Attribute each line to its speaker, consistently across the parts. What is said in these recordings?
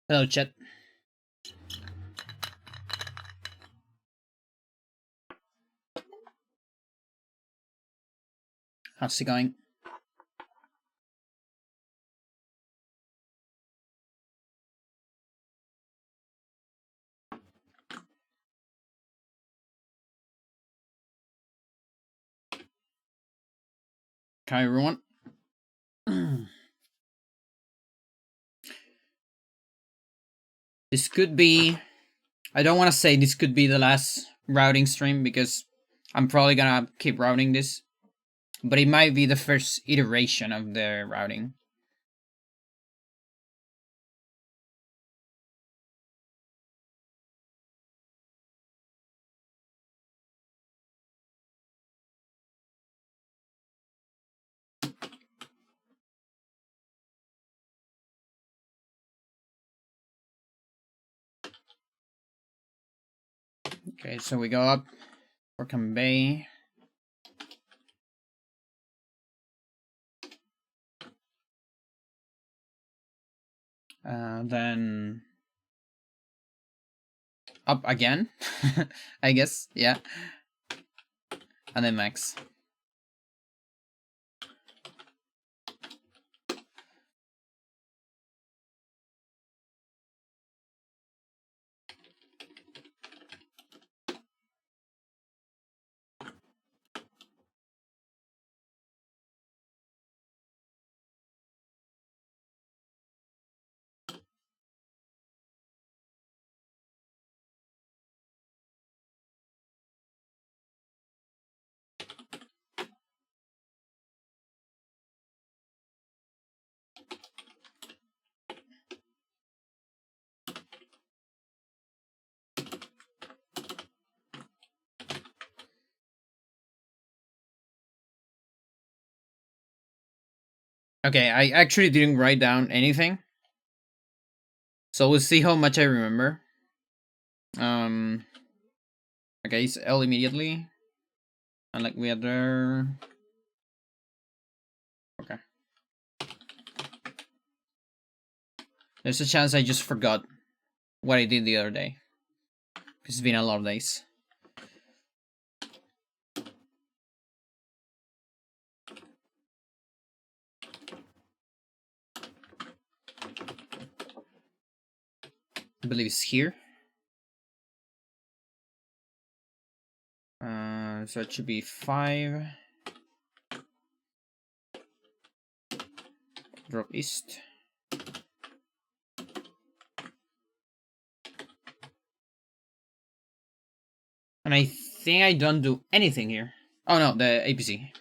Speaker 1: Hello, chat. How's it going? Hi, everyone. This could be. I don't want to say this could be the last routing stream because I'm probably gonna keep routing this, but it might be the first iteration of the routing. Okay, so we go up for convey. Then up again, I guess, yeah. And then max. Okay, I actually didn't write down anything, so we'll see how much I remember. Okay, it's L immediately. And like we had there. Okay. There's a chance I just forgot what I did the other day. It's been a lot of days. I believe it's here. So it should be 5. Drop east. And I think I don't do anything here. Oh no, the APC.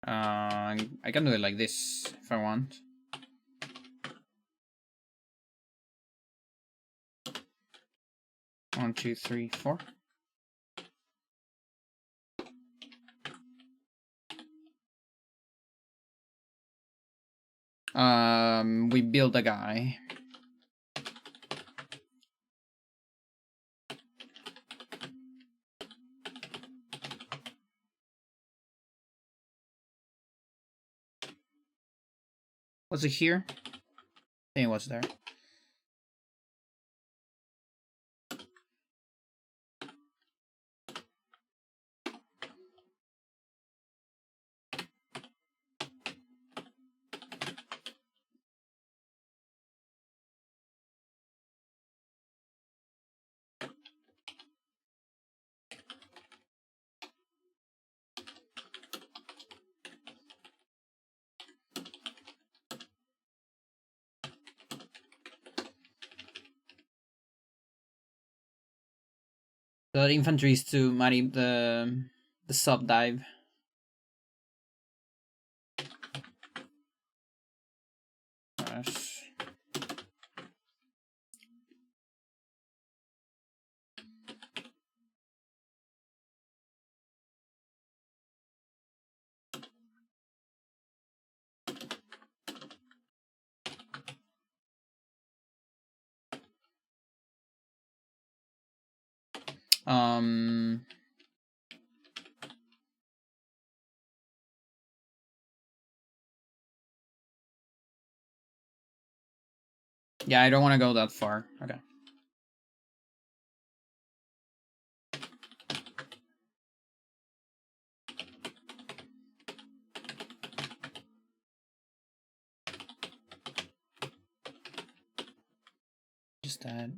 Speaker 1: I can do it like this if I want. One, two, three, 4. We build a guy. Was it here? I think it was there. The infantry is to marry the sub dive. Yes. Um. Yeah, I don't want to go that far. Okay. Just that.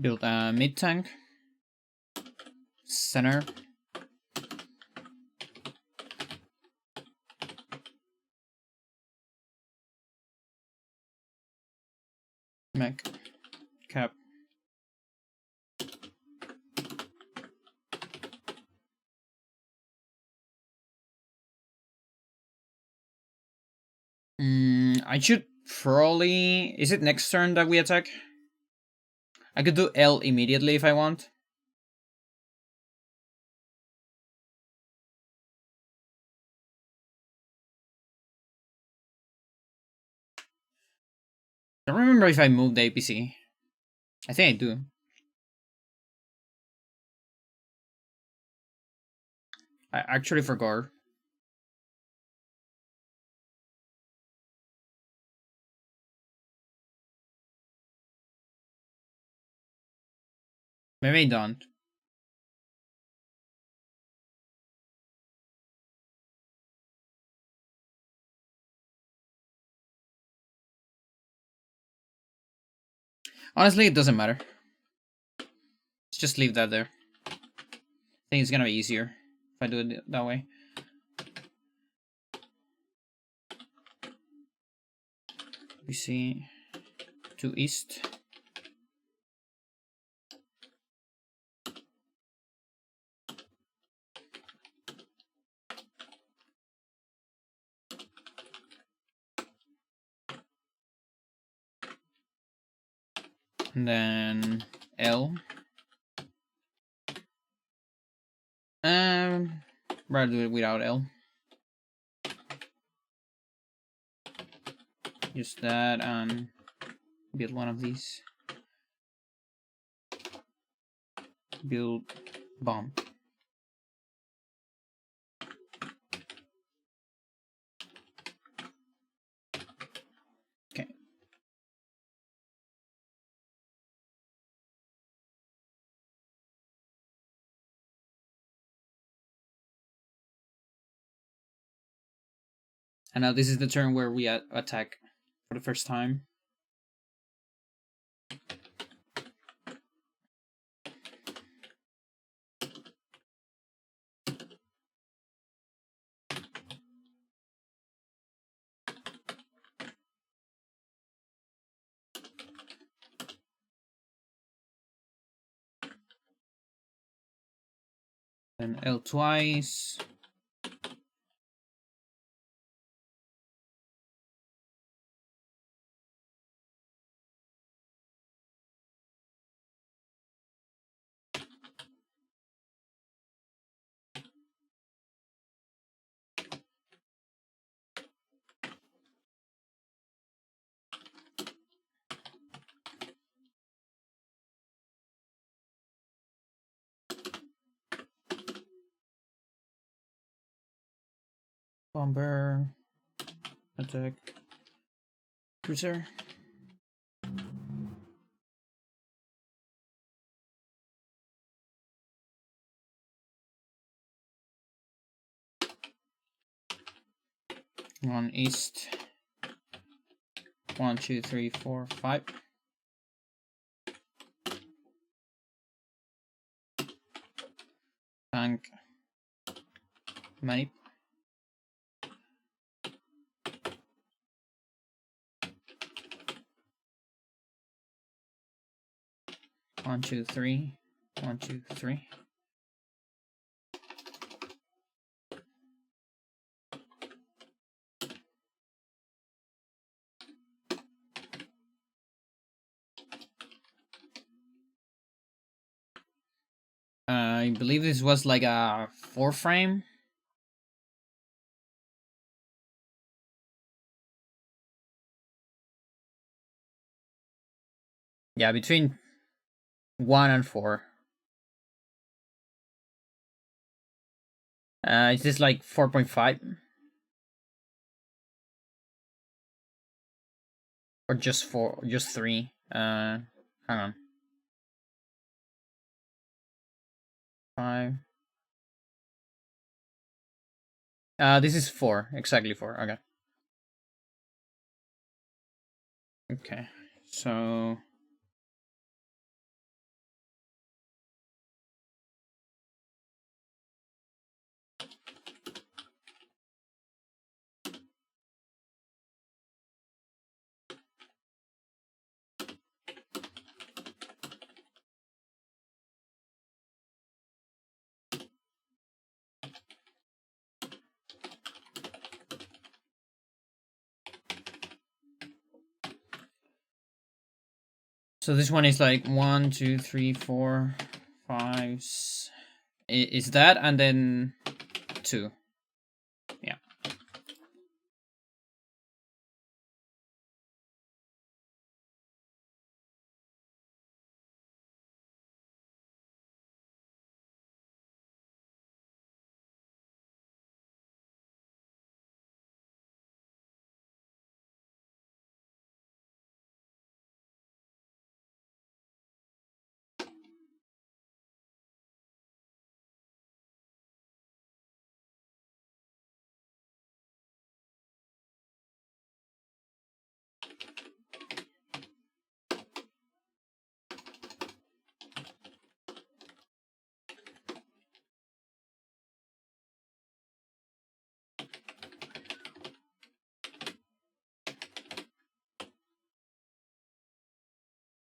Speaker 1: Build a mid tank. Center. Mech. Cap. I should probably... Is it next turn that we attack? I could do L immediately if I want. I don't remember if I moved the APC. I think I do. I actually forgot. Maybe I don't. Honestly, it doesn't matter. Let's just leave that there. I think it's gonna be easier if I do it that way. We see to east. And then L. Rather do it without L. Use that and build one of these. Build bomb. Okay. And now this is the turn where we attack for the first time. Then L twice. Bomber. Attack. Cruiser. One east. 1, 2, 3, 4, 5. Tank. Manip. One, two, three. 1, 2, 3. I believe this was like a 4-frame. Yeah, between 1 and 4. Is this like 4.5? Or just 4, just 3? Hang on. 5. This is 4, exactly 4. Okay. Okay. So this one is like 1, 2, 3, 4, 5. Is that, and then 2. Yeah.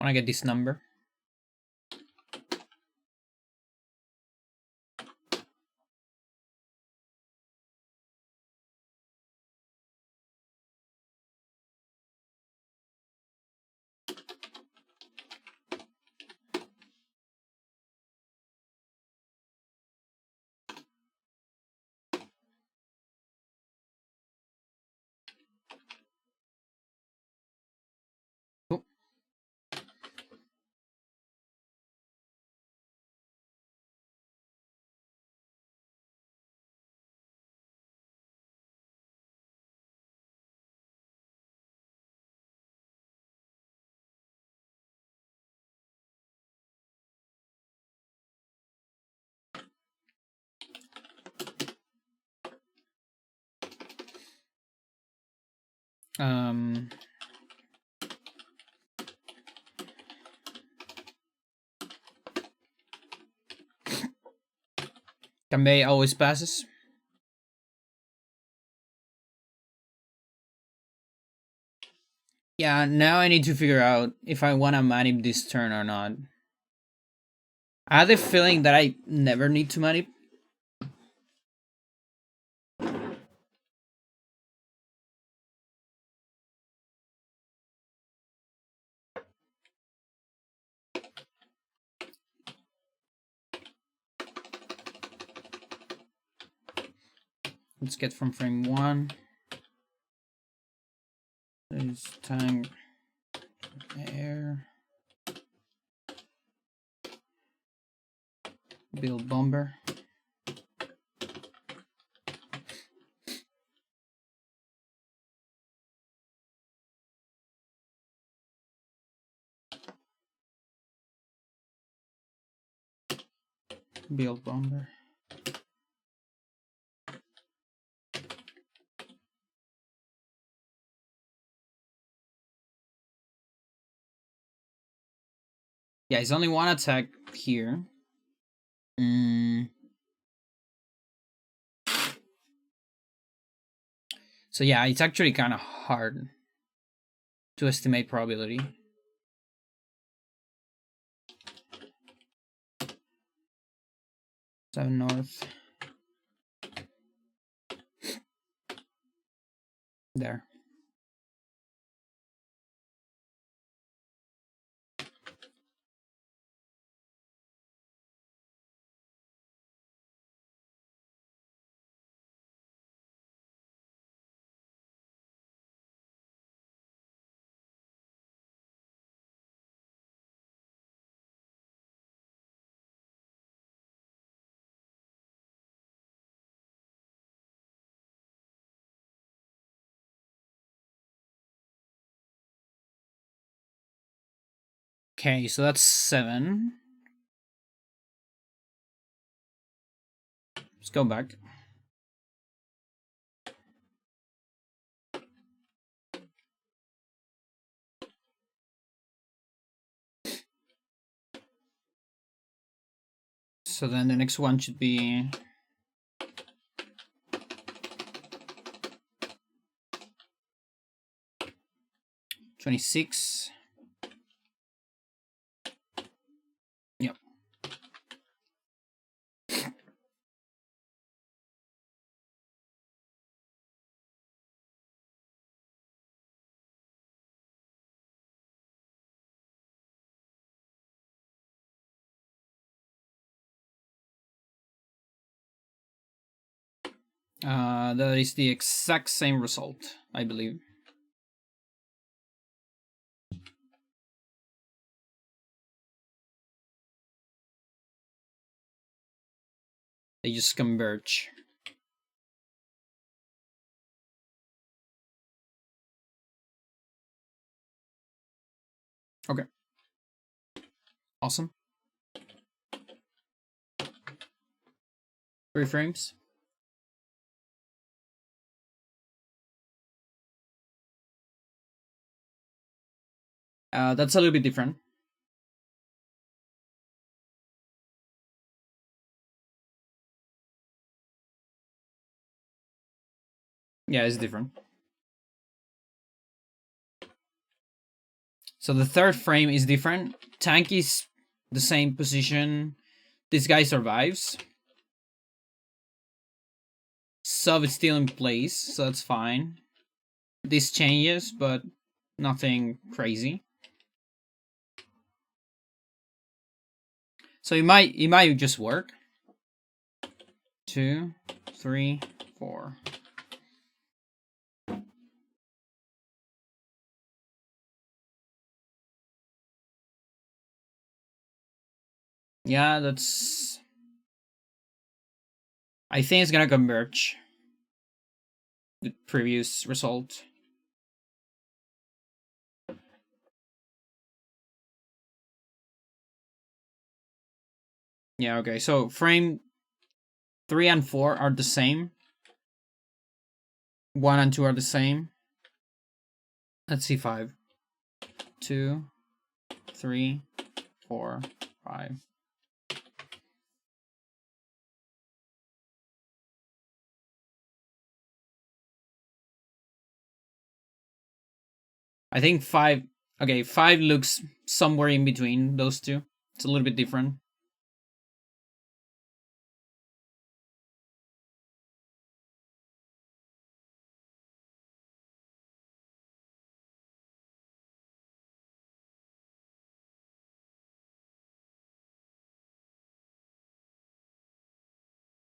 Speaker 1: Wanna get this number? Oh. Um, Kanbei always passes. Yeah, now I need to figure out if I want to manip this turn or not. I had the feeling that I never need to manip. Let's get from frame 1. This time air. Build bomber. Build bomber. Yeah, it's only one attack here. So yeah, it's actually kind of hard to estimate probability. Seven north. There. Okay, so that's 7. Let's go back. So then the next one should be 26. Yep. That is the exact same result, I believe. They just converge. Okay. Awesome. 3 frames. That's a little bit different. Yeah, it's different. So the third frame is different. Tank is the same position. This guy survives. Sub is still in place, so that's fine. This changes, but nothing crazy. So it might just work. 2, 3, 4. Yeah, that's... I think it's gonna converge. The previous result. Yeah, okay. So frame 3 and 4 are the same. 1 and 2 are the same. Let's see 5. 2, 3, 4, 5. I think 5... Okay, 5 looks somewhere in between those two. It's a little bit different.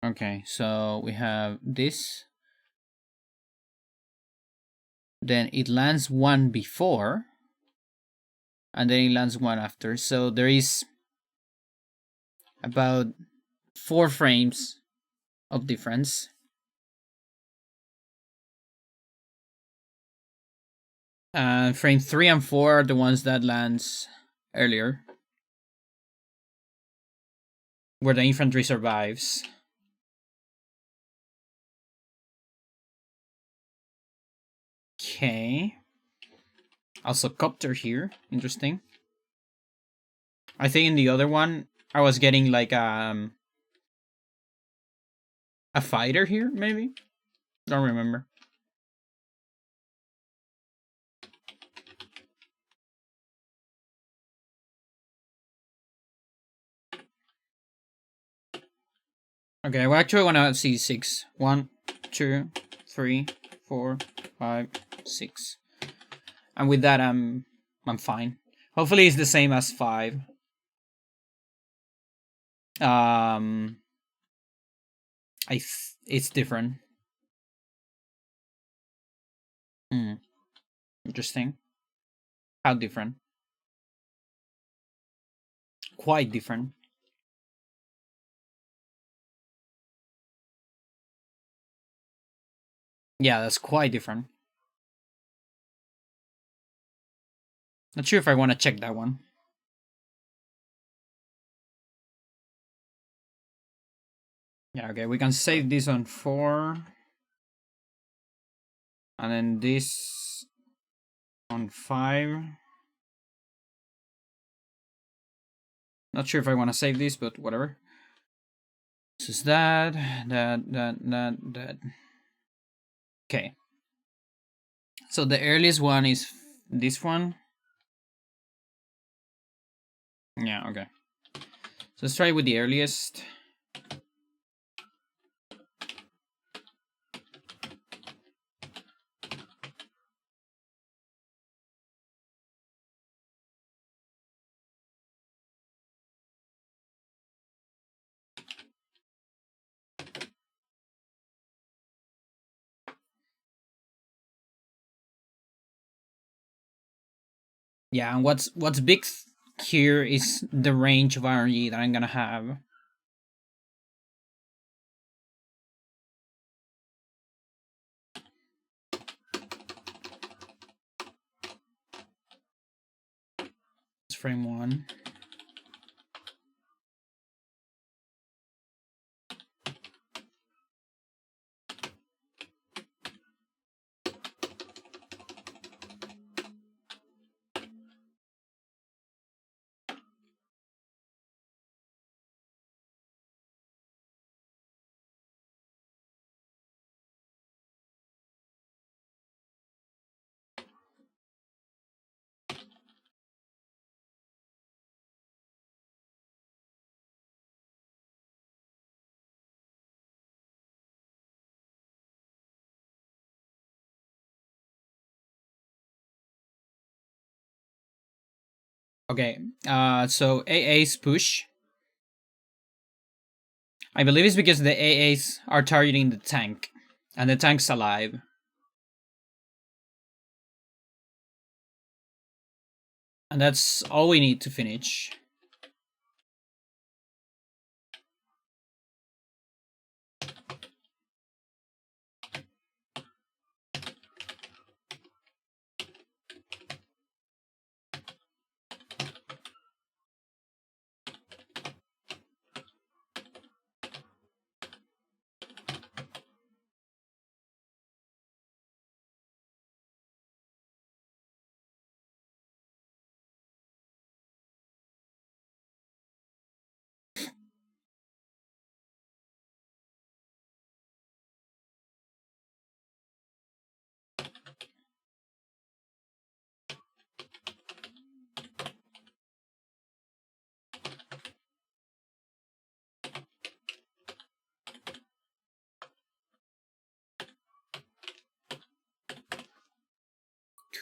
Speaker 1: Okay, so we have this. Then it lands 1 before. And then it lands 1 after. So there is about 4 frames of difference. Frame 3 and 4 are the ones that lands earlier. Where the infantry survives. Okay. Also copter here. Interesting. I think in the other one, I was getting like a fighter here, maybe? Don't remember. Okay, well, actually, I want to see 6. 1, 2, 3, 4, 5, 6. And with that, I'm fine. Hopefully, it's the same as 5. Um, it's different. Hmm. Interesting. How different? Quite different. Yeah, that's quite different. Not sure if I want to check that one. Yeah, okay, we can save this on 4. And then this on 5. Not sure if I want to save this, but whatever. This is that. Okay. So the earliest one is this one. Yeah, okay. So let's try with the earliest. Yeah, and what's big here is the range of RNG that I'm gonna have. It's frame 1. Okay, so AA's push. I believe it's because the AAs are targeting the tank, and the tank's alive. And that's all we need to finish.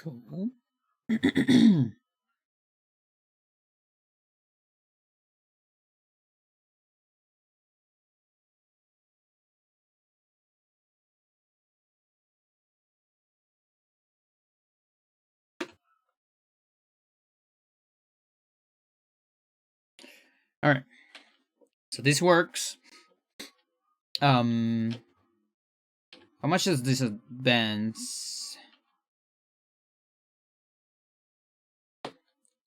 Speaker 1: Cool. All right. So this works. How much does this advance?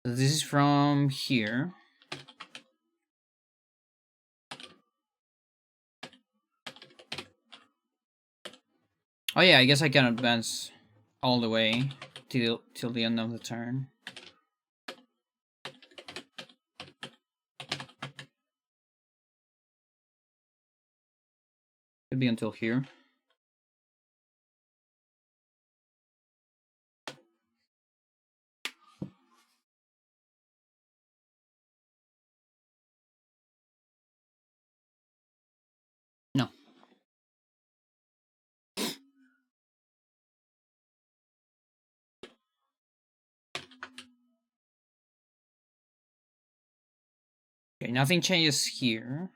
Speaker 1: So this is from here. Oh yeah, I guess I can advance all the way till the end of the turn. Could be until here. Okay, nothing changes here.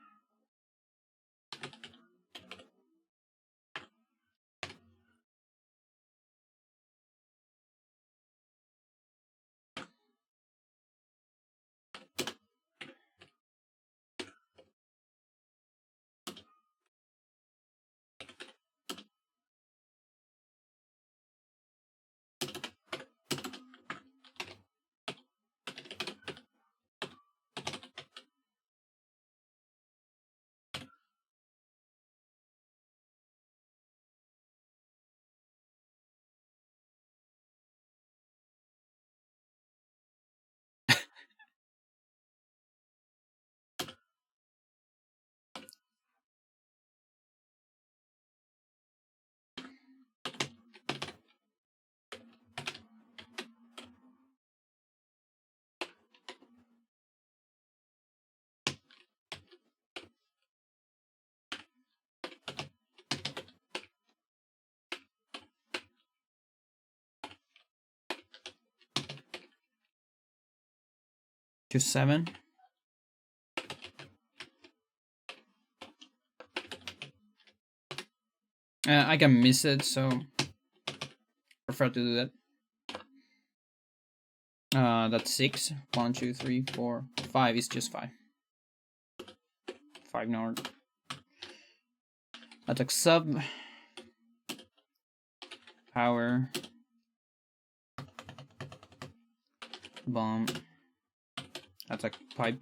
Speaker 1: To 7. I can miss it, so prefer to do that. That's 6. 1, 2, 3, 4, 5 is just 5. 5 north. Attack sub. Power. Bomb. Attack pipe.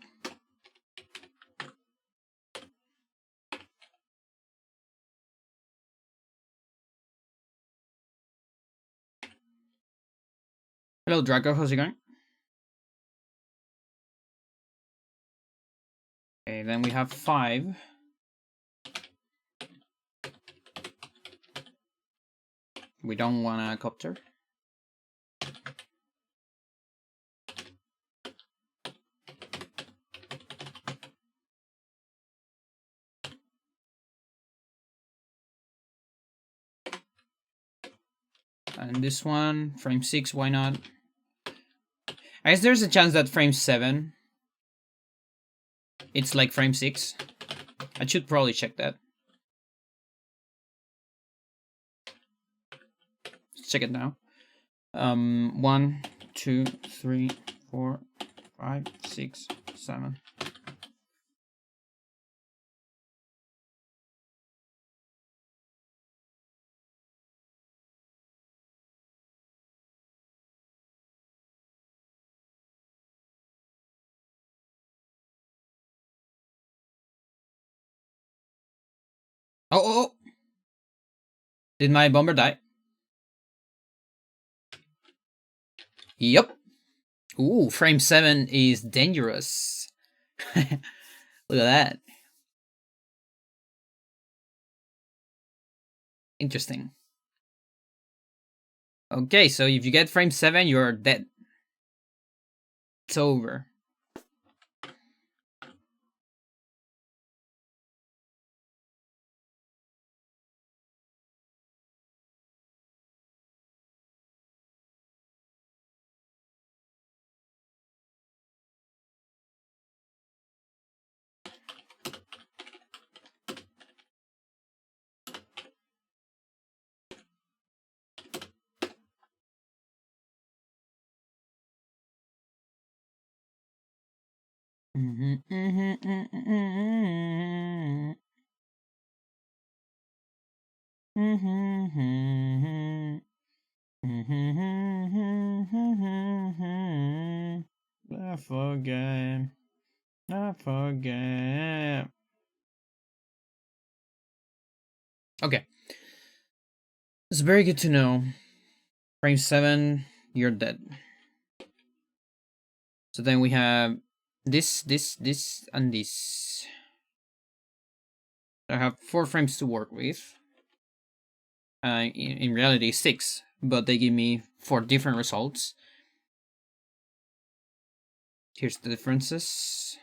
Speaker 1: Hello, Draco. How's it going? Okay, then we have 5. We don't want a copter. And this one, frame 6, why not? I guess there's a chance that frame 7, it's like frame 6. I should probably check that. Let's check it now. 1, 2, 3, 4, 5, 6, 7. Oh! Did my bomber die? Yep. Ooh, frame 7 is dangerous. Look at that. Interesting. Okay, so if you get frame 7, you're dead. It's over. I forget. I forget. Okay. It's very good to know. Frame 7, you're dead. So then we have this, and this. I have 4 frames to work with. In reality, 6, but they give me 4 different results. Here's the differences.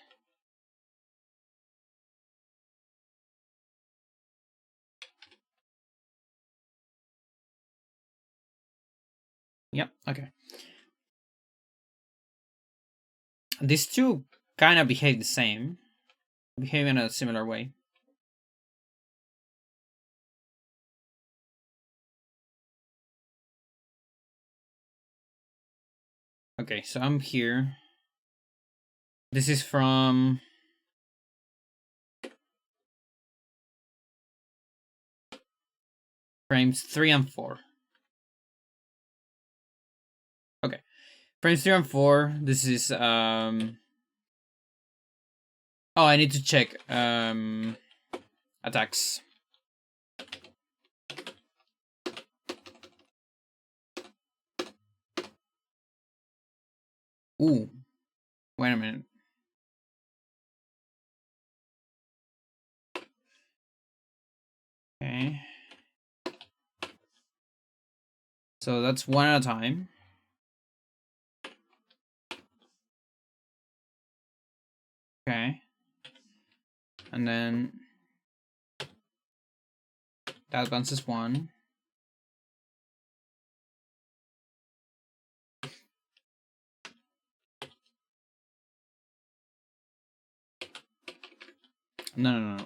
Speaker 1: Yep, okay. These two kind of behave the same. Behave in a similar way. Okay, so I'm here. This is from frames 3 and 4. Okay. Frames 3 and 4. This is oh, I need to check attacks. Ooh. Wait a minute. Okay. So that's one at a time. Okay. And then that advances one. No.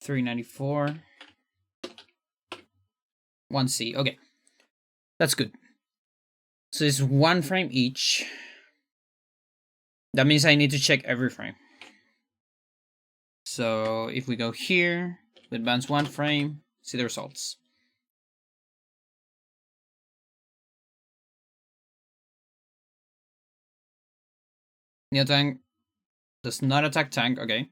Speaker 1: 394. 1C. Okay. That's good. So it's one frame each. That means I need to check every frame. So if we go here, we advance one frame, see the results. Neo tank does not attack tank. Okay.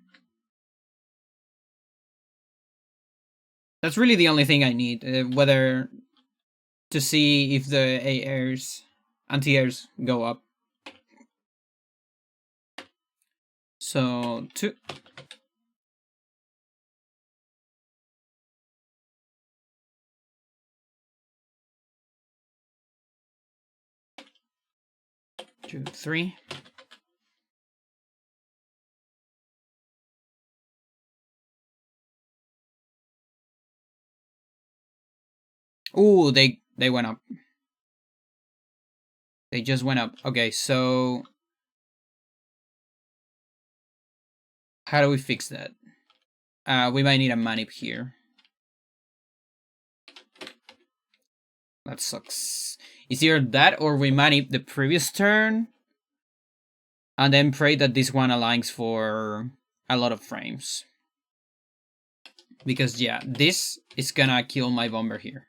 Speaker 1: That's really the only thing I need. Whether to see if the airs, anti-airs go up. So 2. Two, 3. Ooh, they went up. They just went up. Okay, so how do we fix that? We might need a manip here. That sucks. It's either that or we manip the previous turn and then pray that this one aligns for a lot of frames. Because yeah, this is gonna kill my bomber here.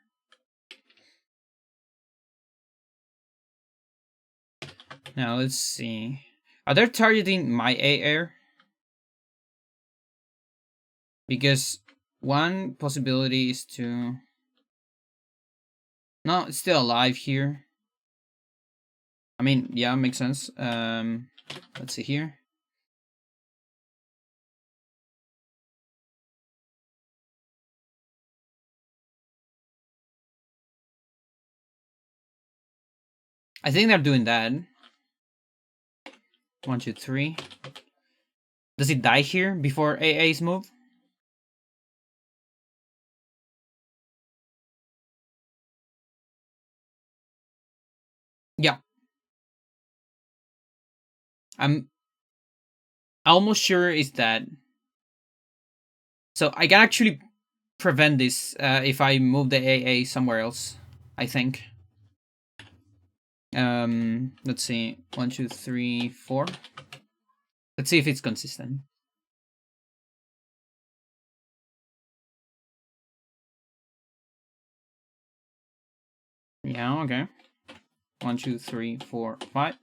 Speaker 1: Now let's see. Are they targeting my air? Because one possibility is to... No, it's still alive here. I mean, yeah, makes sense. Let's see here. I think they're doing that. 1, 2, 3. Does it die here before AA's move? Yeah. I'm almost sure it's that. So I can actually prevent this if I move the AA somewhere else, I think. Let's see. 1, 2, 3, 4. Let's see if it's consistent. Yeah, okay. 1, 2, 3, 4, 5.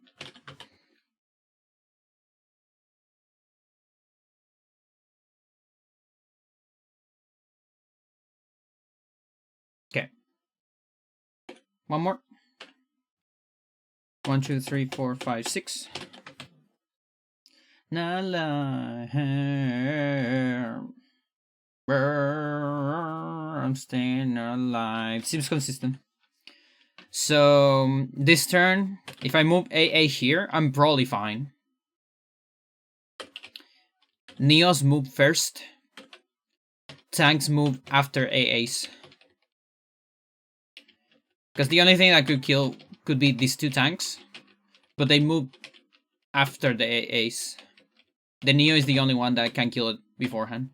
Speaker 1: Okay. One more. 1, 2, 3, 4, 5, 6. I'm staying alive. Seems consistent. So this turn, if I move AA here, I'm probably fine. Neos move first. Tanks move after AAs. Because the only thing that could kill could be these two tanks. But they move after the AAs. The Neo is the only one that can kill it beforehand.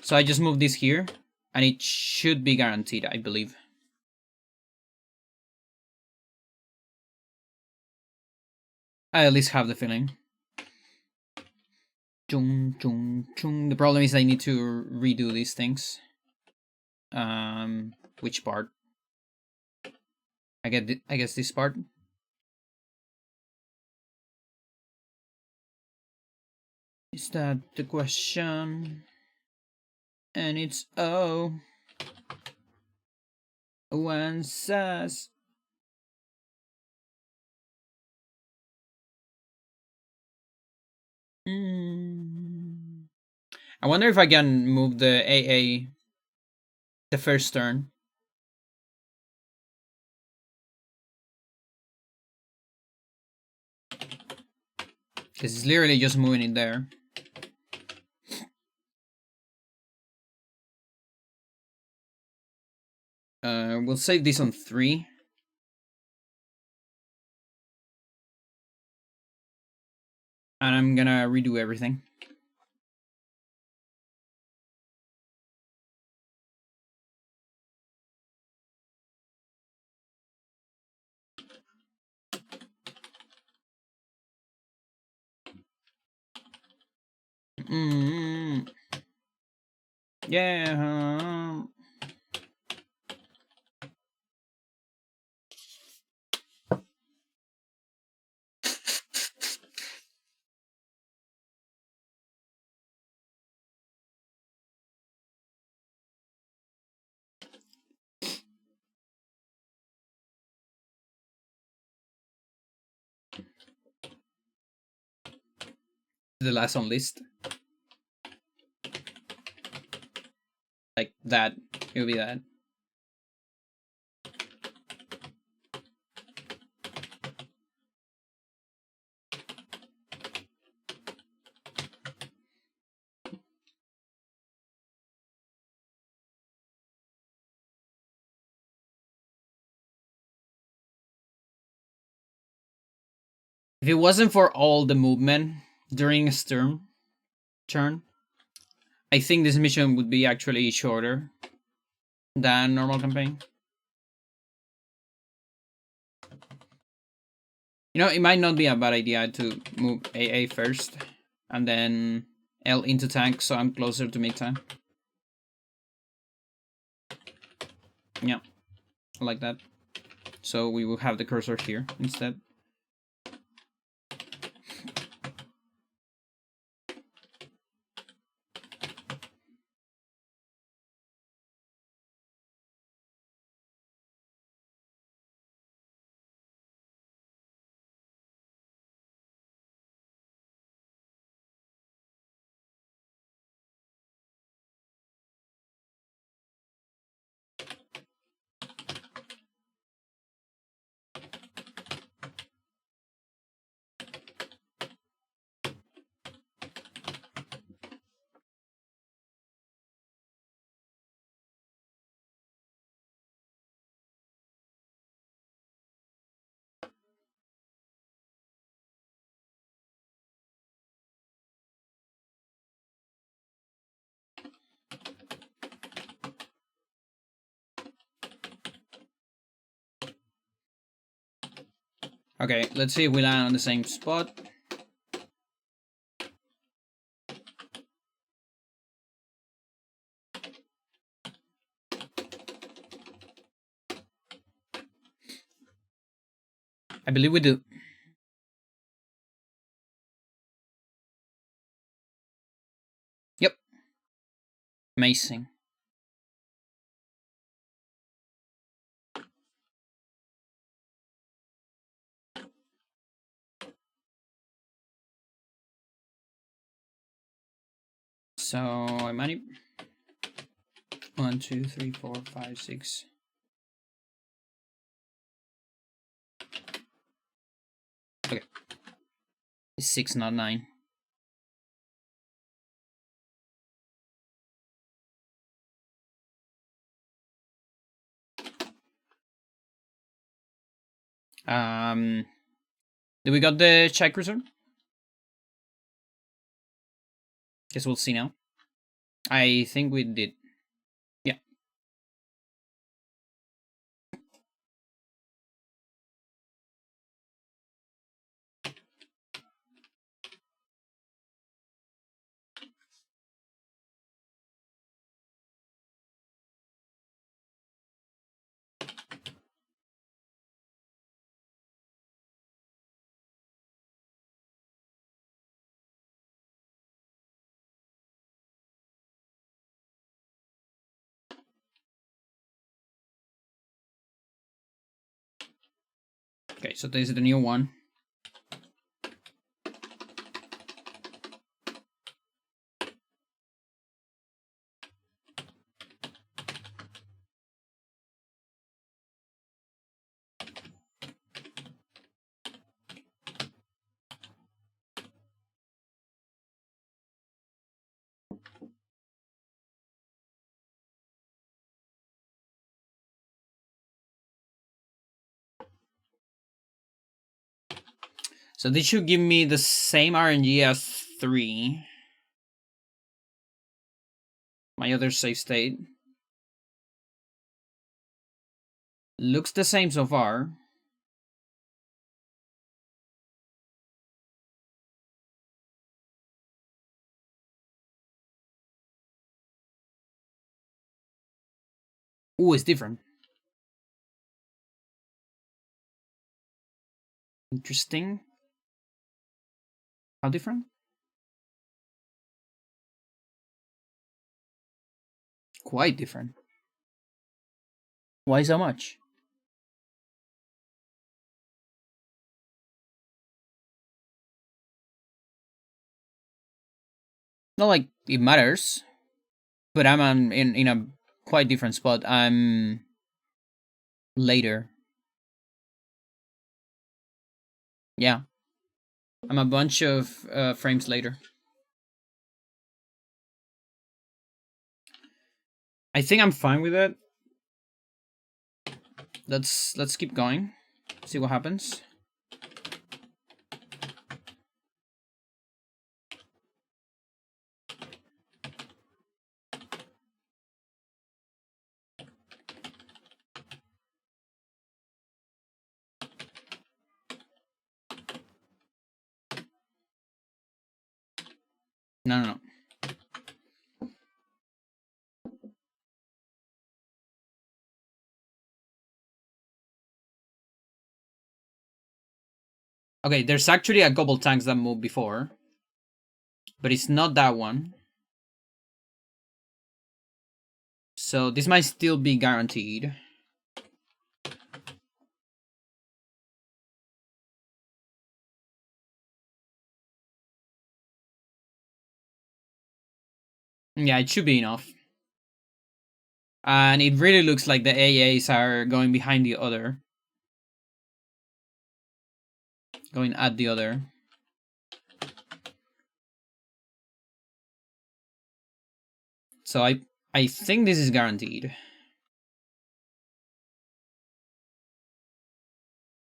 Speaker 1: So I just move this here. And it should be guaranteed, I believe. I at least have the feeling. Chung, chung, chung. The problem is I need to redo these things. Which part? I guess this part. Is that the question? And it's one says. I wonder if I can move the AA the first turn. Because it's literally just moving it there. We'll save this on 3. And I'm gonna redo everything. Yeah. The last on list. Like that. It will be that. If it wasn't for all the movement during a turn, I think this mission would be actually shorter than normal campaign. You know, it might not be a bad idea to move AA first and then L into tank so I'm closer to mid-tank. Yeah, I like that. So we will have the cursor here instead. Okay, let's see if we land on the same spot. I believe we do. Yep. Amazing. So I might 1, 2, 3, 4, 5, 6. Okay. It's 6, not 9. Do we got the check result? Guess we'll see now. I think we did. Yeah. Okay, so this is the new one. So this should give me the same RNG as 3. My other save state. Looks the same so far. Ooh, it's different. Interesting. How different? Quite different. Why so much? Not like it matters, but I'm in a quite different spot. I'm later. Yeah, I'm a bunch of frames later. I think I'm fine with it. Let's keep going. See what happens. No, no, no. Okay, there's actually a couple tanks that moved before, but it's not that one. So this might still be guaranteed. Yeah, it should be enough. And it really looks like the AAs are going behind the other. Going at the other. So I think this is guaranteed.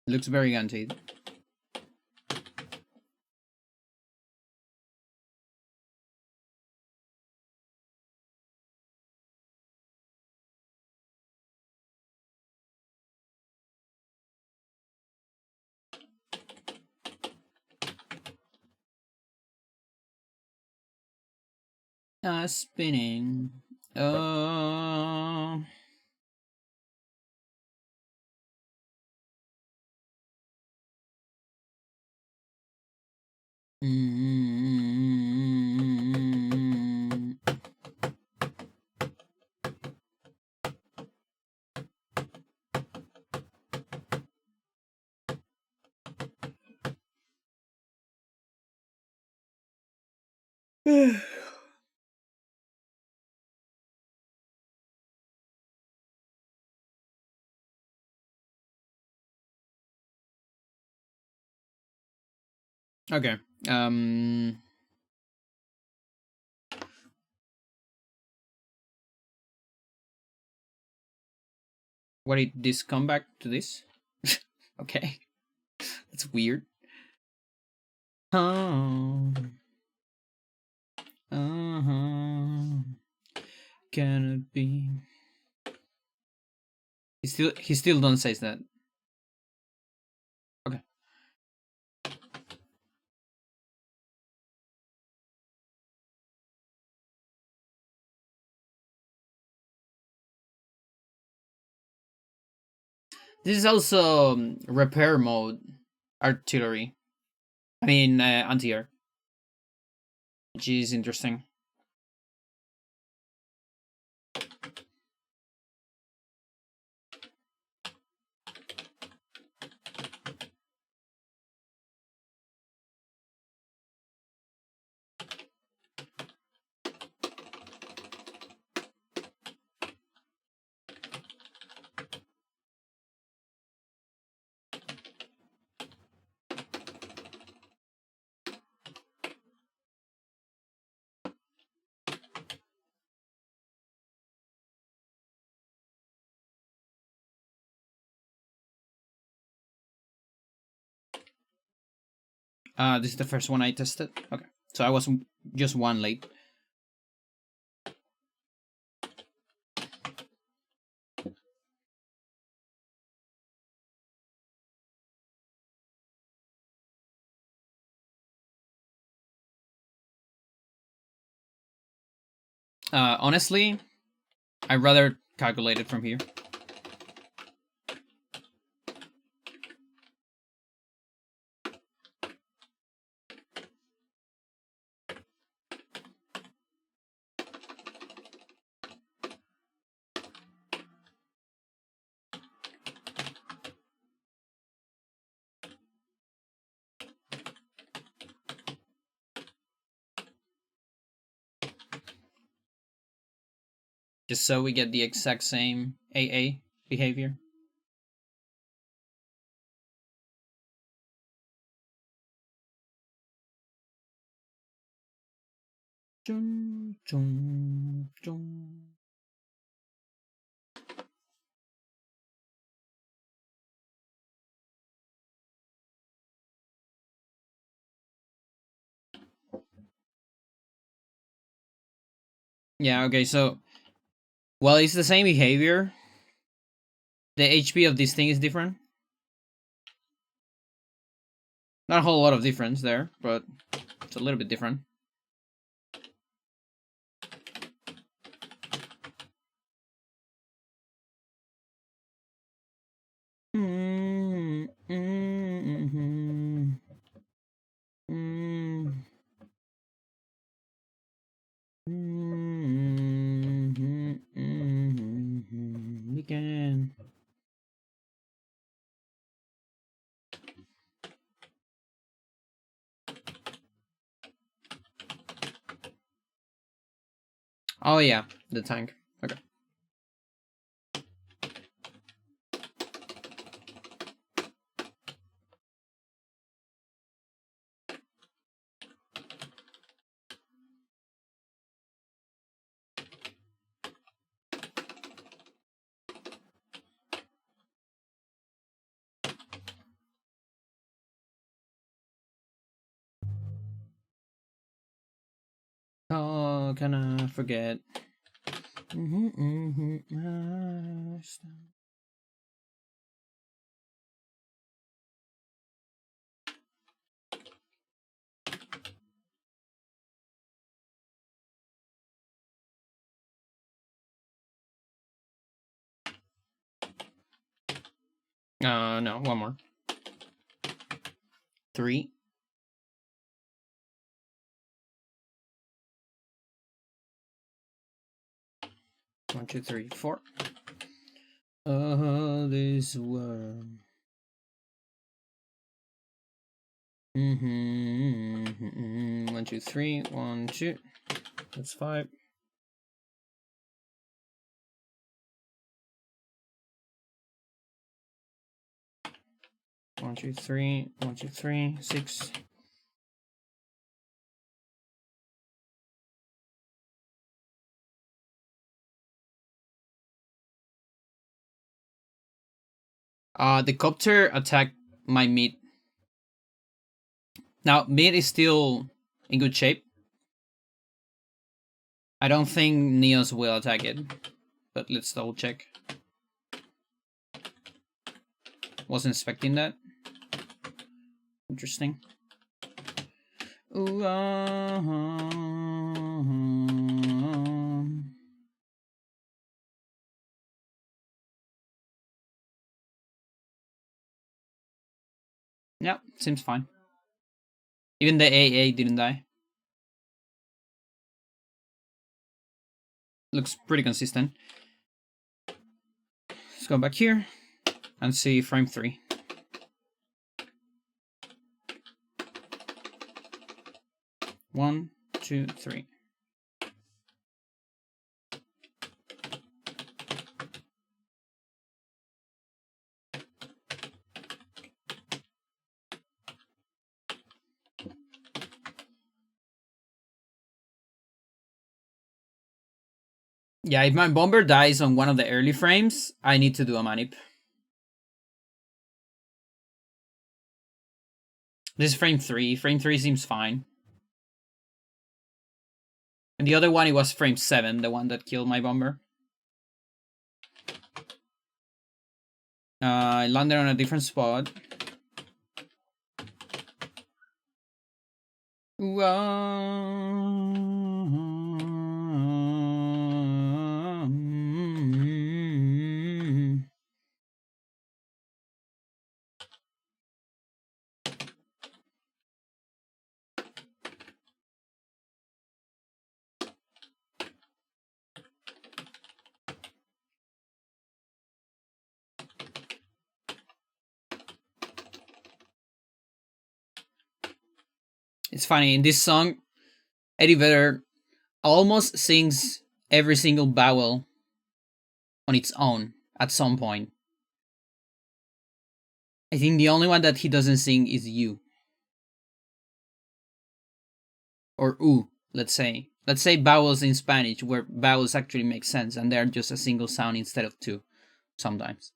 Speaker 1: Looks very guaranteed. Spinning. Mm, okay. What did this come back to this? Okay. That's weird. Oh. Uh-huh. Can it be? He still don't say that. Okay. This is also repair mode artillery. I mean anti-air, which is interesting. This is the first one I tested. Okay, so I was just one late. Honestly, I'd rather calculate it from here. Just so we get the exact same AA behavior. Chun, chun, chun. Yeah, okay, so well, it's the same behavior. The HP of this thing is different. Not a whole lot of difference there, but it's a little bit different. Mm, mm, mm, Begin. Oh yeah, the tank. Okay. Oh, can I forget? No, one more. 3. 1, 2, 3, 4. This worm. Mm-hmm. 1, 2, 3. 1, 2. That's 5. 1, 2, 3. 1, 2, 3. 6. The copter attacked my mid Now, mid is still in good shape. I don't think Neos will attack it, but let's double check. Wasn't expecting that. Interesting. Ooh, yeah, seems fine. Even the AA didn't die. Looks pretty consistent. Let's go back here and see frame 3. One, two, three. Yeah, if my bomber dies on one of the early frames, I need to do a manip. This is frame 3. Frame 3 seems fine. And the other one, it was frame 7, the one that killed my bomber. I landed on a different spot. It's funny, in this song, Eddie Vedder almost sings every single vowel on its own at some point. I think the only one that he doesn't sing is U. Or U, let's say. Let's say vowels in Spanish, where vowels actually make sense and they're just a single sound instead of two, sometimes.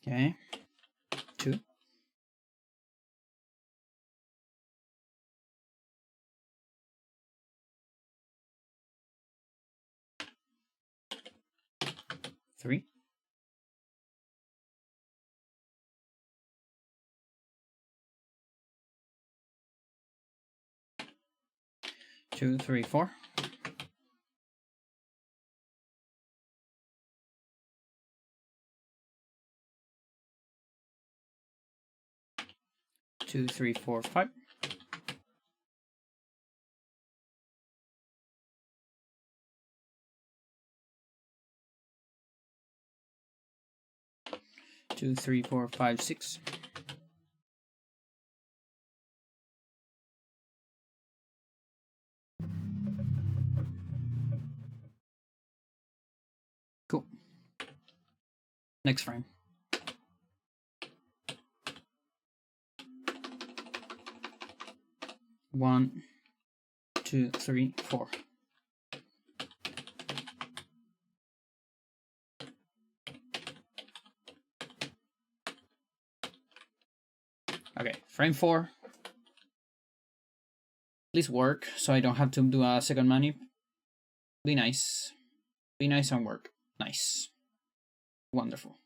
Speaker 1: Okay. 2. 3. 2, 3, 4. 2, 3, 4, 5. 2, 3, 4, 5, 6. 'Cool. Next frame. 1, 2, 3, 4. Okay, frame 4. Please work so I don't have to do a second manip. Be nice. Be nice and work. Nice. Wonderful.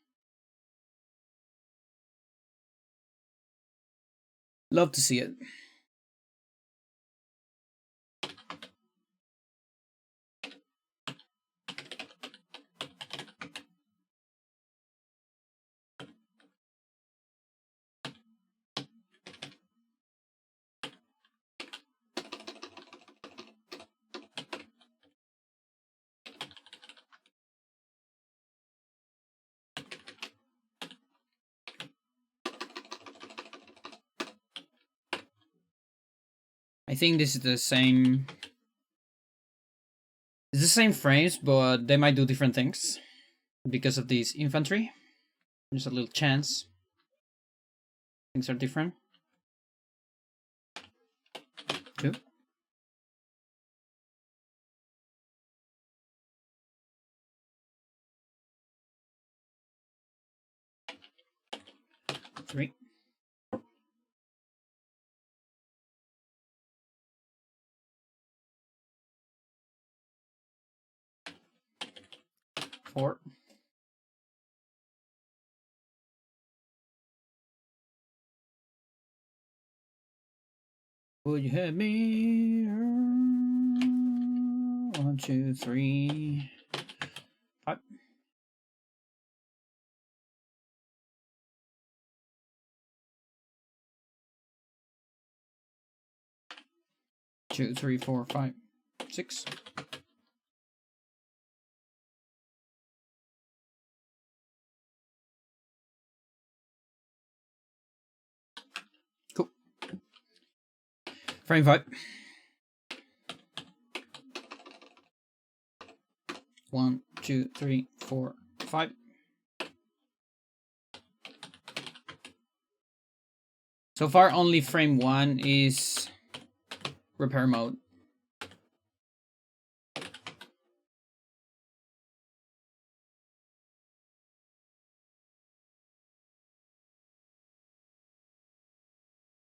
Speaker 1: Love to see it. I think this is the same. It's the same frames, but they might do different things because of this infantry. There's a little chance things are different. 3. 4. Would you hit me? 1, 2, 3, 5. 2, 3, 4, 5, 6. Cool. Frame 5. 1, 2, 3, 4, 5. So far, only frame 1 is repair mode.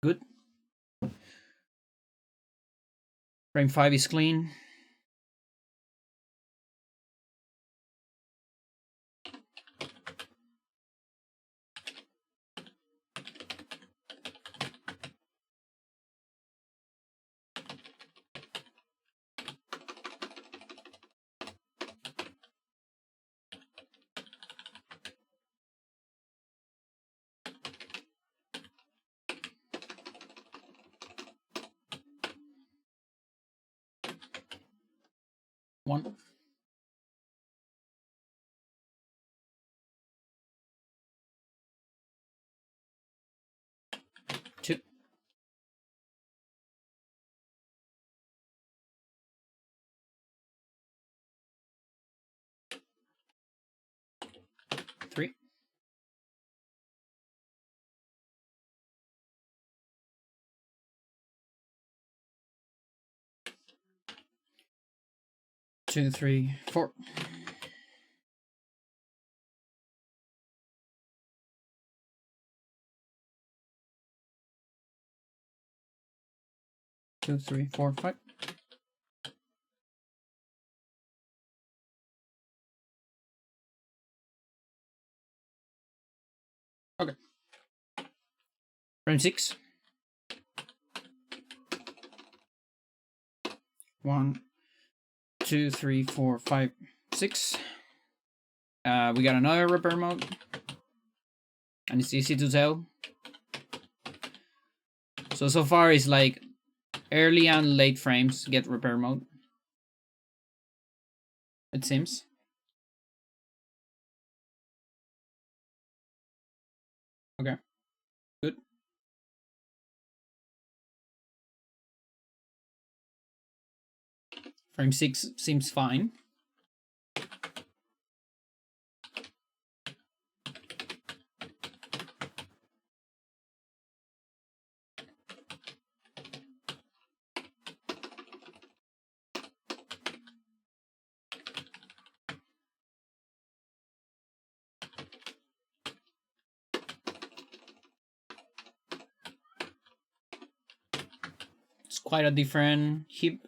Speaker 1: Good. Frame 5 is clean. One. 2. 3. 2, 3, 4. 2, 3, 4, 5. Okay. Frame 6. 1, 2, 3, 4, 5, 6. We got another repair mode, and it's easy to tell. So far it's like early and late frames get repair mode, it seems. Okay, good. Frame 6 seems fine. It's quite a different hip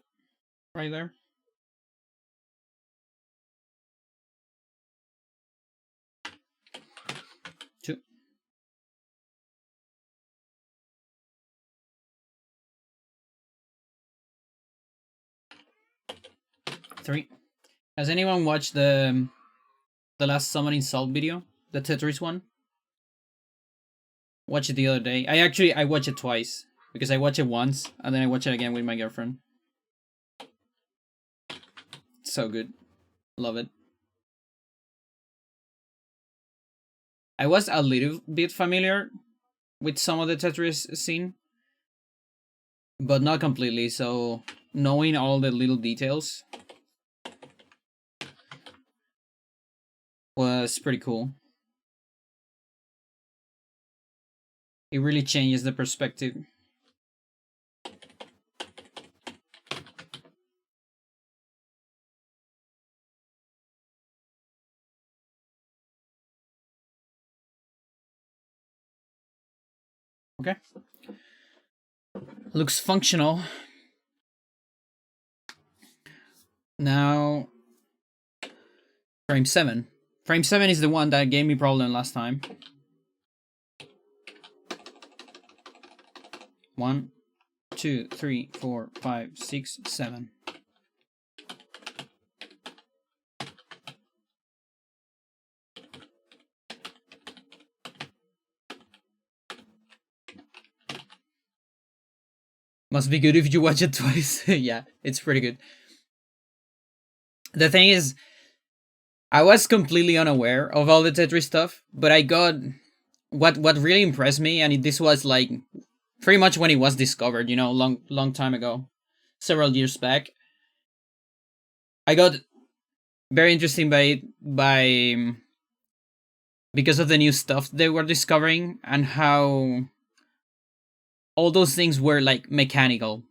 Speaker 1: right there. Two. 3. Has anyone watched the last summoning salt video, the Tetris one? Watched it the other day. I watched it twice because I watched it once and then I watched it again with my girlfriend. So good, love it. I was a little bit familiar with some of the Tetris scene, but not completely. So knowing all the little details was pretty cool. It really changes the perspective. Okay. Looks functional. Now, frame 7. Frame 7 is the one that gave me problem last time. 1, 2, 3, 4, 5, 6, 7. Must be good if you watch it twice. Yeah, it's pretty good. The thing is, I was completely unaware of all the Tetris stuff, but I got what really impressed me, and this was like pretty much when it was discovered, you know, long time ago, several years back. I got very interesting by because of the new stuff they were discovering and how all those things were like mechanical,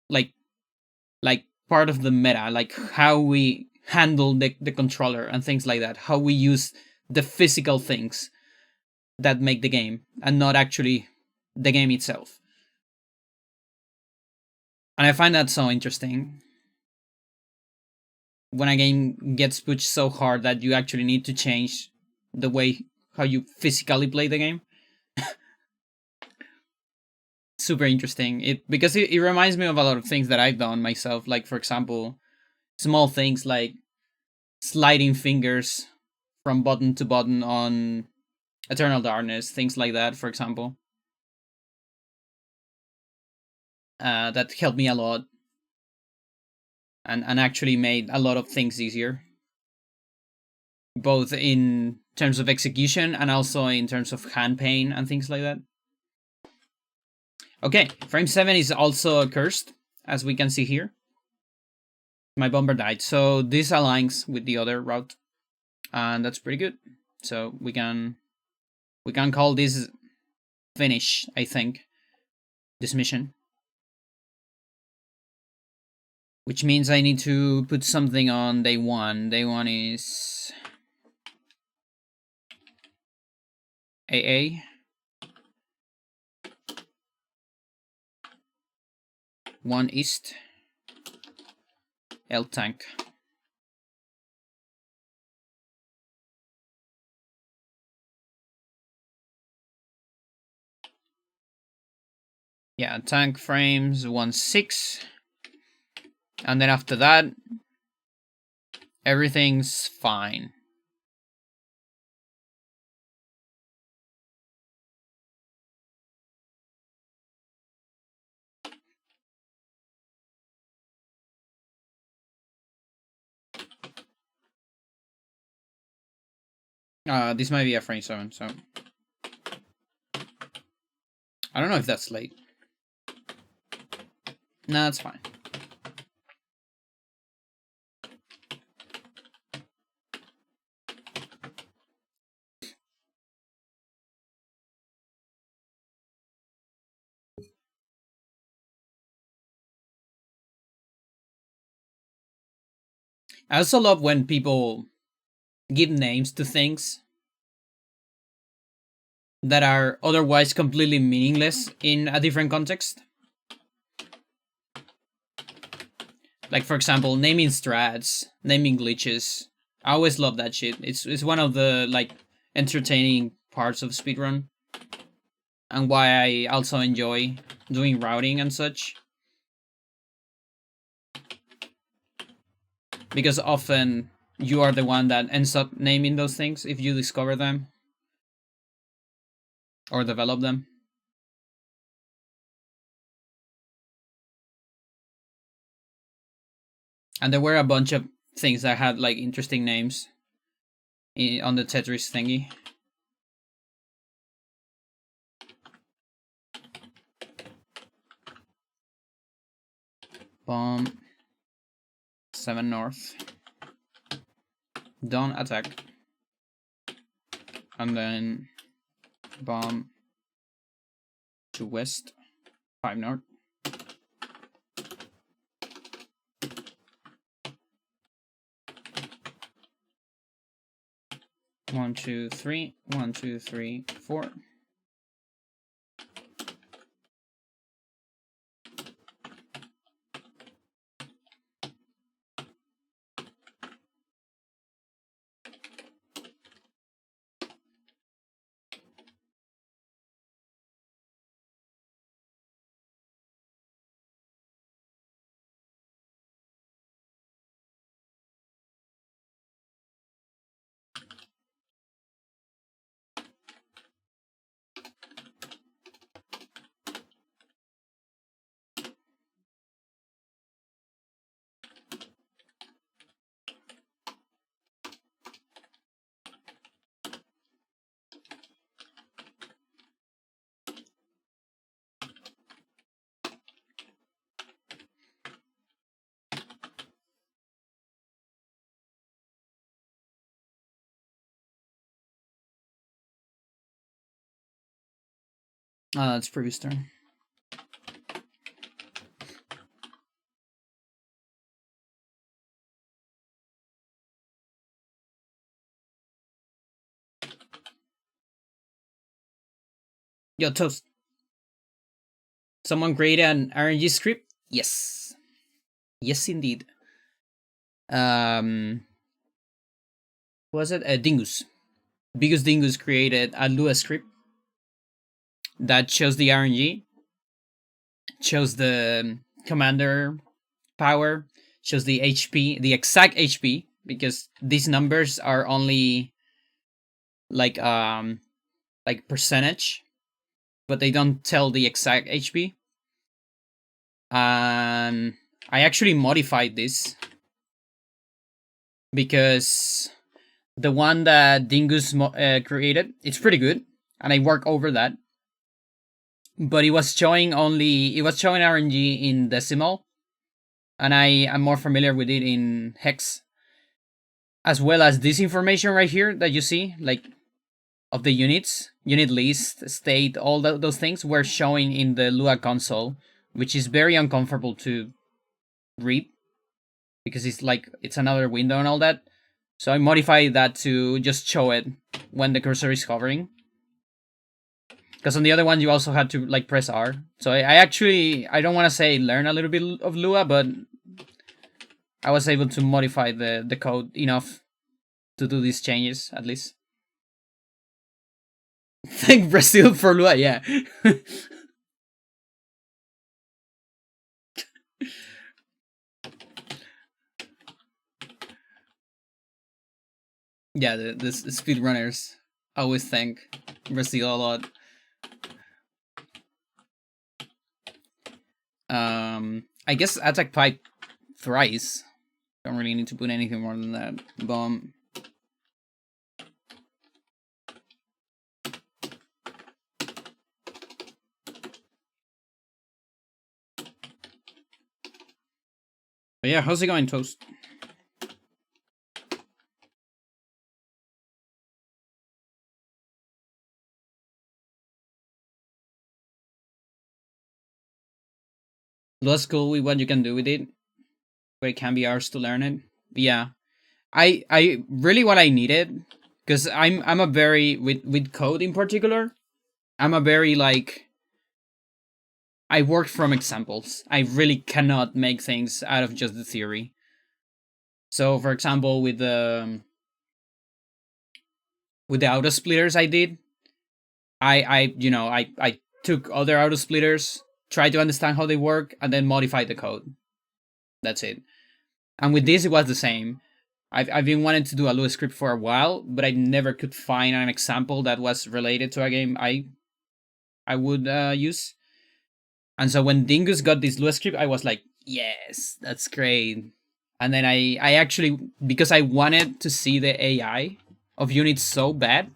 Speaker 1: like like part of the meta, like how we handle the controller and things like that, how we use the physical things that make the game and not actually the game itself. And I find that so interesting when a game gets pushed so hard that you actually need to change the way how you physically play the game. Super interesting. It reminds me of a lot of things that I've done myself, like for example, small things like sliding fingers from button to button on Eternal Darkness, things like that, for example. That helped me a lot and actually made a lot of things easier, both in terms of execution and also in terms of hand pain and things like that. Okay, frame 7 is also cursed, as we can see here. My bomber died, so this aligns with the other route, and that's pretty good. So we can call this finish, I think, this mission. Which means I need to put something on day 1. Day 1 is AA. 1 East. L tank. Yeah, tank frames 1-6. And then after that, everything's fine. This might be a frame 7, so I don't know if that's late. No, it's fine. I also love when people give names to things that are otherwise completely meaningless in a different context. Like for example, naming strats, naming glitches. I always love that shit. It's one of the like entertaining parts of speedrun, and why I also enjoy doing routing and such. Because often you are the one that ends up naming those things if you discover them or develop them. And there were a bunch of things that had like interesting names on the Tetris thingy. Bomb 7 north. Don't attack. And then bomb to west 5 north. One, two, three. 1, 2, 3, 4. That's previous turn. Yo, Toast. Someone created an RNG script? Yes. Yes, indeed. What was it? Dingus. Biggest Dingus created a Lua script that shows the RNG, shows the commander power, shows the HP, the exact HP, because these numbers are only like percentage, but they don't tell the exact HP. And I actually modified this because the one that Dingus created, it's pretty good, and I work over that. But it was showing RNG in decimal, and I am more familiar with it in hex, as well as this information right here that you see, like of the units, unit list, state, all those things were showing in the Lua console, which is very uncomfortable to read because it's another window and all that. So I modified that to just show it when the cursor is hovering. Because on the other one, you also had to like press R. So I actually, I don't want to say learn a little bit of Lua, but I was able to modify the code enough to do these changes at least. Thank Brazil for Lua, yeah. Yeah, the speedrunners always thank Brazil a lot. I guess attack pipe thrice. Don't really need to put anything more than that. Bomb. But yeah, how's it going, Toast? That's cool with what you can do with it, but it can be ours to learn it. Yeah, I really what I needed, because I'm a very with code in particular. I'm a very like I work from examples. I really cannot make things out of just the theory. So, for example, with the auto splitters I did, I took other auto splitters, tried to understand how they work, and then modified the code. That's it. And with this, it was the same. I've been wanting to do a Lua script for a while, but I never could find an example that was related to a game I would use. And so when Dingus got this Lua script, I was like, yes, that's great. And then I actually, because I wanted to see the AI of units so bad,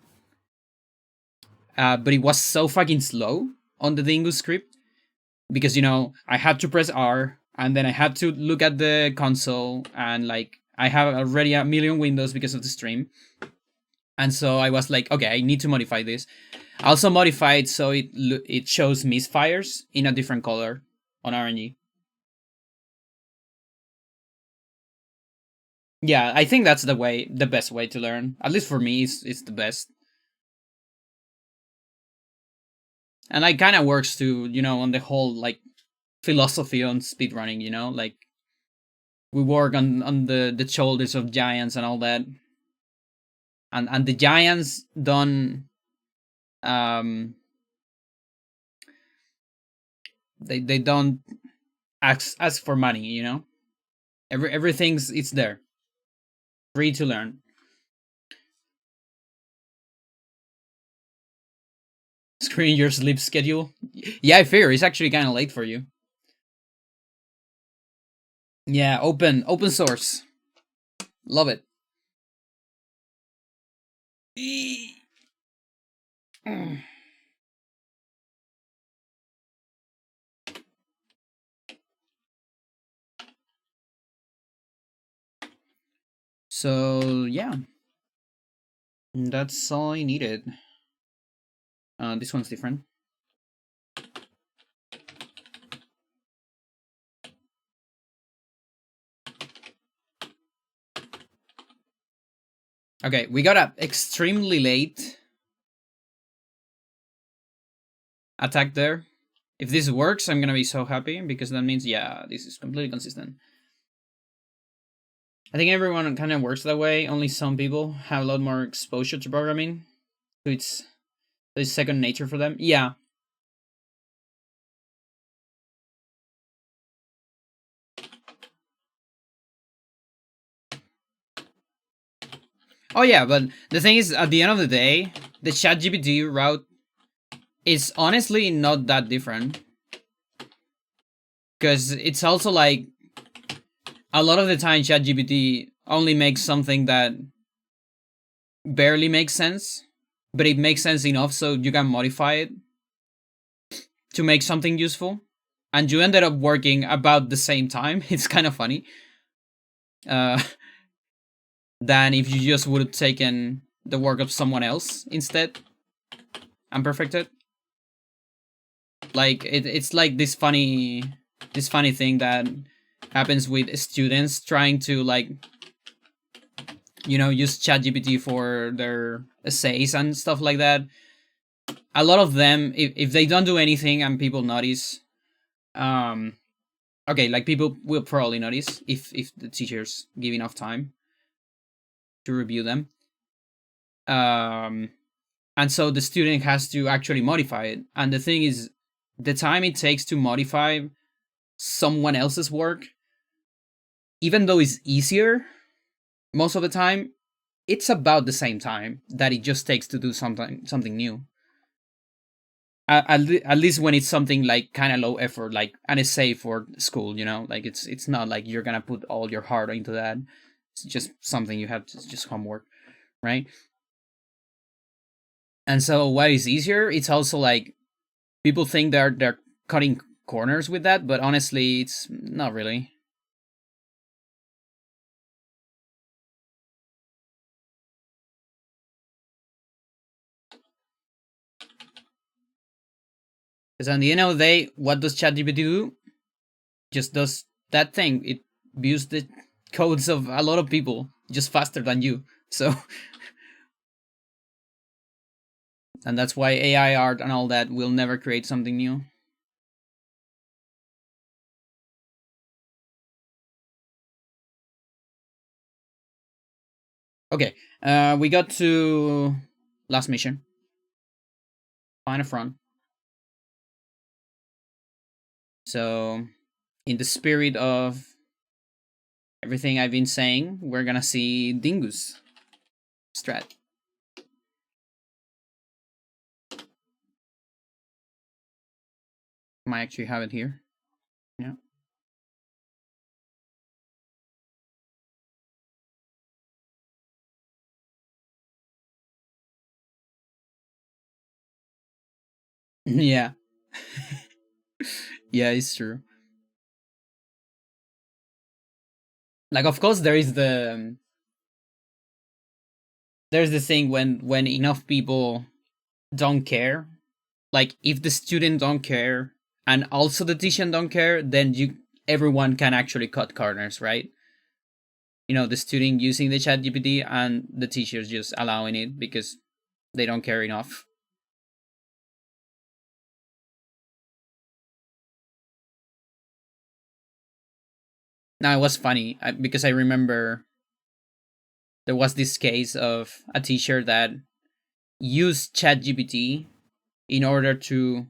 Speaker 1: but it was so fucking slow on the Dingus script, because I had to press R, and then I had to look at the console, and like I have already a million windows because of the stream, and so I was like, okay, I need to modify this. I also modified so it shows misfires in a different color on RNG. Yeah, I think that's the best way to learn. At least for me, it's the best. And it kind of works too, on the whole like philosophy on speedrunning. Like we work on the shoulders of giants and all that, and the giants don't um they don't ask for money. Everything's it's there, free to learn. Screen your sleep schedule. Yeah, I fear it's actually kind of late for you. Yeah, open source. Love it. So yeah, that's all I needed. This one's different. Okay, we got a extremely late attack there. If this works, I'm gonna be so happy because that means, yeah, this is completely consistent. I think everyone kind of works that way. Only some people have a lot more exposure to programming, so it's second nature for them. Yeah. Oh yeah, but the thing is, at the end of the day, the ChatGPT route is honestly not that different, because it's also like a lot of the time ChatGPT only makes something that barely makes sense, but it makes sense enough so you can modify it to make something useful, and you ended up working about the same time. It's kind of funny. Uh, than if you just would have taken the work of someone else instead and perfected. Like it's like this funny thing that happens with students trying to, like, use ChatGPT for their essays and stuff like that. A lot of them, if they don't do anything and people notice, um okay, like, people will probably notice if the teachers give enough time to review them. um and so the student has to actually modify it, and the thing is, the time it takes to modify someone else's work, even though it's easier most of the time, it's about the same time that it just takes to do something new. At least when it's something like kind of low effort, like an essay for school, like it's not like you're gonna put all your heart into that. It's just something you have to just homework, right? And so what is easier, it's also like people think they're cutting corners with that, but honestly, it's not really. Because at the end of the day, what does ChatGPT do? Just does that thing. It views the codes of a lot of people just faster than you. So, and that's why AI art and all that will never create something new. Okay, we got to last mission. Find a front. So, in the spirit of everything I've been saying, we're gonna see Dingus strat. Might actually have it here. Yeah. Yeah. Yeah, it's true. Like, of course, there's the thing when enough people don't care. Like, if the student don't care and also the teacher don't care, then everyone can actually cut corners, right? The student using the chat GPT and the teachers just allowing it because they don't care enough. Now, it was funny because I remember there was this case of a teacher that used chat GPT in order to,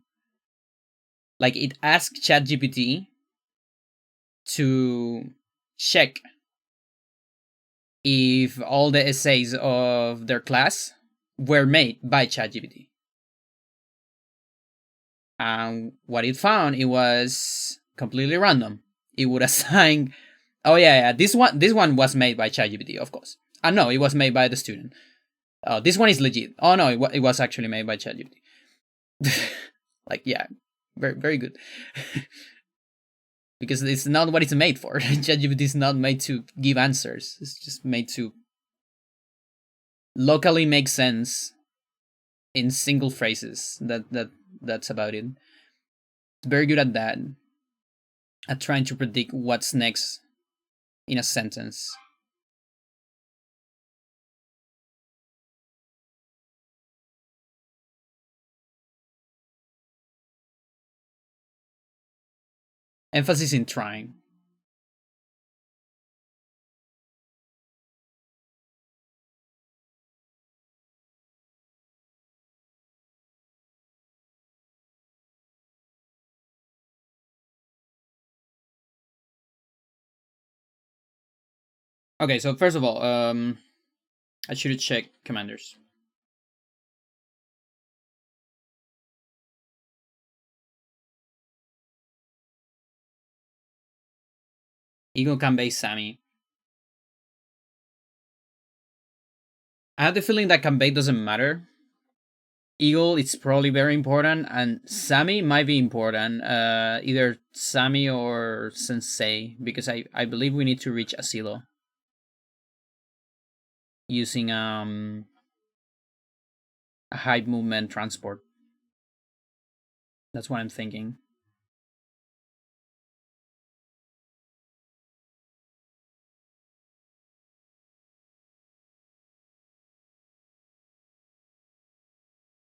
Speaker 1: like, it asked chat GPT to check if all the essays of their class were made by ChatGPT. And what it found, it was completely random. It would assign, oh yeah, this one was made by ChatGPT, of course. No, it was made by the student. Oh, this one is legit. Oh no, it was actually made by ChatGPT. Like, yeah, very very good. Because it's not what it's made for. ChatGPT is not made to give answers. It's just made to locally make sense in single phrases. That's about it. It's very good at that. At trying to predict what's next in a sentence. Emphasis in trying. Okay, so first of all, I should check commanders. Eagle can base Sammy. I have the feeling that Kanbei doesn't matter. Eagle is probably very important, and Sammy might be important. Either Sammy or Sensei, because I believe we need to reach Asilo using a high movement transport. That's what I'm thinking.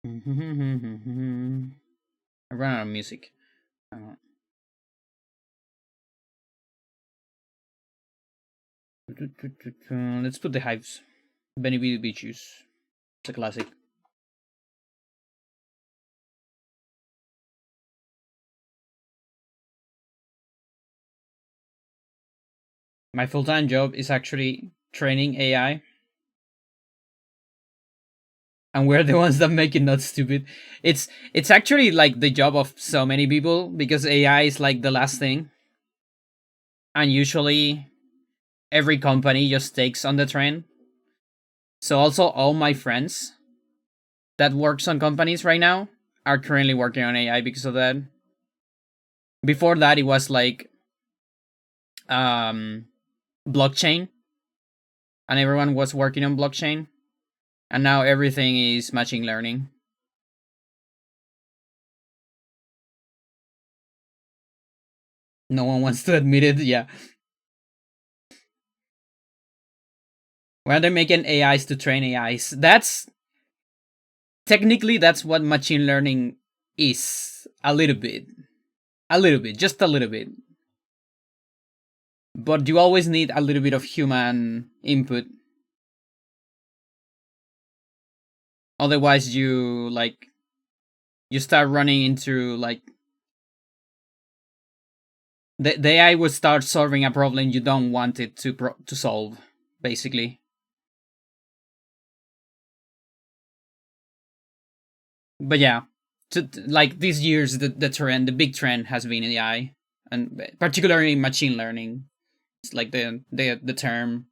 Speaker 1: I ran out of music. Let's put the hives. Benny B Beaches. It's a classic. My full time job is actually training AI, and we're the ones that make it not stupid. It's actually like the job of so many people because AI is like the last thing, and usually every company just takes on the trend. So also all my friends that works on companies right now are currently working on AI because of that. Before that, it was like um, blockchain, and everyone was working on blockchain, and now everything is machine learning. No one wants to admit it. Yeah, when they're making AIs to train AIs, that's technically that's what machine learning is a little bit, just a little bit. But you always need a little bit of human input. Otherwise, you start running into like the AI would start solving a problem you don't want it to solve, basically. But yeah, like these years, the trend, the big trend has been AI, and particularly machine learning. It's like the term.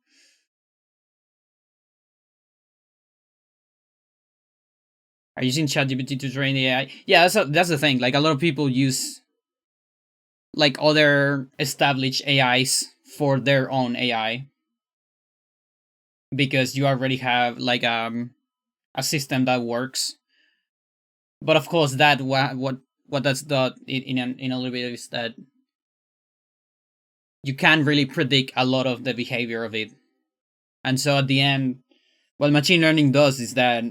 Speaker 1: Are you using ChatGPT to train the AI? Yeah, that's the thing. Like a lot of people use like other established AIs for their own AI because you already have like a system that works. But of course, that what that's the in a little bit is that you can't really predict a lot of the behavior of it. And so at the end, what machine learning does is that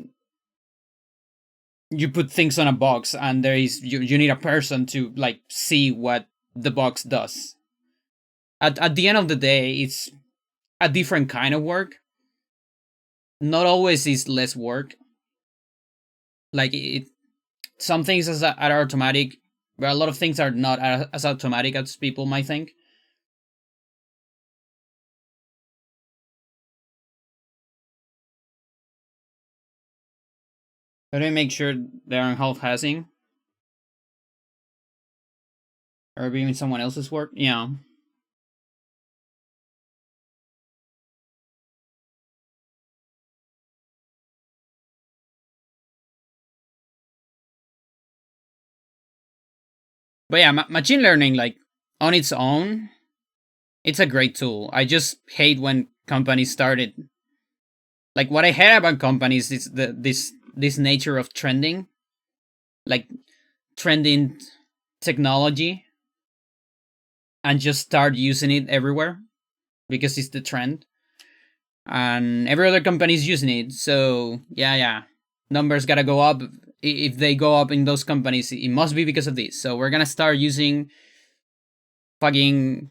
Speaker 1: you put things on a box and there is you need a person to like see what the box does. At the end of the day, it's a different kind of work. Not always is less work. Like some things are automatic, but a lot of things are not as automatic as people might think. But I make sure they're on half hazing or even someone else's work. Yeah. But yeah, machine learning, like on its own, it's a great tool. I just hate when companies started. Like what I hate about companies is this nature of trending, like trending technology, and just start using it everywhere because it's the trend, and every other company is using it. So yeah, numbers gotta go up. If they go up in those companies, it must be because of this. So we're gonna start using fucking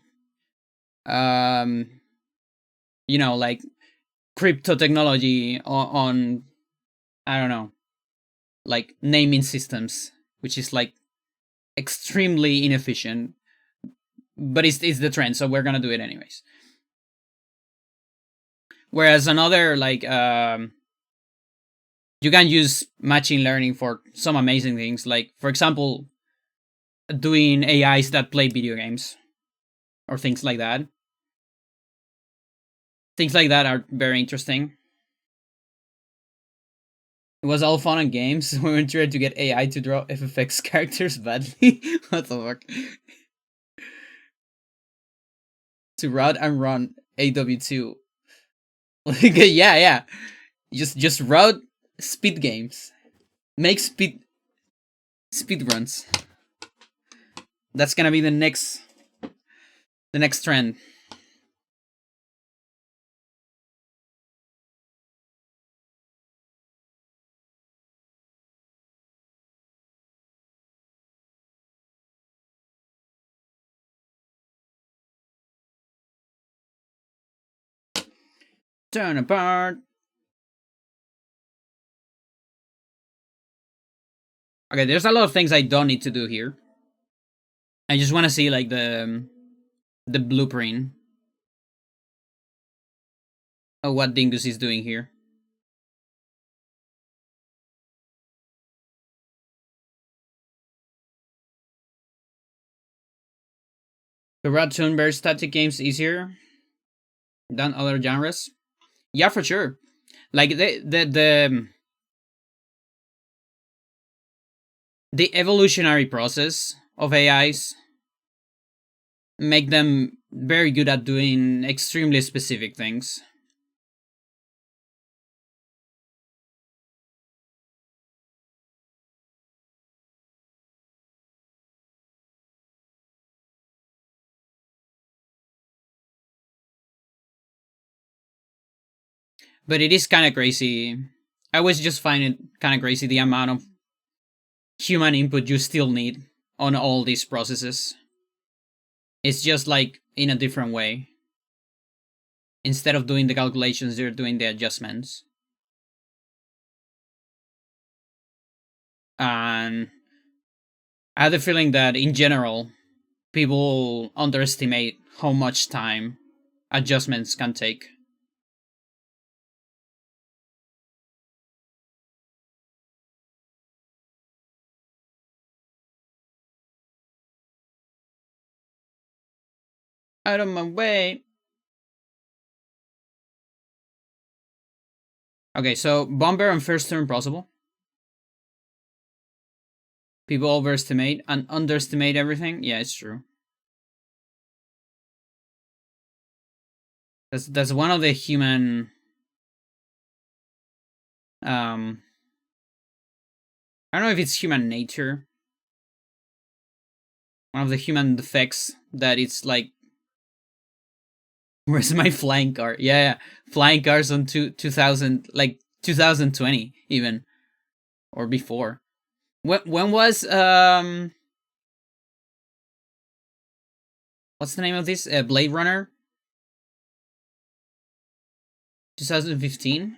Speaker 1: um like crypto technology on I don't know, like naming systems, which is like extremely inefficient, but it's the trend, so we're gonna do it anyways. Whereas another like you can use machine learning for some amazing things, like for example doing AIs that play video games or things like that. Things like that are very interesting. It was all fun and games when we tried to get AI to draw FFX characters badly. What the fuck? To route and run AW2. Like, yeah. Just route speed games. Make speed runs. That's gonna be the next trend. Turn apart. Okay, there's a lot of things I don't need to do here. I just want to see like the blueprint of what Dingus is doing here. The Rat Very static games easier than other genres. Yeah, for sure. Like the evolutionary process of AIs make them very good at doing extremely specific things. But it is kind of crazy. I always just find it kind of crazy the amount of human input you still need on all these processes. It's just like in a different way. Instead of doing the calculations, they're doing the adjustments. And I have the feeling that in general, people underestimate how much time adjustments can take. Out of my way. Okay, so Bomber and first turn possible. People overestimate and underestimate everything. Yeah, it's true. That's one of the human I don't know if it's human nature. One of the human defects that it's like where's my flying car? Yeah. Flying cars on 2000 like 2020 even or before. When was what's the name of this? Blade Runner? 2015?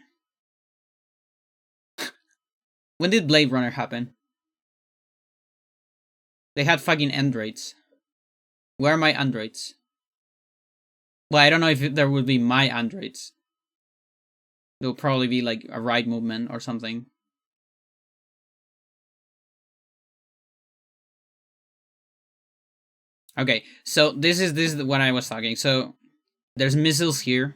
Speaker 1: When did Blade Runner happen? They had fucking androids. Where are my androids? Well, I don't know if there would be my androids. There'll probably be like a ride movement or something. Okay, so this is what I was talking. So there's missiles here.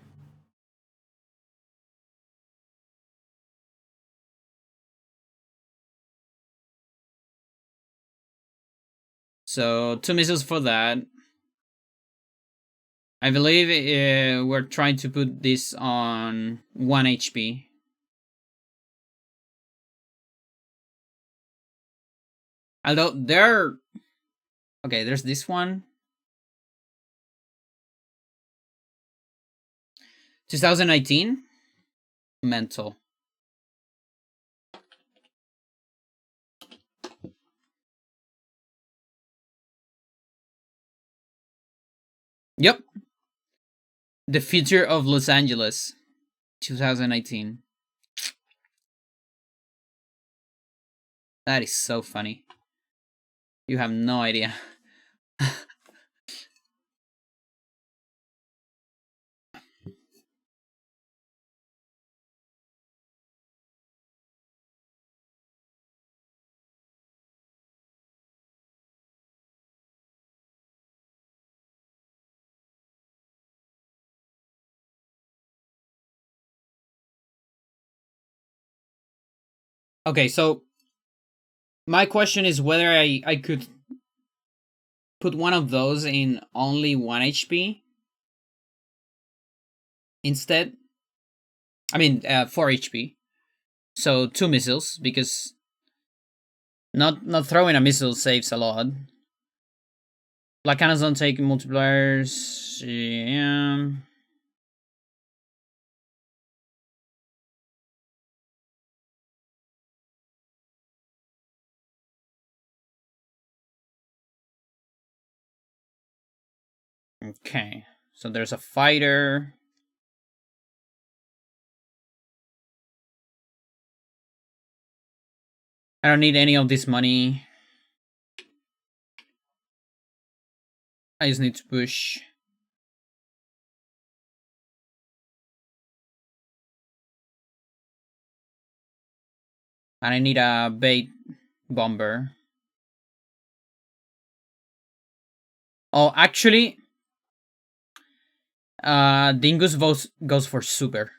Speaker 1: So 2 missiles for that. I believe we're trying to put this on 1 HP. Although there, okay, there's this one. 2019. Mental. Yep. The future of Los Angeles, 2019. That is so funny. You have no idea. Okay, so my question is whether I could put one of those in only 1 HP instead. I mean, 4 HP. So 2 missiles, because not throwing a missile saves a lot. Black cannons don't take multipliers. Yeah. Okay, so there's a fighter. I don't need any of this money. I just need to push. And I need a bait bomber. Oh, actually, Dingus goes for super.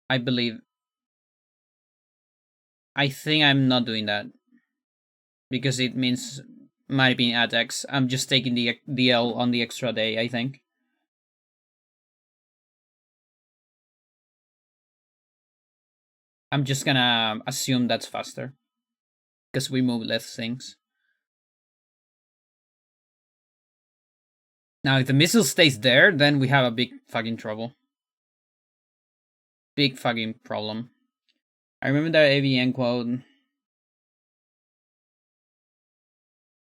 Speaker 1: I believe. I think I'm not doing that because it means might be attacks. I'm just taking the L on the extra day, I think. I'm just gonna assume that's faster because we move less things. Now, if the missile stays there, then we have a big fucking trouble. Big fucking problem. I remember that AVN quote.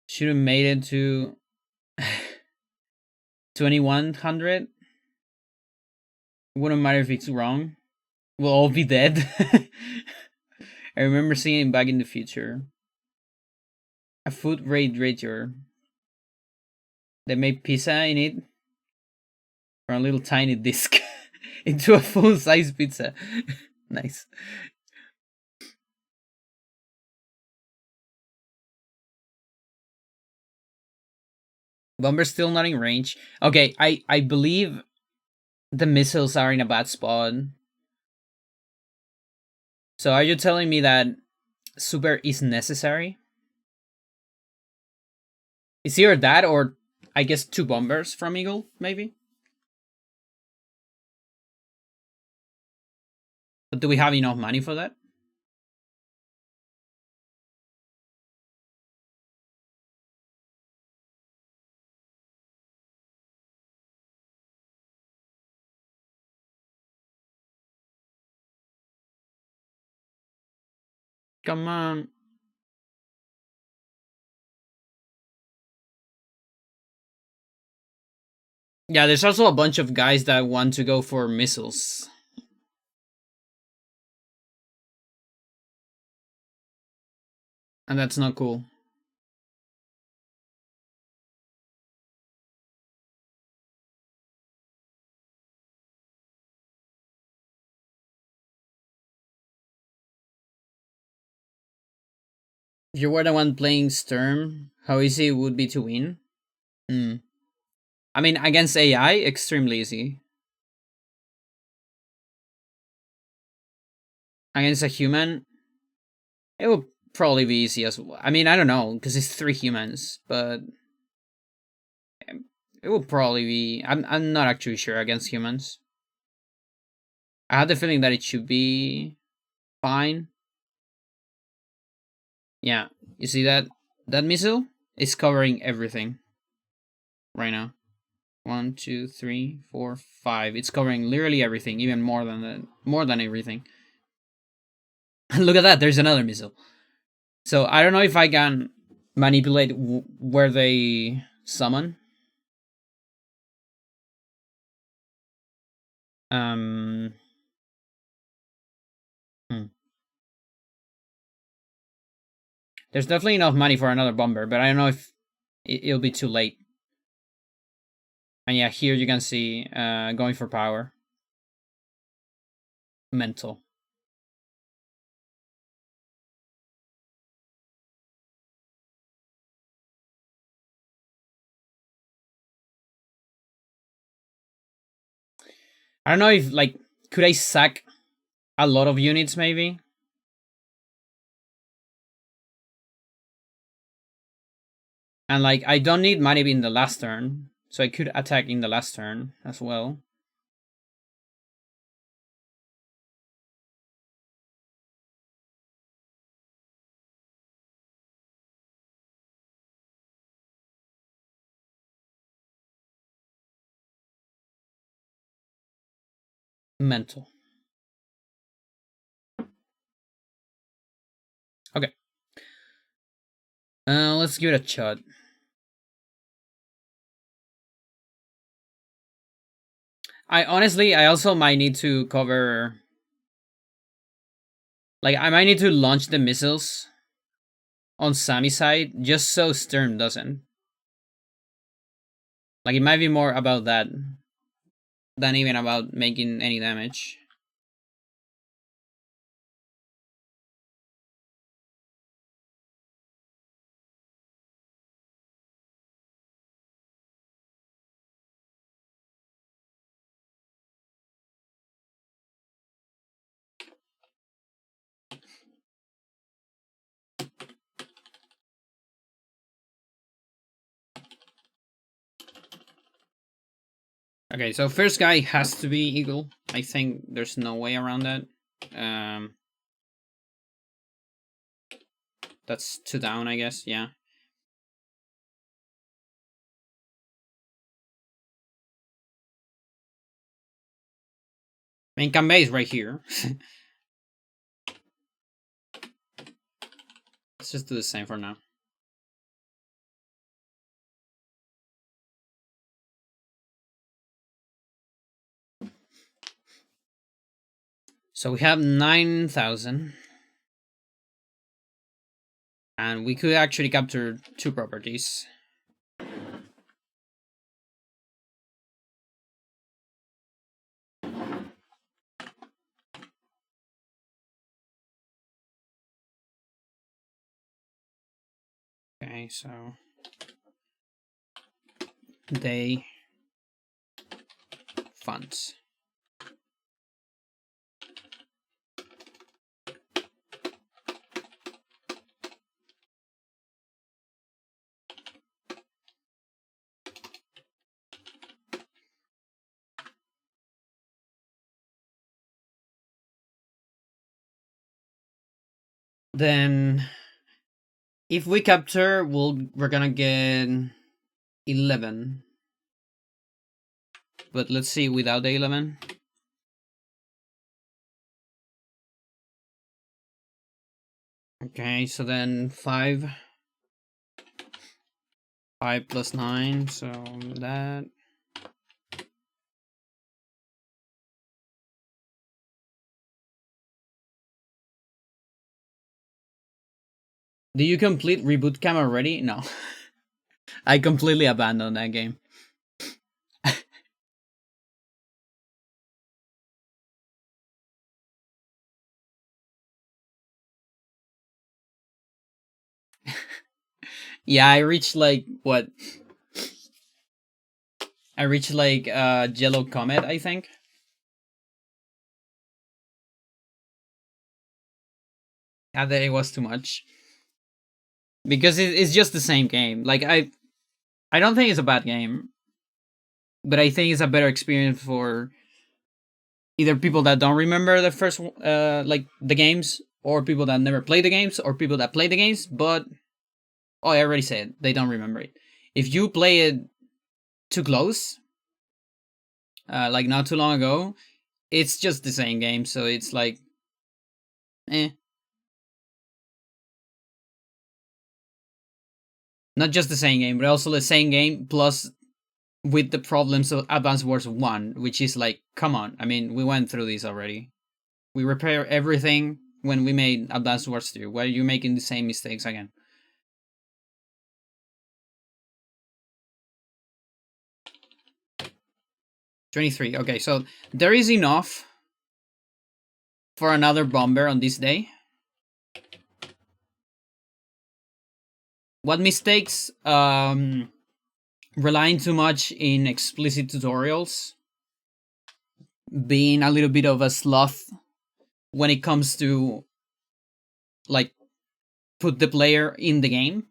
Speaker 1: Should have made it to 2100. Wouldn't matter if it's wrong. We'll all be dead. I remember seeing it back in the future. A food radiator. They made pizza in it from a little tiny disc into a full-size pizza. Nice. Bomber's still not in range. Okay, I believe the missiles are in a bad spot. So are you telling me that super is necessary? It's either that or I guess 2 bombers from Eagle, maybe? But do we have enough money for that? Come on. Yeah, there's also a bunch of guys that want to go for missiles. And that's not cool. If you were the one playing Sturm, how easy it would be to win? Hmm. I mean, against AI, extremely easy. Against a human, it would probably be easy as well. I mean, I don't know, because it's 3 humans, but it will probably be. I'm not actually sure against humans. I have the feeling that it should be fine. Yeah, you see that missile is covering everything right now. 1, 2, 3, 4, 5. It's covering literally everything, even more than everything. Look at that. There's another missile. So I don't know if I can manipulate where they summon. Um. hmm. There's definitely enough money for another bomber, but I don't know if it'll be too late. And yeah, here you can see going for power. Mental. I don't know if, like, could I sack a lot of units maybe? And like, I don't need money in the last turn, so I could attack in the last turn as well. Mental. Okay. Let's give it a shot. I also might need to cover. Like, I might need to launch the missiles on Sammy's side just so Sturm doesn't. Like, it might be more about that than even about making any damage. Okay, so first guy has to be Eagle. I think there's no way around that. Um, that's 2 down, I guess. Yeah. Main can base right here. Let's just do the same for now. So we have 9,000. And we could actually capture 2 properties. Okay, so they funds. Then if we capture, we're gonna get 11. But let's see without the 11. Okay, so then 5. 5 plus 9, so that. Do you complete Reboot Cam already? No. I completely abandoned that game. Yeah, I reached like what? I reached like Yellow Comet, I think. And then it was too much. Because it's just the same game. Like, I don't think it's a bad game, but I think it's a better experience for either people that don't remember the first like the games, or people that never played the games, or people that play the games but, oh, I already said they don't remember it. If you play it too close, like not too long ago, it's just the same game, so it's like, eh. Not just the same game, but also the same game plus with the problems of Advance Wars 1, which is like, come on. I mean, we went through this already. We repair everything when we made Advance Wars 2. Why are you making the same mistakes again? $23. Okay, so there is enough for another bomber on this day. What mistakes? Relying too much in explicit tutorials, being a little bit of a sloth when it comes to like put the player in the game,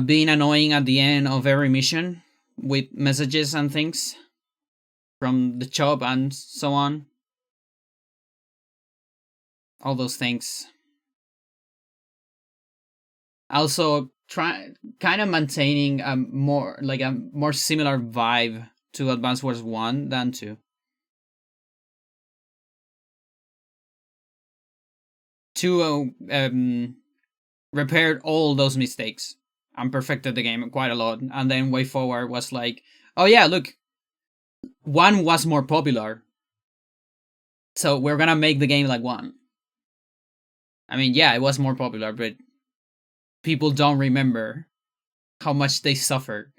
Speaker 1: being annoying at the end of every mission with messages and things from the shop and so on, all those things. Also try kind of maintaining a more similar vibe to Advance Wars 1 than 2. 2 repaired all those mistakes and perfected the game quite a lot, and then Way Forward was like, oh yeah, look, 1 was more popular, so we're gonna make the game like 1. I mean, yeah, it was more popular, but people don't remember how much they suffered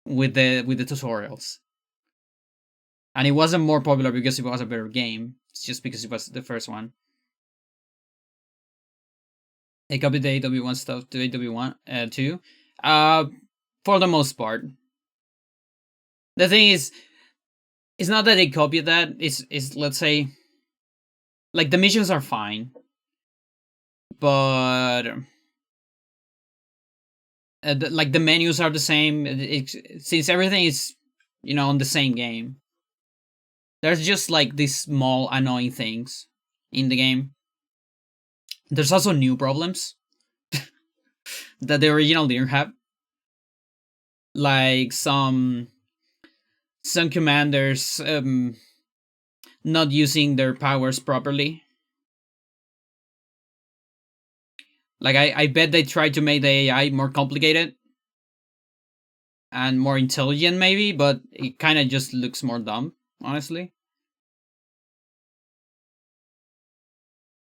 Speaker 1: with the tutorials. And it wasn't more popular because it was a better game. It's just because it was the first one. I copied the AW1 stuff to AW1 2. For the most part. The thing is, it's not that they copied that. It's let's say, like, the missions are fine, but like the menus are the same. Since everything is, on the same game, there's just like these small annoying things in the game. There's also new problems that the original didn't have, like some commanders not using their powers properly. Like, I bet they tried to make the AI more complicated and more intelligent, maybe, but it kind of just looks more dumb, honestly.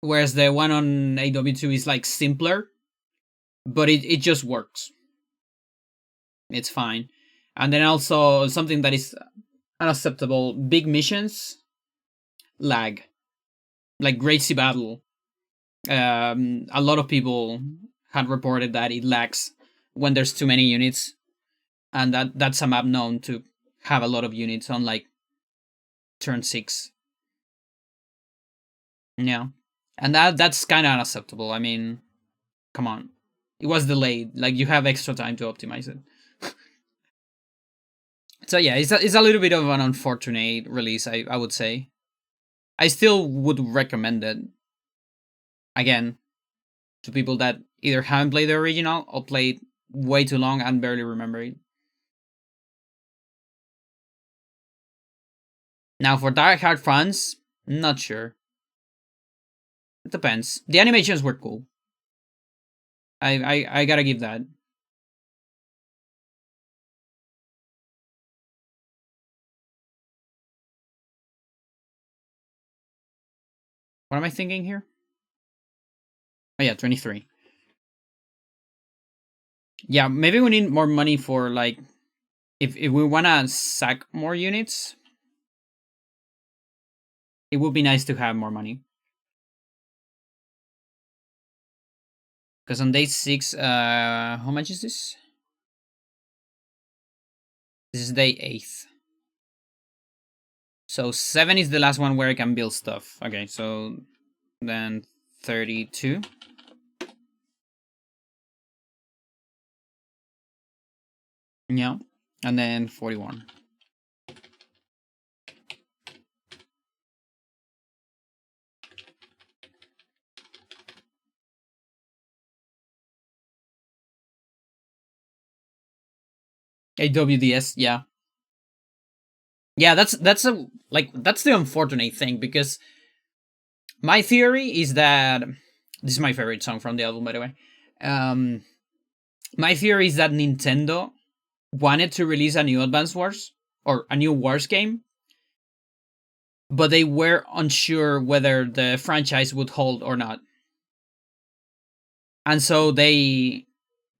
Speaker 1: Whereas the one on AW2 is like simpler, but it just works. It's fine. And then also something that is unacceptable: big missions lag. Like Great Sea Battle. A lot of people had reported that it lags when there's too many units, and that's a map known to have a lot of units on like turn 6. Yeah, and that's kind of unacceptable. I mean, come on, it was delayed. Like, you have extra time to optimize it. So yeah, it's a little bit of an unfortunate release, I would say. I still would recommend it, again, to people that either haven't played the original or played way too long and barely remember it. Now, for Die Hard fans, not sure. It depends. The animations were cool. I gotta give that. What am I thinking here? Oh yeah, 23. Yeah, maybe we need more money for, like, if we wanna sack more units, it would be nice to have more money. Because on day 6, how much is this? This is day 8. So 7 is the last one where I can build stuff. Okay, so then 32. Yeah, and then 41. AWDS, yeah. Yeah, that's the unfortunate thing, because my theory is that this is my favorite song from the album, by the way. My theory is that Nintendo wanted to release a new Advance Wars or a new Wars game, but they were unsure whether the franchise would hold or not. And so they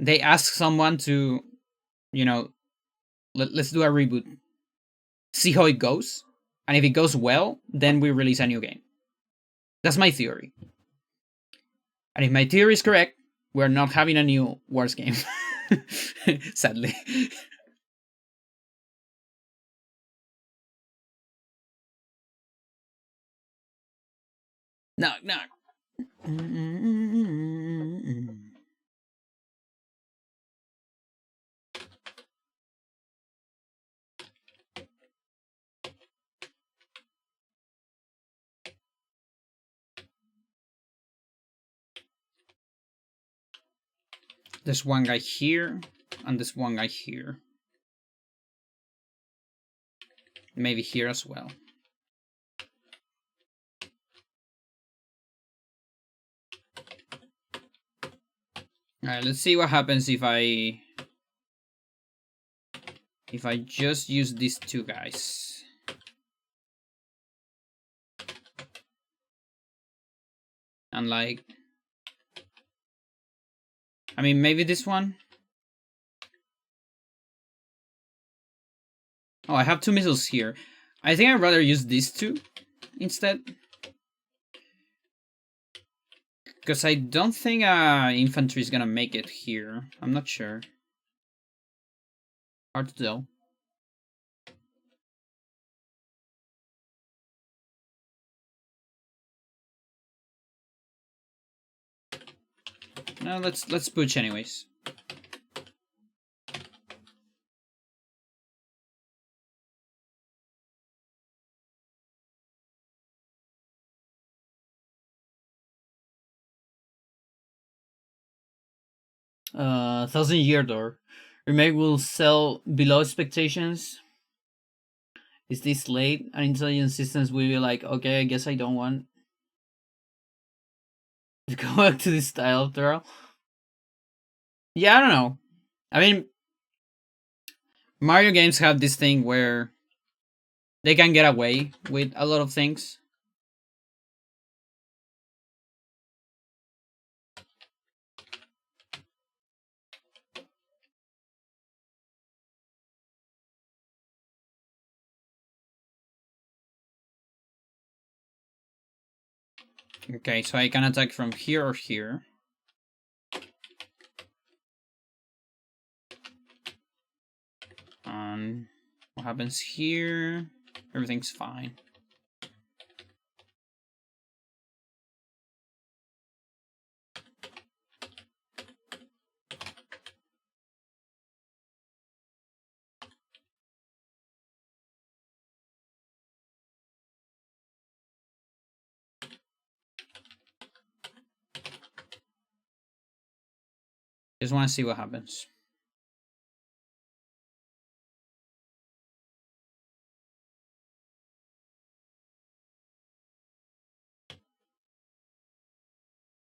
Speaker 1: asked someone to, you know, let's do a reboot, see how it goes, and if it goes well, then we release a new game. That's my theory. And if my theory is correct, we're not having a new Wars game. Sadly. No, no. There's one guy here, and there's one guy here. Maybe here as well. Alright, let's see what happens if I just use these two guys. And like, I mean, maybe this one. Oh, I have two missiles here. I think I'd rather use these two instead. Because I don't think infantry is gonna make it here. I'm not sure. Hard to tell. No, let's push anyways. Thousand-Year Door. Remake will sell below expectations. Is this late? And intelligent systems will be like, okay, I guess I don't want to go back to this style after all. Yeah, I don't know. I mean, Mario games have this thing where they can get away with a lot of things. Okay, so I can attack from here or here. What happens here? Everything's fine. Just want to see what happens.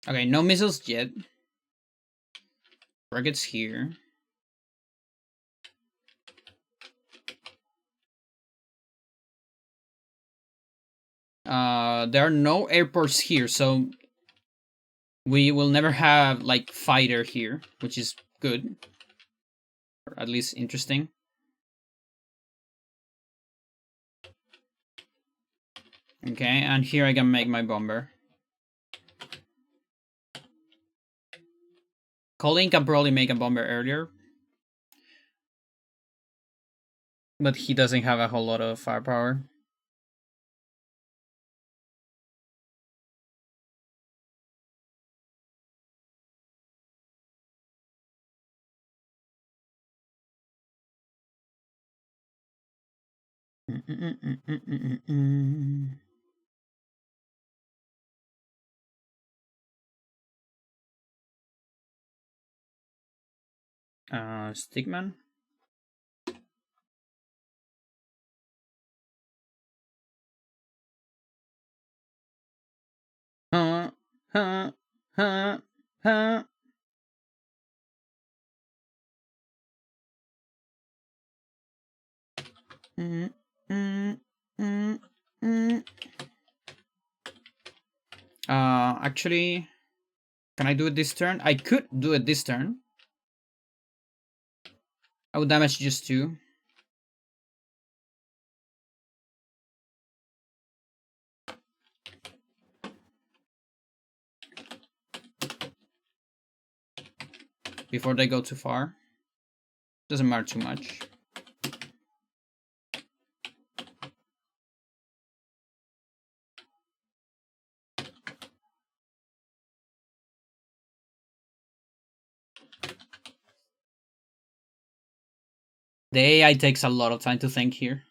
Speaker 1: Okay, no missiles yet. Rockets here. There are no airports here, so we will never have like fighter here, which is good, or at least interesting. Okay, and here I can make my bomber. Colin can probably make a bomber earlier, but he doesn't have a whole lot of firepower. Stickman. Huh, huh, huh, huh. Mm, mm, mm, mm. Actually, can I do it this turn? I could do it this turn. I would damage just 2. Before they go too far. Doesn't matter too much. The AI takes a lot of time to think here.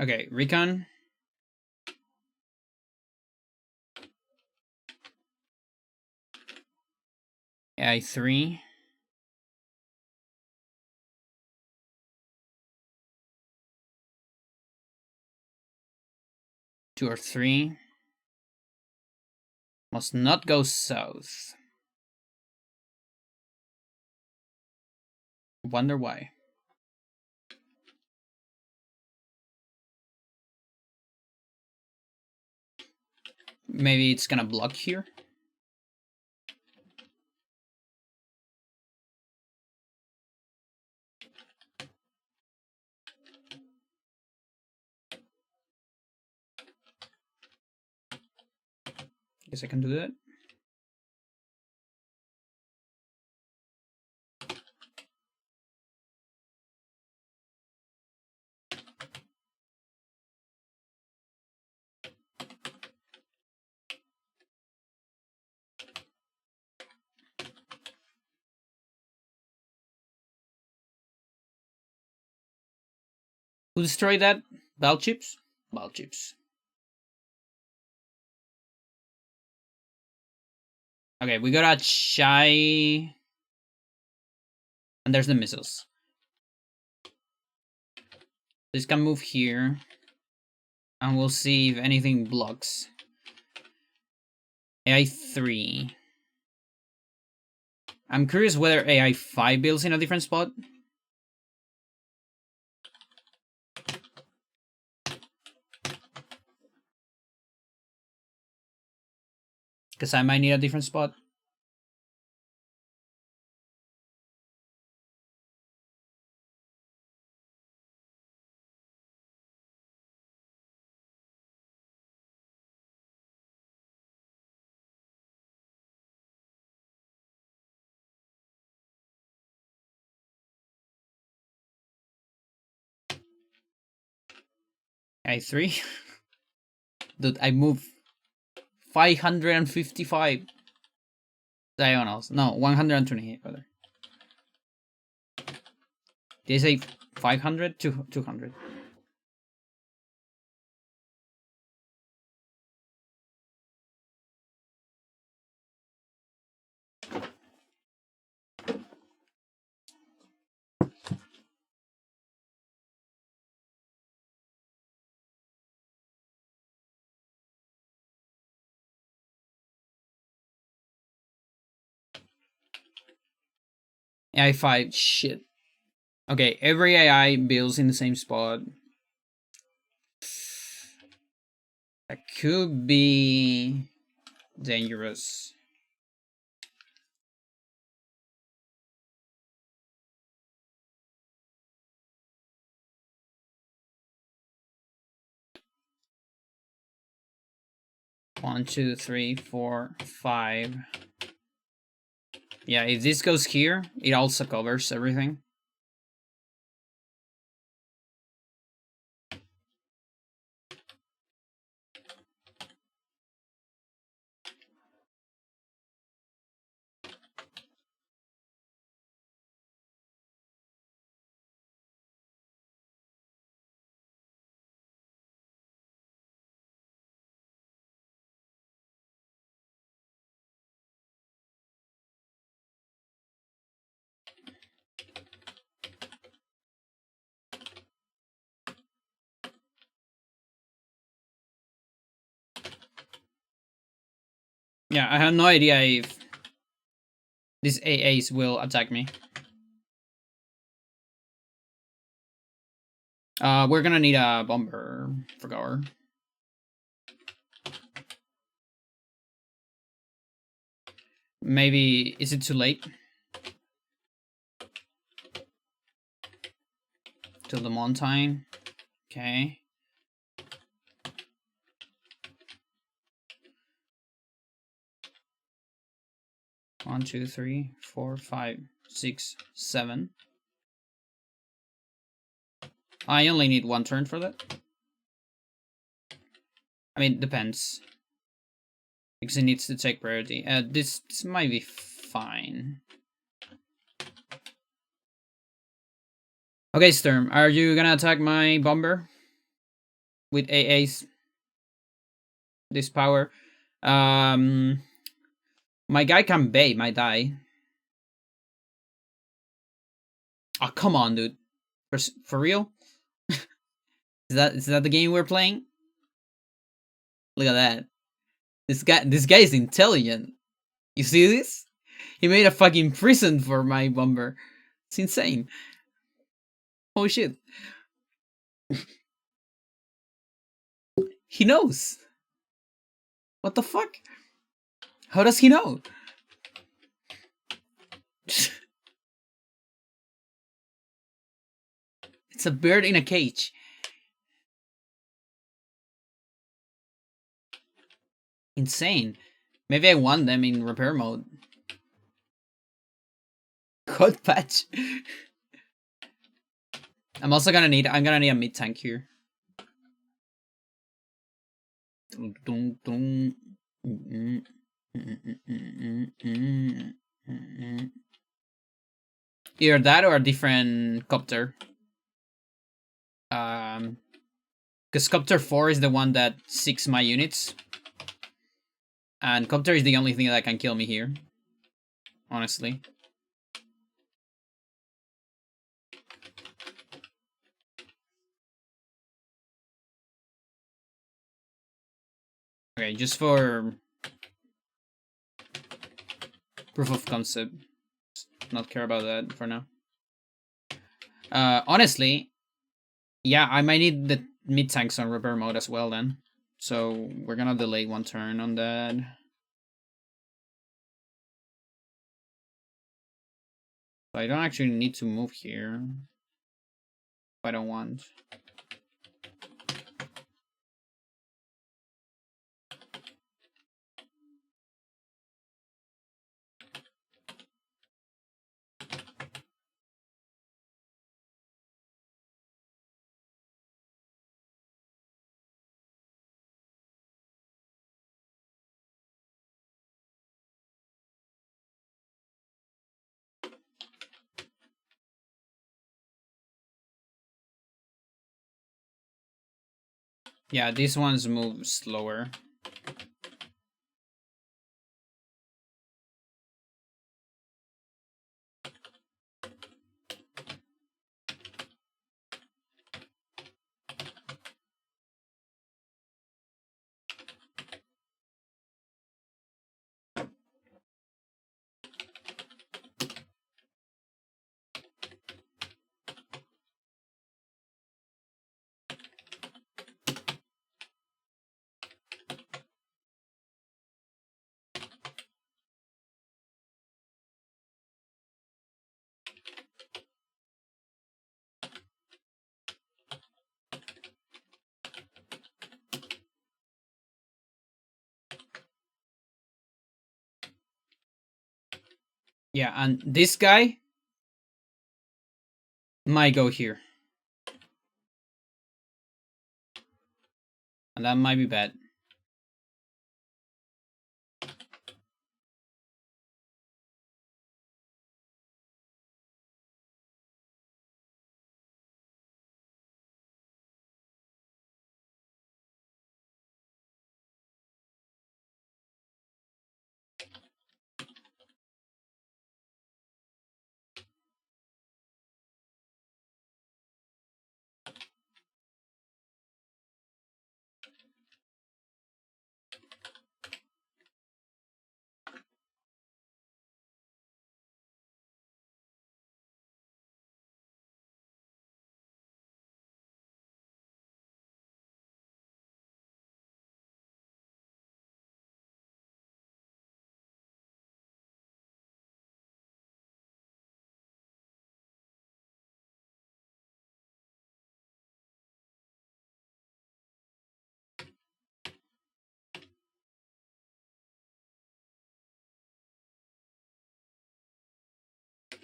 Speaker 1: Okay, recon. AI 3. 2 or 3. Must not go south. Wonder why. Maybe it's gonna block here. Guess I can do that. Who destroyed that? Ball chips? Ball chips. Okay, we got a shy. And there's the missiles. This can move here. And we'll see if anything blocks. AI 3. I'm curious whether AI 5 builds in a different spot. Because I might need a different spot. AI 3. Dude, I move 555 diagonals. No, 128 rather. Did I say 500? 200. AI 5, shit. Okay, every AI builds in the same spot. That could be dangerous. One, two, three, four, 5. Yeah, if this goes here, it also covers everything. Yeah, I have no idea if these AAs will attack me. We're gonna need a bomber for Gower. Maybe, is it too late? Till the Montine. Okay. One, two, three, four, 5, 6, 7. I only need 1 turn for that. I mean, depends. Because it needs to take priority. This might be fine. Okay, Sturm, are you gonna attack my bomber? With AA's? This power? My guy can bait, might die. Oh, come on, dude. For real? Is that the game we're playing? Look at that. This guy is intelligent. You see this? He made a fucking prison for my bomber. It's insane. Holy shit. He knows. What the fuck? How does he know? It's a bird in a cage. Insane. Maybe I want them in repair mode. Code patch. I'm gonna need a mid tank here. Either that or a different copter. Because copter 4 is the one that seeks my units. And copter is the only thing that can kill me here. Honestly. Okay, just for proof of concept. Not care about that for now. Honestly, yeah, I might need the mid tanks on repair mode as well then. So we're gonna delay 1 turn on that. I don't actually need to move here. If I don't want. Yeah, these ones move slower. Yeah, and this guy might go here. And that might be bad.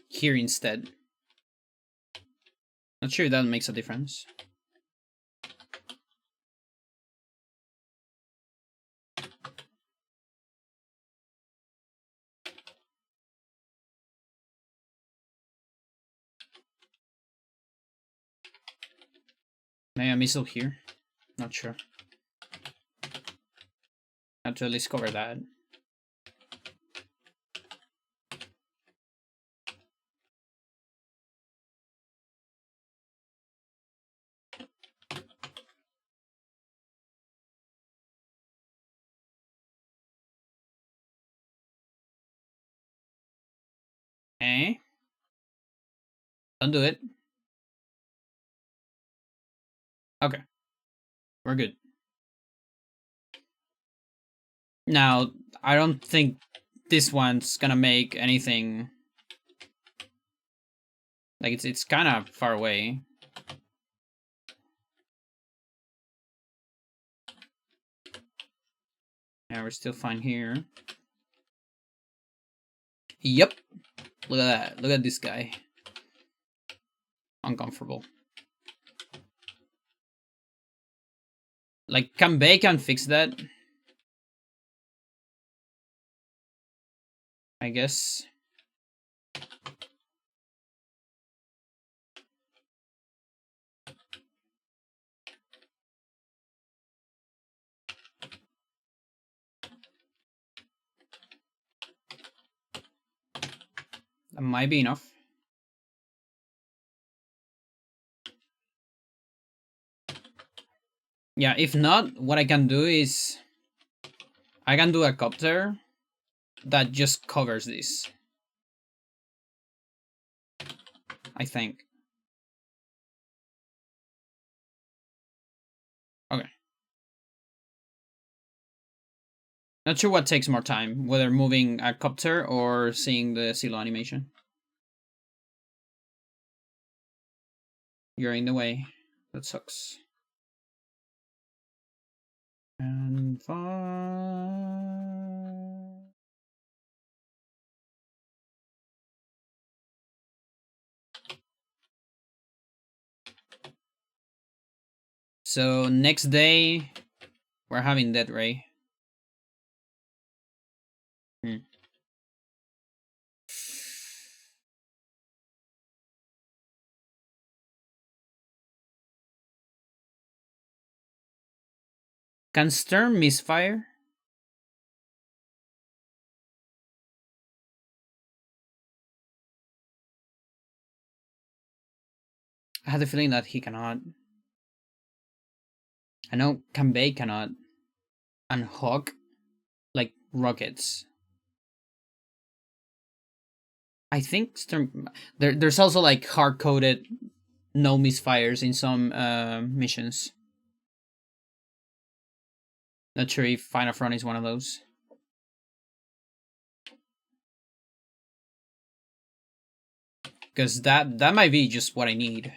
Speaker 1: here instead. Not sure if that makes a difference. Maybe a missile here. Not sure. Have to at least cover that. Eh? Don't do it. Okay. We're good. Now, I don't think this one's gonna make anything. Like, it's kind of far away. Yeah, we're still fine here. Yep. Look at that. Look at this guy. Uncomfortable. Like, Kanbei can fix that. I guess. That might be enough. Yeah, if not, what I can do is I can do a copter that just covers this. I think. Okay. Not sure what takes more time, whether moving a copter or seeing the silo animation. You're in the way. That sucks. And fine. So next day, we're having Dead Ray. Can Stern misfire? I had the feeling that he cannot. I know Kanbei cannot. And Hawk, like rockets. I think Stern. There's also like hard coded no misfires in some missions. Not sure if Final Front is one of those. Because that might be just what I need.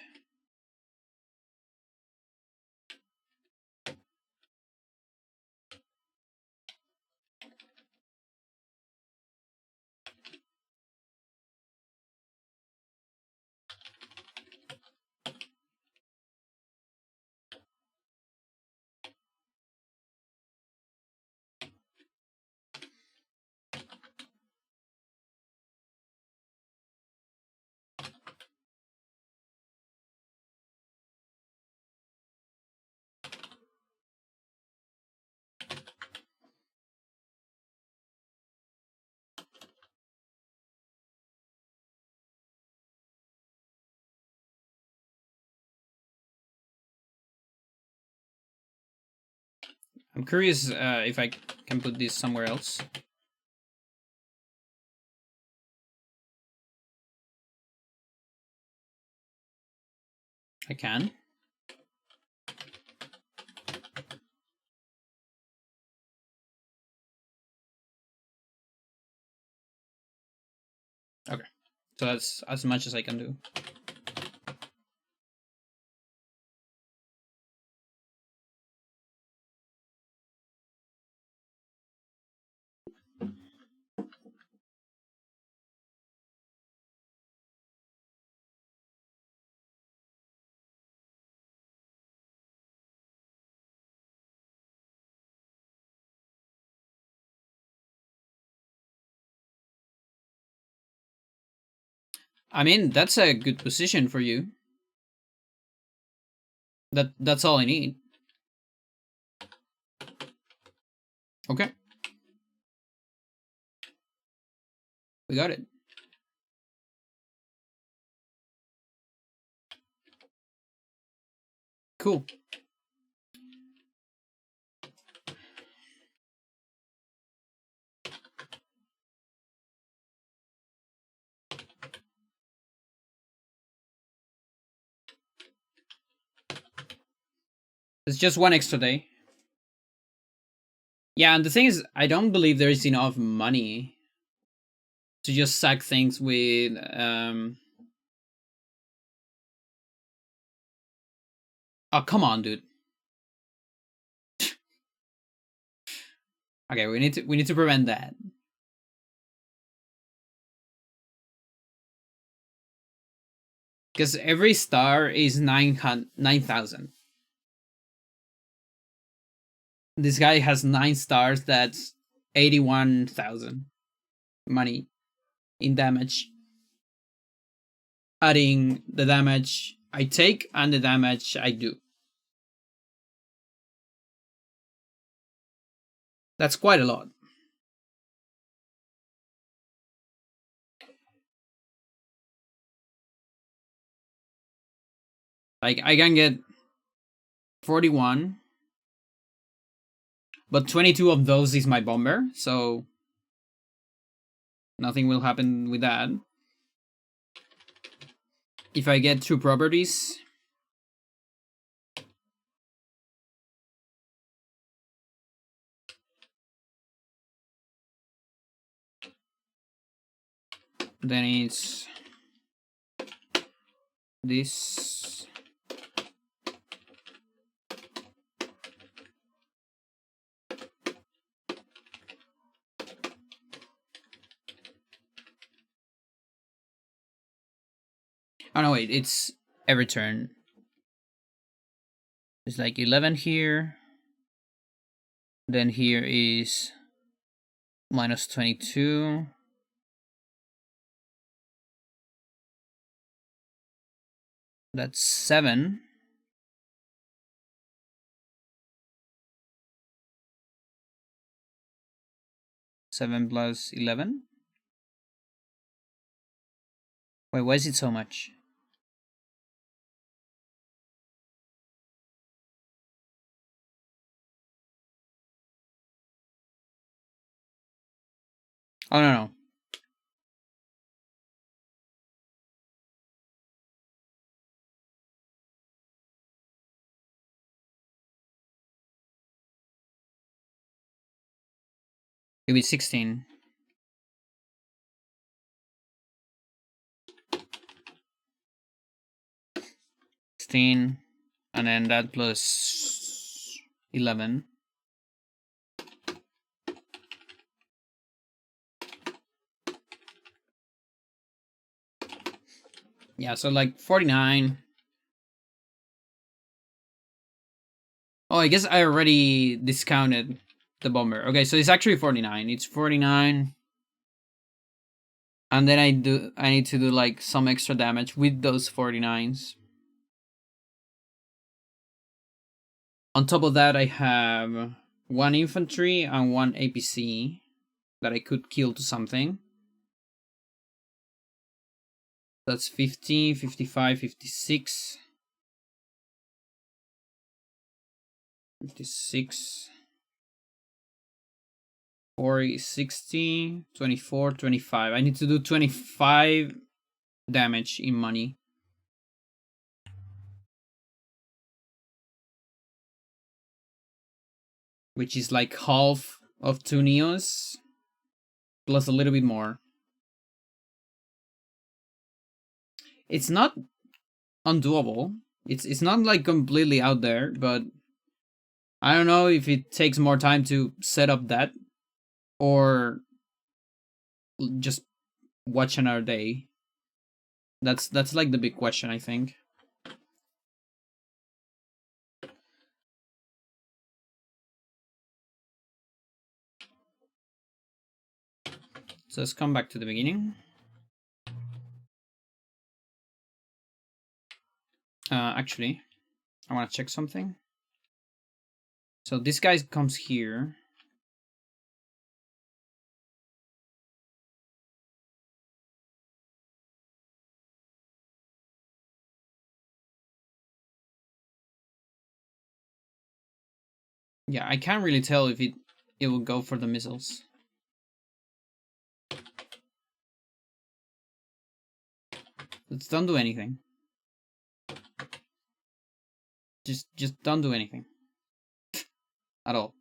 Speaker 1: I'm curious if I can put this somewhere else. I can. Okay. So that's as much as I can do. I mean, that's a good position for you. That's all I need. Okay, we got it. Cool. It's just one extra day. Yeah, and the thing is, I don't believe there is enough money to just sack things with Oh, come on, dude. Okay, we need to prevent that. Because every star is 9,000. This guy has 9 stars, that's 81,000 money in damage. Adding the damage I take and the damage I do. That's quite a lot. Like, I can get 41, but 22 of those is my bomber, so nothing will happen with that. If I get 2 properties, then it's this. Oh no, wait, it's every turn. It's like 11 here. Then here is minus 22. That's 7. 7 plus 11. Wait, why is it so much? Oh, no, no. It'll be 16. 16. And then that plus 11. Yeah, so like 49. Oh, I guess I already discounted the bomber. Okay, so it's actually 49. It's 49. And then I need to do like some extra damage with those 49s. On top of that, I have 1 infantry and 1 APC that I could kill to something. That's 50, 55, 56. 56. 40, 60, 24, 25. I need to do 25 damage in money. Which is like half of 2 Neos. Plus a little bit more. It's not undoable. It's not like completely out there, but I don't know if it takes more time to set up that or just watch another day. That's like the big question, I think. So let's come back to the beginning. Actually, I want to check something. So this guy comes here. Yeah, I can't really tell if it will go for the missiles. Let's don't do anything. Just don't do anything at all.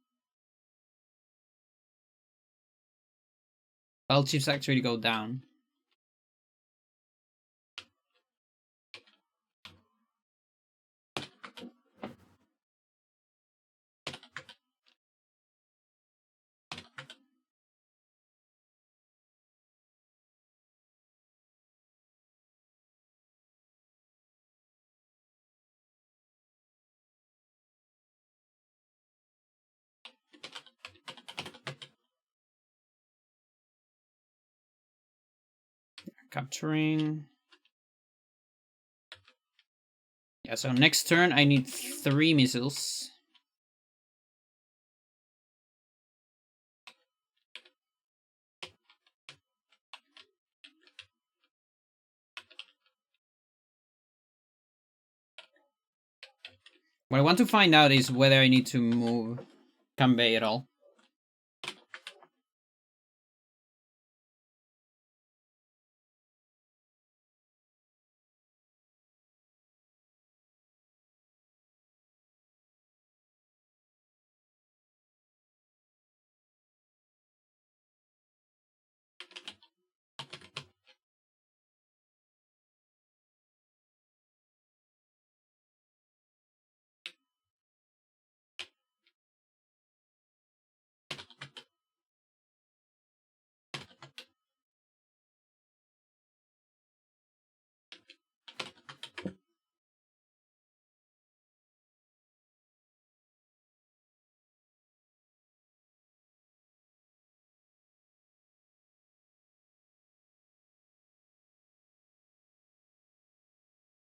Speaker 1: Battle chips actually go down. Capturing. Yeah, so next turn I need 3 missiles. What I want to find out is whether I need to move Kanbei at all.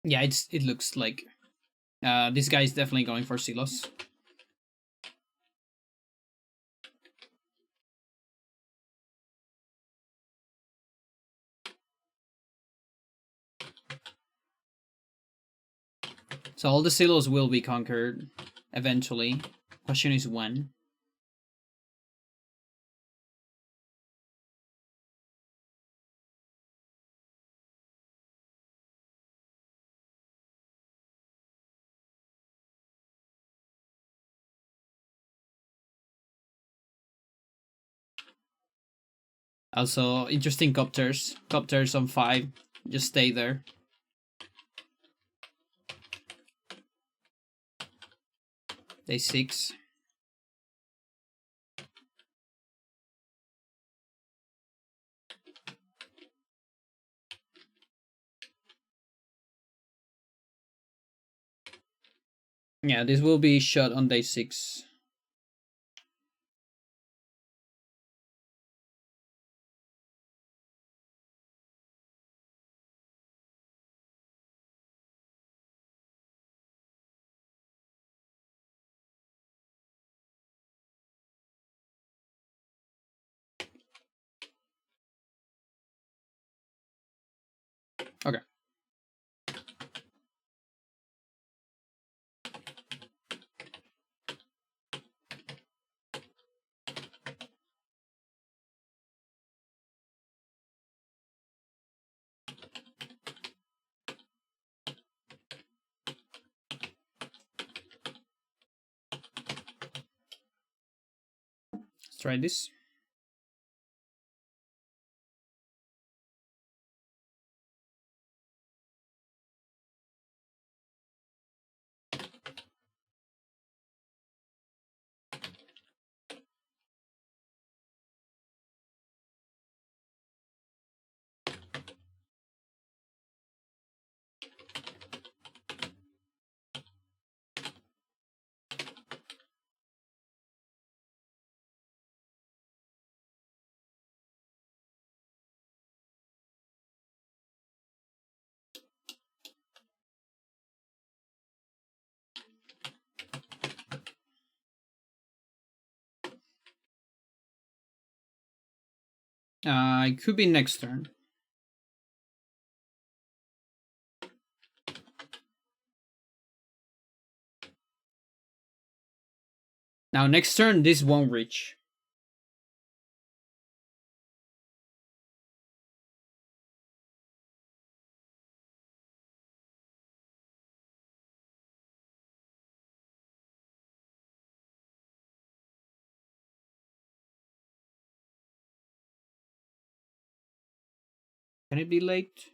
Speaker 1: Yeah, it looks like this guy is definitely going for silos. So all the silos will be conquered eventually. Question is when. Also, interesting copters. Copters on 5. Just stay there. Day 6. Yeah, this will be shot on day 6. Okay. Let's try this. It could be next turn. Now, next turn, this won't reach. Can it be late?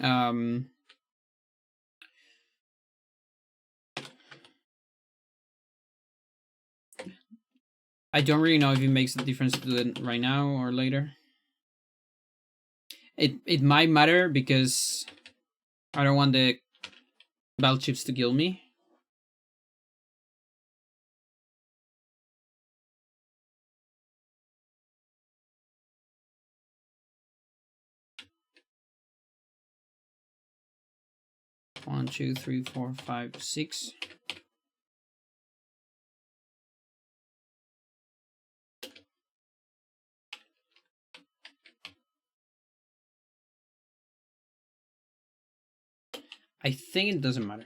Speaker 1: Um, I don't really know if it makes a difference to do it right now or later. It might matter because I don't want the battle chips to kill me. One, two, three, four, five, six. I think it doesn't matter.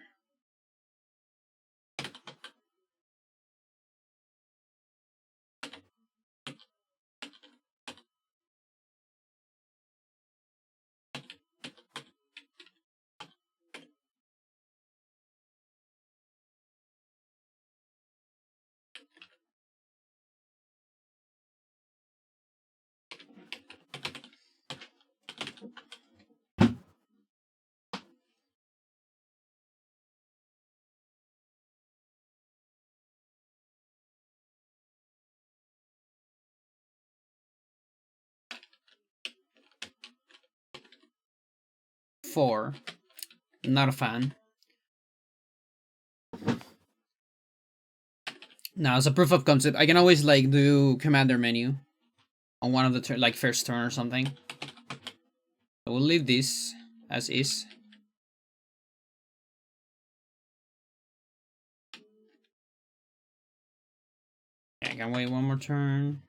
Speaker 1: Four. Not a fan. Now, as a proof of concept, I can always like do commander menu on one of the like first turn or something. So we'll leave this as is. I can wait one more turn.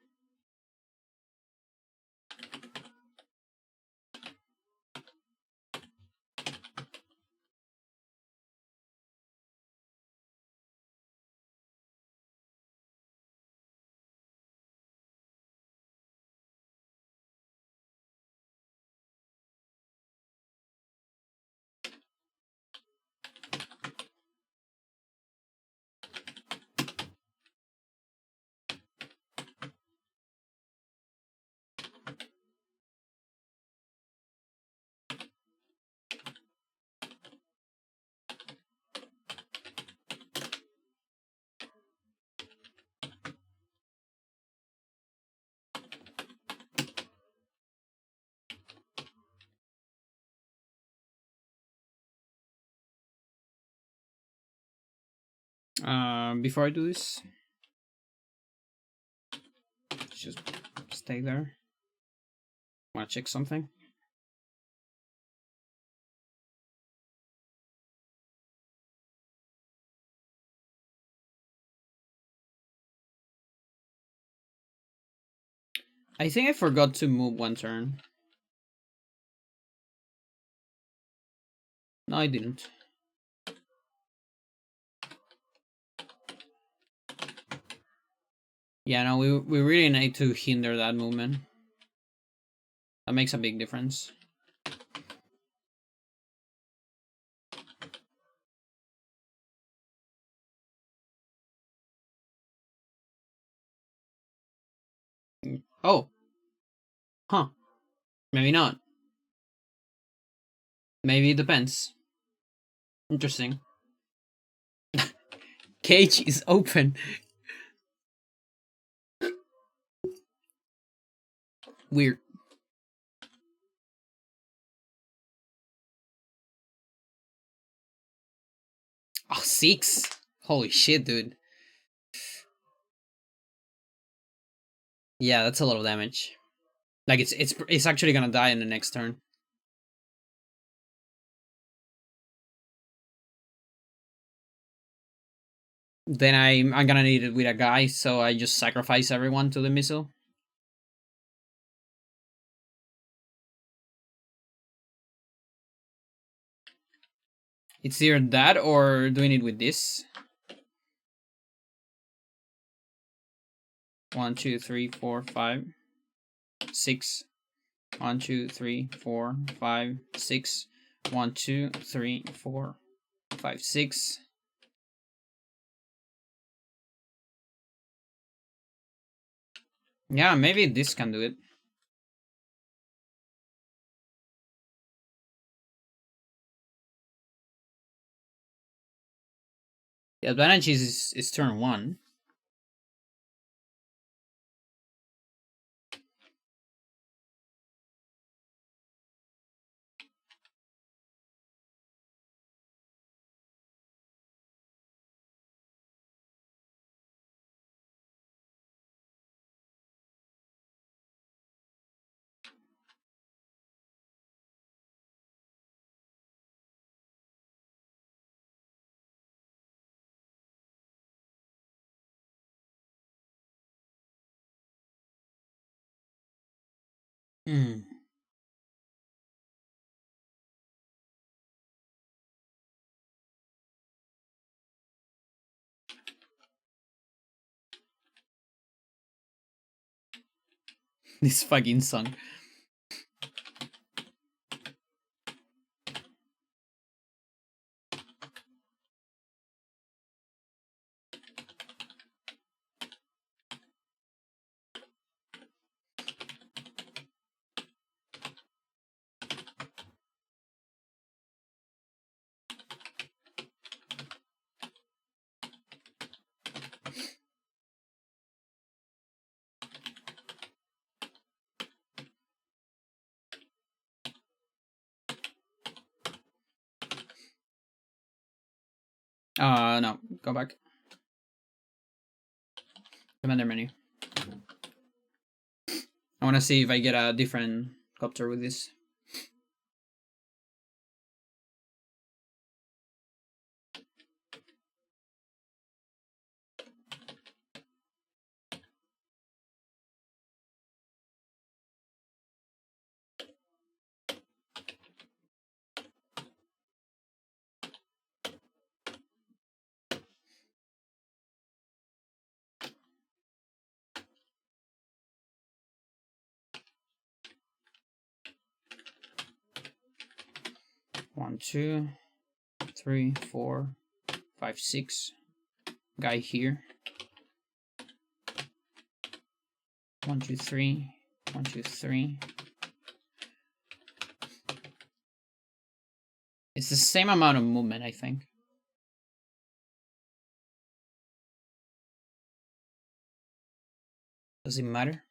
Speaker 1: Before I do this, just stay there. Want to check something? I think I forgot to move one turn. No, I didn't. Yeah, no, we really need to hinder that movement. That makes a big difference. Oh. Huh. Maybe not. Maybe it depends. Interesting. Cage is open. Weird. Oh, 6. Holy shit, dude. Yeah, that's a lot of damage. Like it's actually gonna die in the next turn. Then I'm gonna need it with a guy, so I just sacrifice everyone to the missile. It's either that or doing it with this. 1, 2, 3, 4, 5, 6. 1, 2, 3, 4, 5, 6. 1, 2, 3, 4, 5, 6. Yeah, maybe this can do it. The advantage is turn 1. Hmm. This fucking song. No, go back. Commander menu. I want to see if I get a different copter with this. One, 2, 3, 4, 5, 6. Guy here. 1, 2, 3. 1, 2, 3. It's the same amount of movement, I think. Does it matter?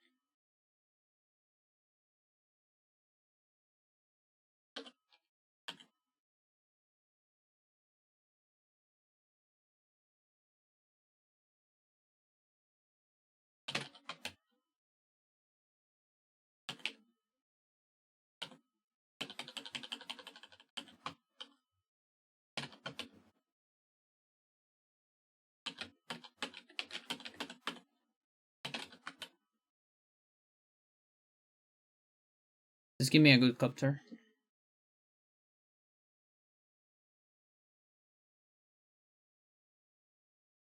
Speaker 1: Just give me a good copter.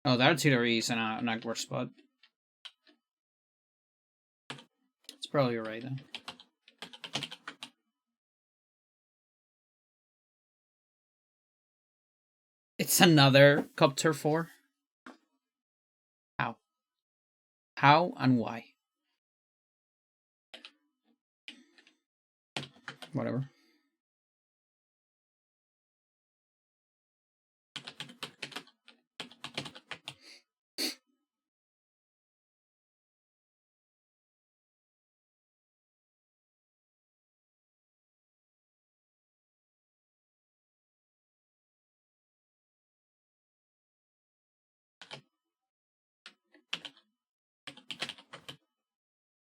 Speaker 1: Oh, the artillery is in an awkward spot. It's probably right then. It's another copter 4. How? How and why? Whatever.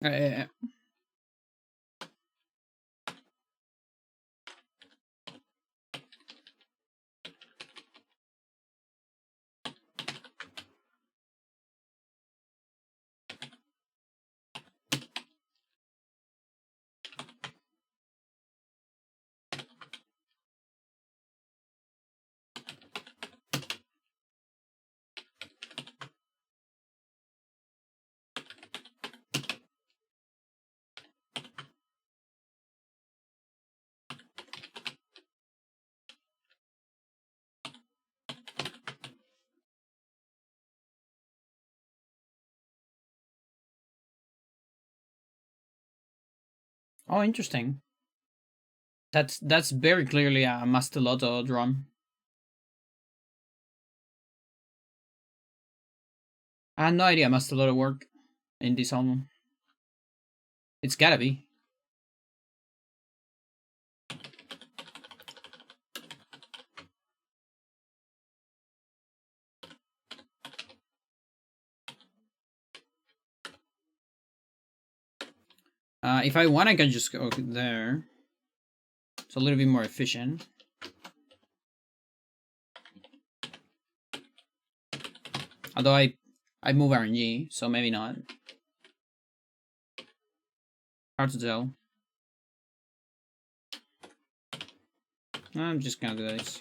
Speaker 1: Uh, oh, interesting. That's very clearly a Mastelotto drum. I had no idea Mastelotto work in this album. It's gotta be. If I want, I can just go there. It's a little bit more efficient. Although I move RNG, so maybe not. Hard to tell. I'm just gonna do this.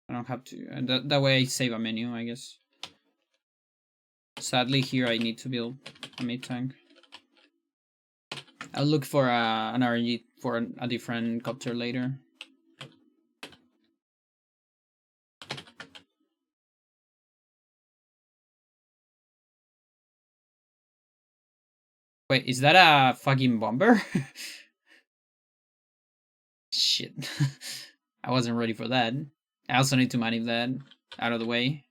Speaker 1: I don't have to. That way I save a menu, I guess. Sadly, here I need to build a mid tank. I'll look for an RNG for a different copter later. Wait, is that a fucking bomber? Shit. I wasn't ready for that. I also need to manage that out of the way.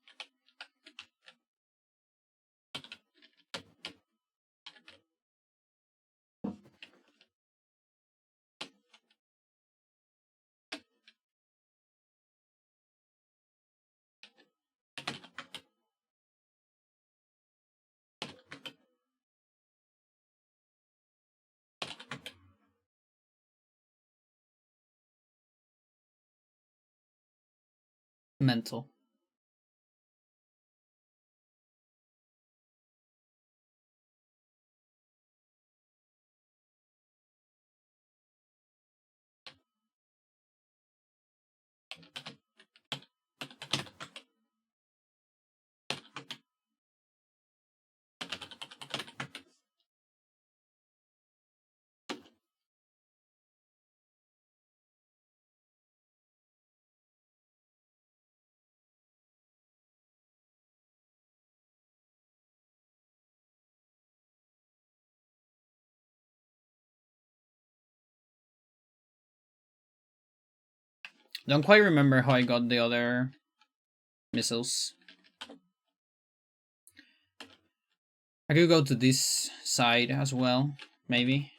Speaker 1: Mental. Don't quite remember how I got the other missiles. I could go to this side as well, maybe.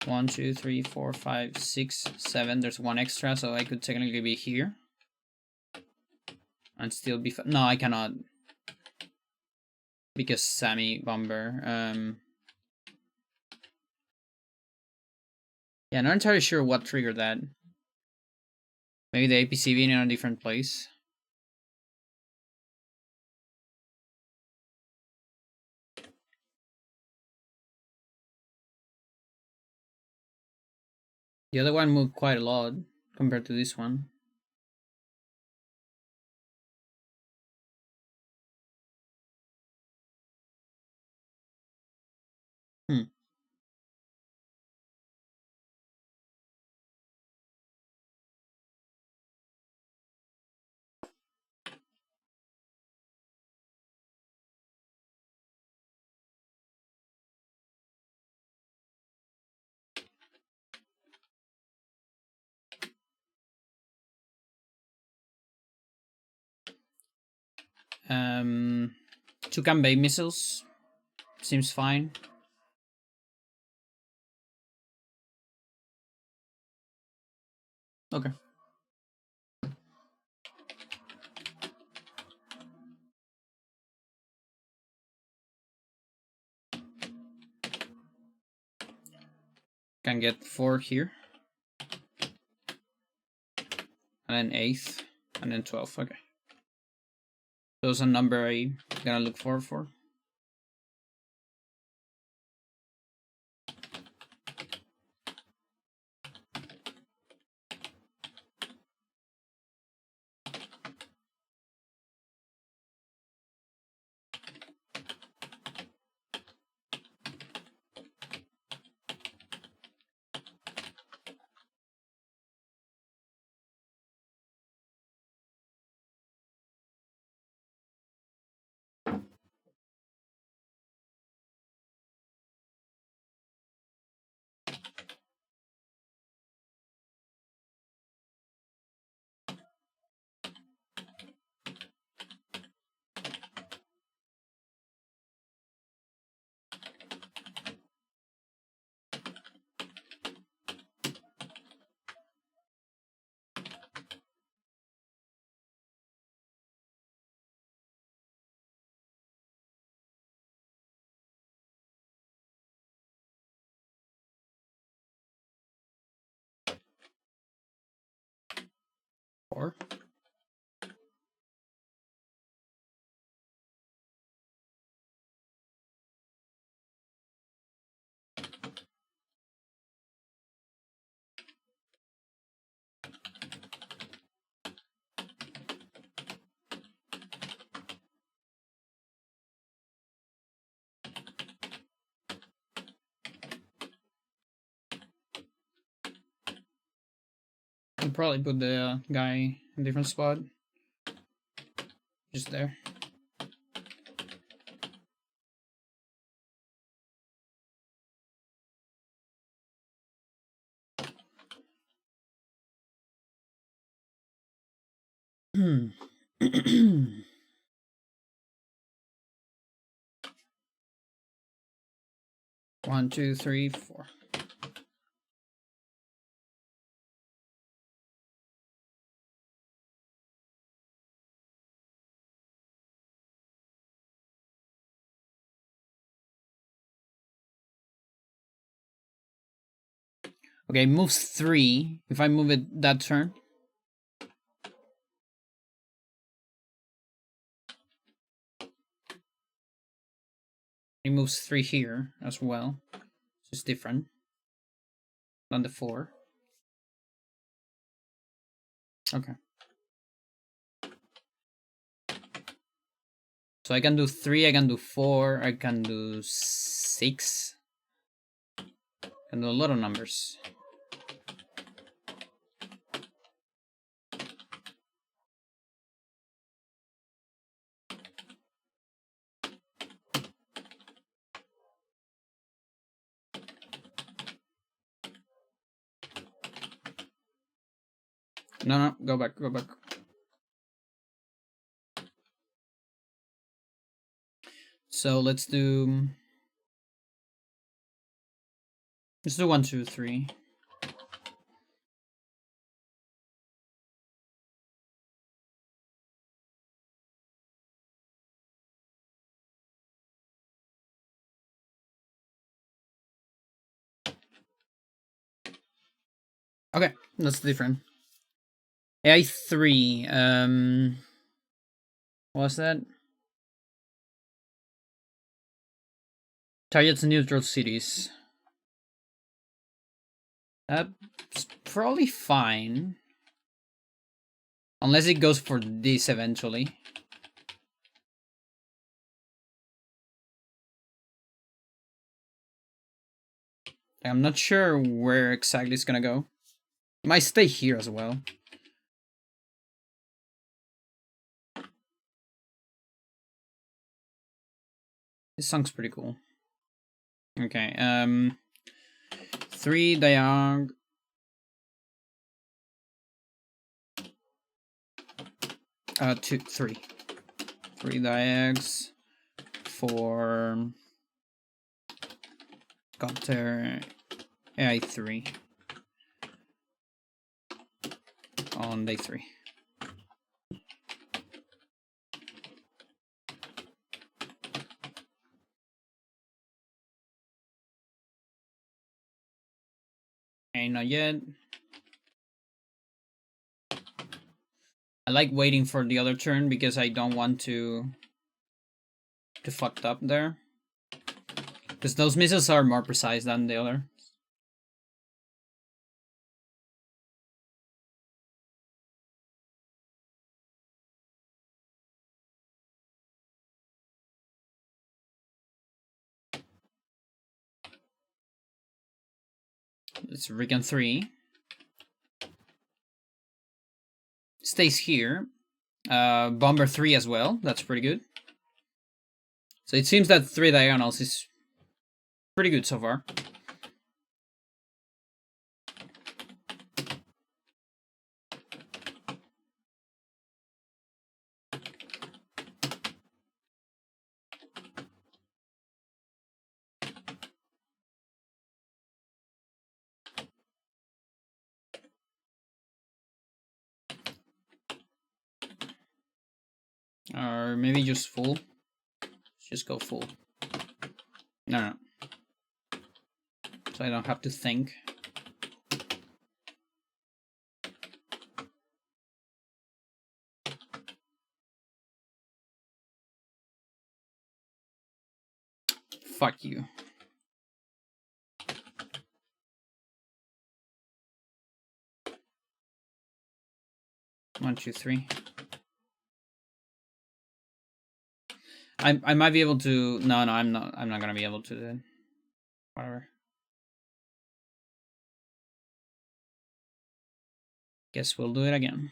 Speaker 1: 1, 2, 3, 4, 5, 6, 7. There's one extra, so I could technically be here. And still be... No, I cannot. Because Sammy Bomber. Yeah, not entirely sure what triggered that. Maybe the APC being in a different place. The other one moved quite a lot compared to this one. Hmm. Two Kanbei missiles. Seems fine. Okay. can get 4 here. And then 8th. And then 12th. Okay. So it's a number I'm gonna look forward for. Four. I'll probably put the guy in a different spot. Just there. One, two, three, four. Okay, moves 3. If I move it that turn. He moves 3 here as well. It's different than the 4. Okay. So I can do 3, I can do 4, I can do 6. I can do a lot of numbers. No, go back, go back. So let's do 1, 2, 3. Okay, that's different. AI3, what's that? Targets neutral cities. That's probably fine. Unless it goes for this eventually. I'm not sure where exactly it's gonna go. It might stay here as well. This song's pretty cool. Okay, 3 diag. 2, 3. 3 diags for Copter AI3 on day 3. Okay, not yet. I like waiting for the other turn because I don't want to fucked up there. Because those missiles are more precise than the other. It's Recon 3. Stays here. Bomber 3 as well. That's pretty good. So it seems that 3 diagonals is pretty good so far. Or maybe just full. Let's just go full. No. So I don't have to think. Fuck you. One, two, three. I might be able to. No, I'm not. I'm not gonna be able to do it. Whatever. Guess we'll do it again.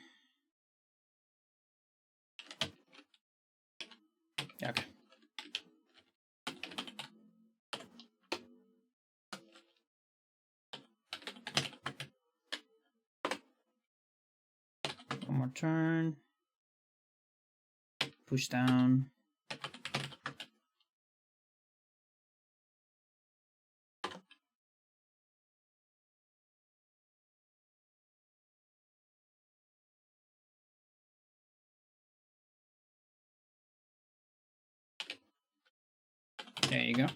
Speaker 1: Okay. One more turn. Push down. There you go.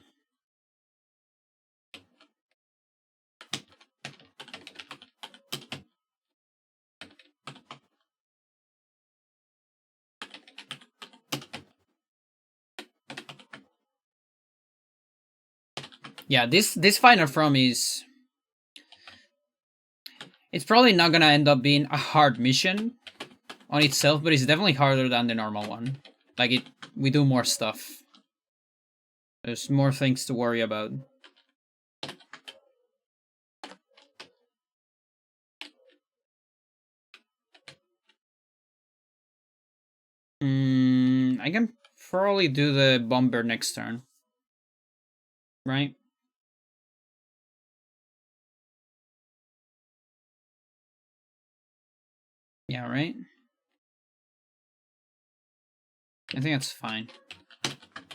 Speaker 1: Yeah, this Final From is... It's probably not gonna end up being a hard mission on itself, but it's definitely harder than the normal one. Like, we do more stuff. There's more things to worry about. I can probably do the bomber next turn. Right? Yeah, right? I think that's fine.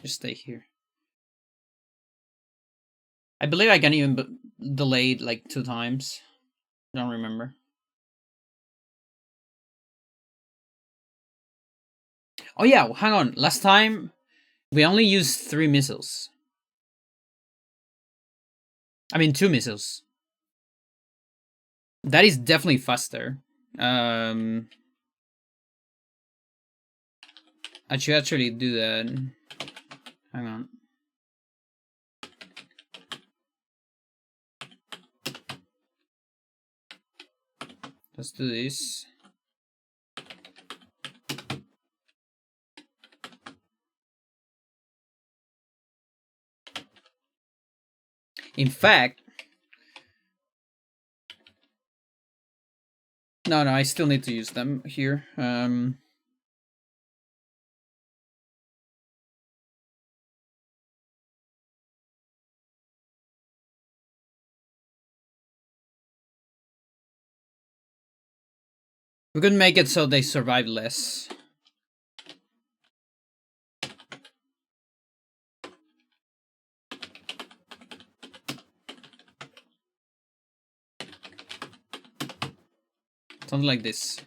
Speaker 1: Just stay here. I believe I can even delay it like 2 times. Don't remember. Oh yeah, hang on. Last time, we only used 3 missiles. I mean, 2 missiles. That is definitely faster. I should actually do that. Hang on. Let's do this. In fact... No, I still need to use them here. We could make it so they survive less. Something like this.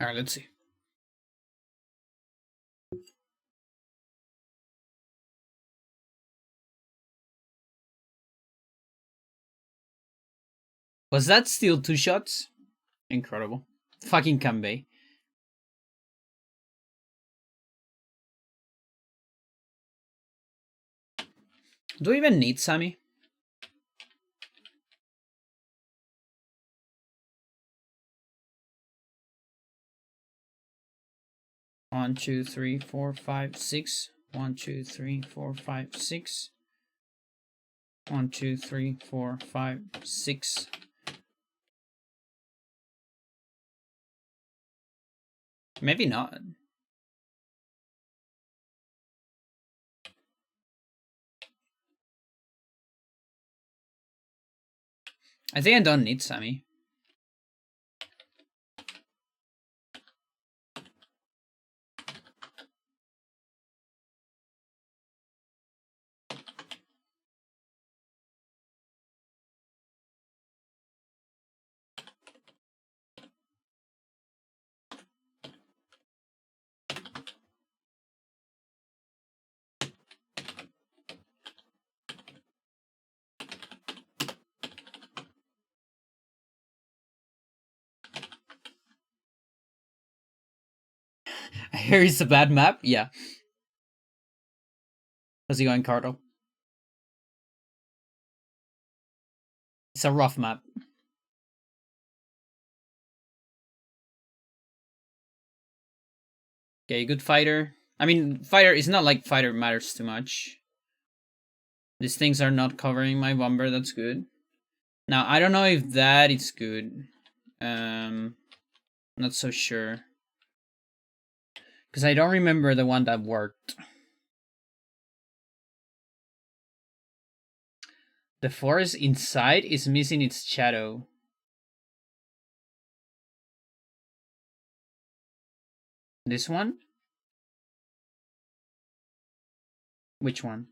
Speaker 1: Alright, let's see. Was that still 2 shots? Incredible. Fucking Kanbei. Do we even need Sammy? One, two, three, four, five, six. 1, 2, 3, 4, 5, 6. 1, 2, 3, 4, 5, 6. Maybe not. I think I don't need Sammy. I hear it's a bad map. Yeah. How's it going, Cardo? It's a rough map. Okay, good fighter. I mean, fighter is not like fighter matters too much. These things are not covering my bomber. That's good. Now, I don't know if that is good. Not so sure. Because I don't remember the one that worked. The forest inside is missing its shadow. This one? Which one?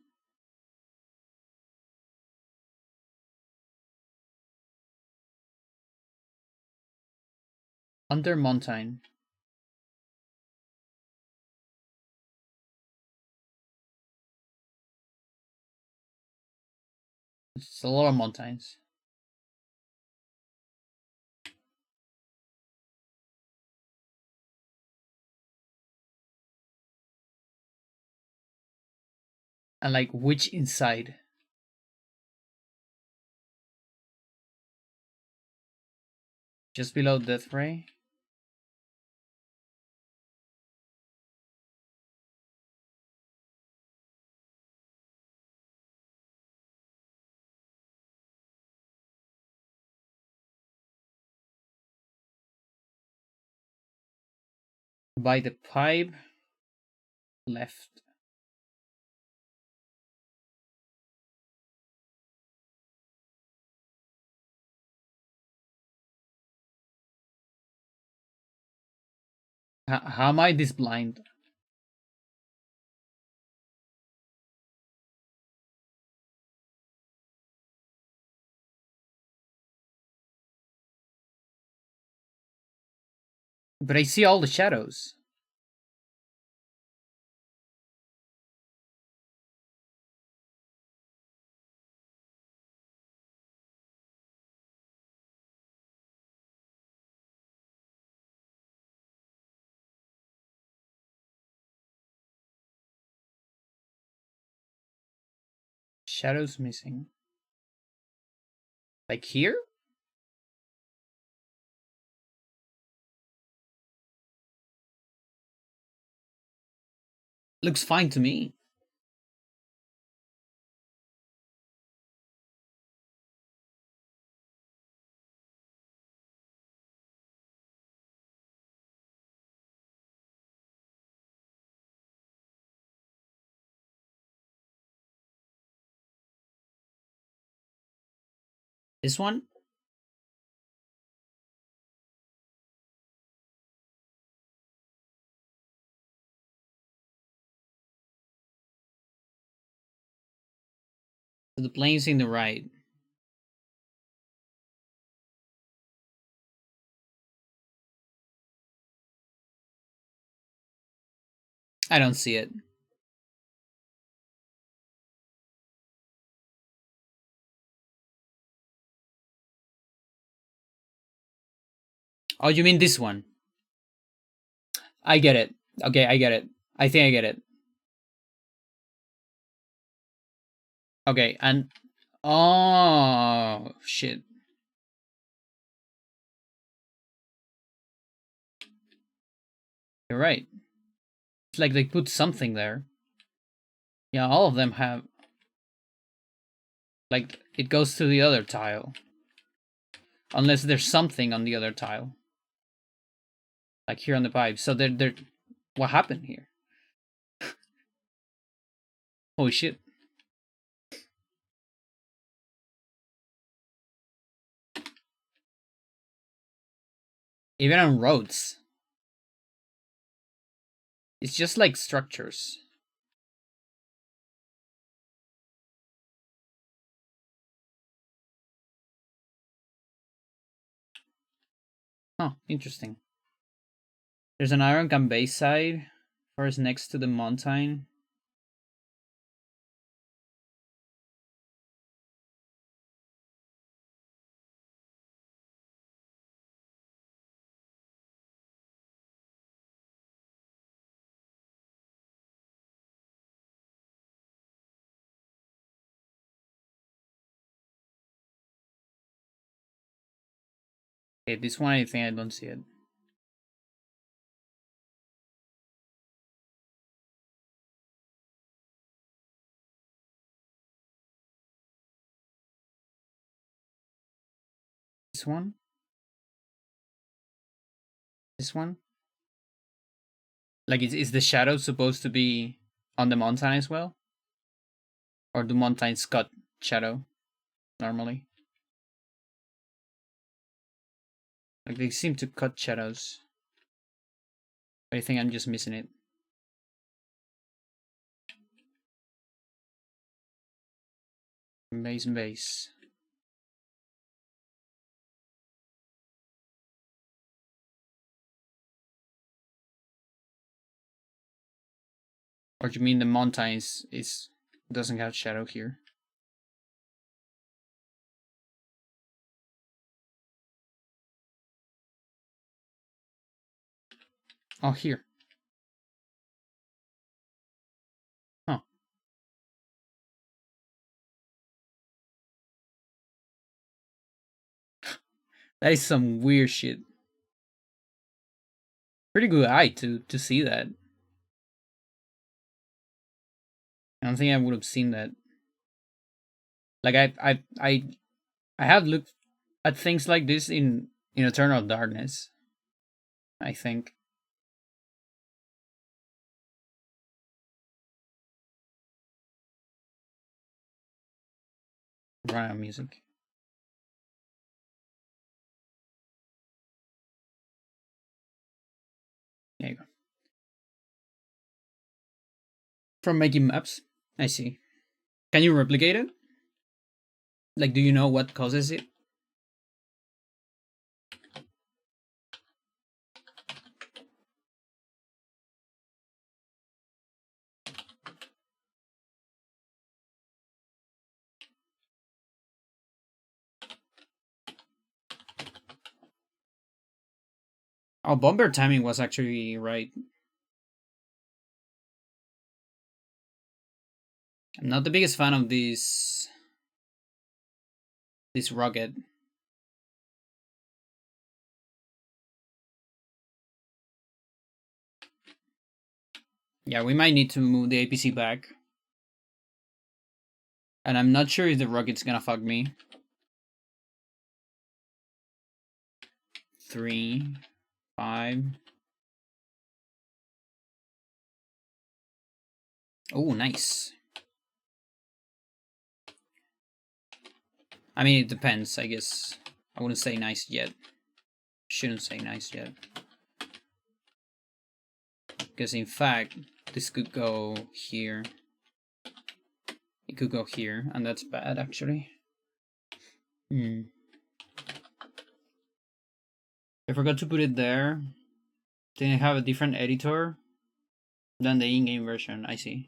Speaker 1: Under mountain. It's a lot of mountains. And like, which inside? Just below Death Ray? By the pipe? Left. How am I this blind? But I see all the shadows. Shadows missing. Like here? Looks fine to me. This one? The plane's in the right. I don't see it. Oh, you mean this one? I get it. Okay, I get it. I think I get it. Okay, and oh shit. You're right. It's like they put something there. Yeah, all of them have. Like, it goes to the other tile. Unless there's something on the other tile. Like here on the pipe. So they're what happened here? Holy shit. Even on roads. It's just like structures. Huh, interesting. There's an iron gun base side. First next to the mountain. Okay, this one I think I don't see it. This one? This one? Like, is the shadow supposed to be on the mountain as well? Or do mountains cut shadow normally? Like, they seem to cut shadows. But I think I'm just missing it. Base. Or do you mean the mountains is doesn't have shadow here? Oh, here. Huh. That is some weird shit. Pretty good eye to see that. I don't think I would have seen that. Like I have looked at things like this in Eternal Darkness. I think. Run out of music. There you go. From making maps. I see. Can you replicate it? Like, do you know what causes it? Oh, bomber timing was actually right. I'm not the biggest fan of this rocket. Yeah, we might need to move the APC back. And I'm not sure if the rocket's gonna fuck me. 3, 5. Oh, nice. I mean, it depends, I guess. I wouldn't say nice yet. Shouldn't say nice yet. Because in fact, this could go here. It could go here, and that's bad, actually. I forgot to put it there. Didn't have a different editor. than the in-game version. I see.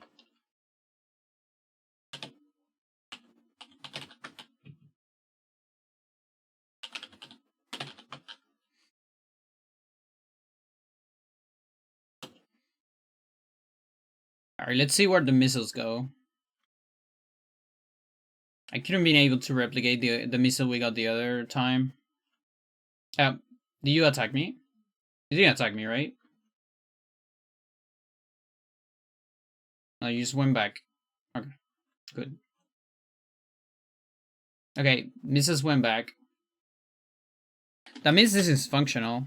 Speaker 1: Alright, let's see where the missiles go. I couldn't been able to replicate the missile we got the other time. Did you attack me? You didn't attack me, right? No, you just went back. Okay, good. Okay, missiles went back. That means this is functional.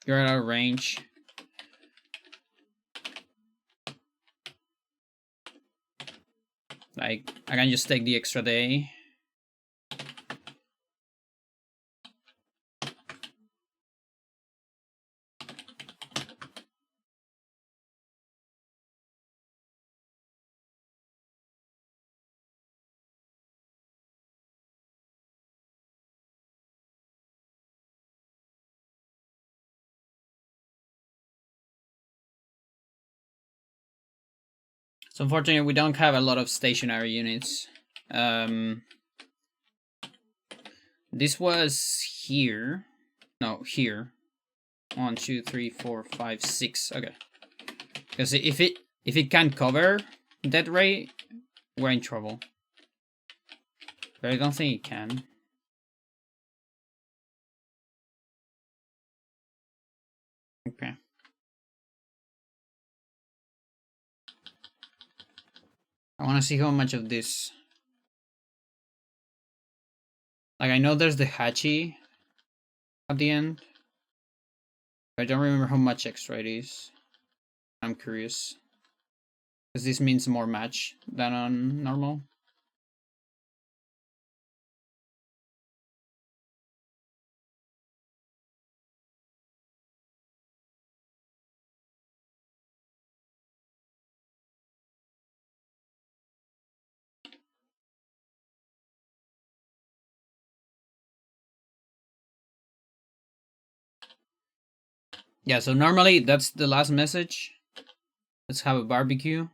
Speaker 1: You're out of range. Like, I can just take the extra day. So unfortunately, we don't have a lot of stationary units. This was here. No, here. 1, 2, 3, 4, 5, 6. Okay. Because if it can't cover that ray, we're in trouble. But I don't think it can. Okay. I want to see how much of this. Like, I know there's the Hachi at the end. But I don't remember how much extra it is. I'm curious. Because this means more match than on normal. Yeah, so normally that's the last message. Let's have a barbecue.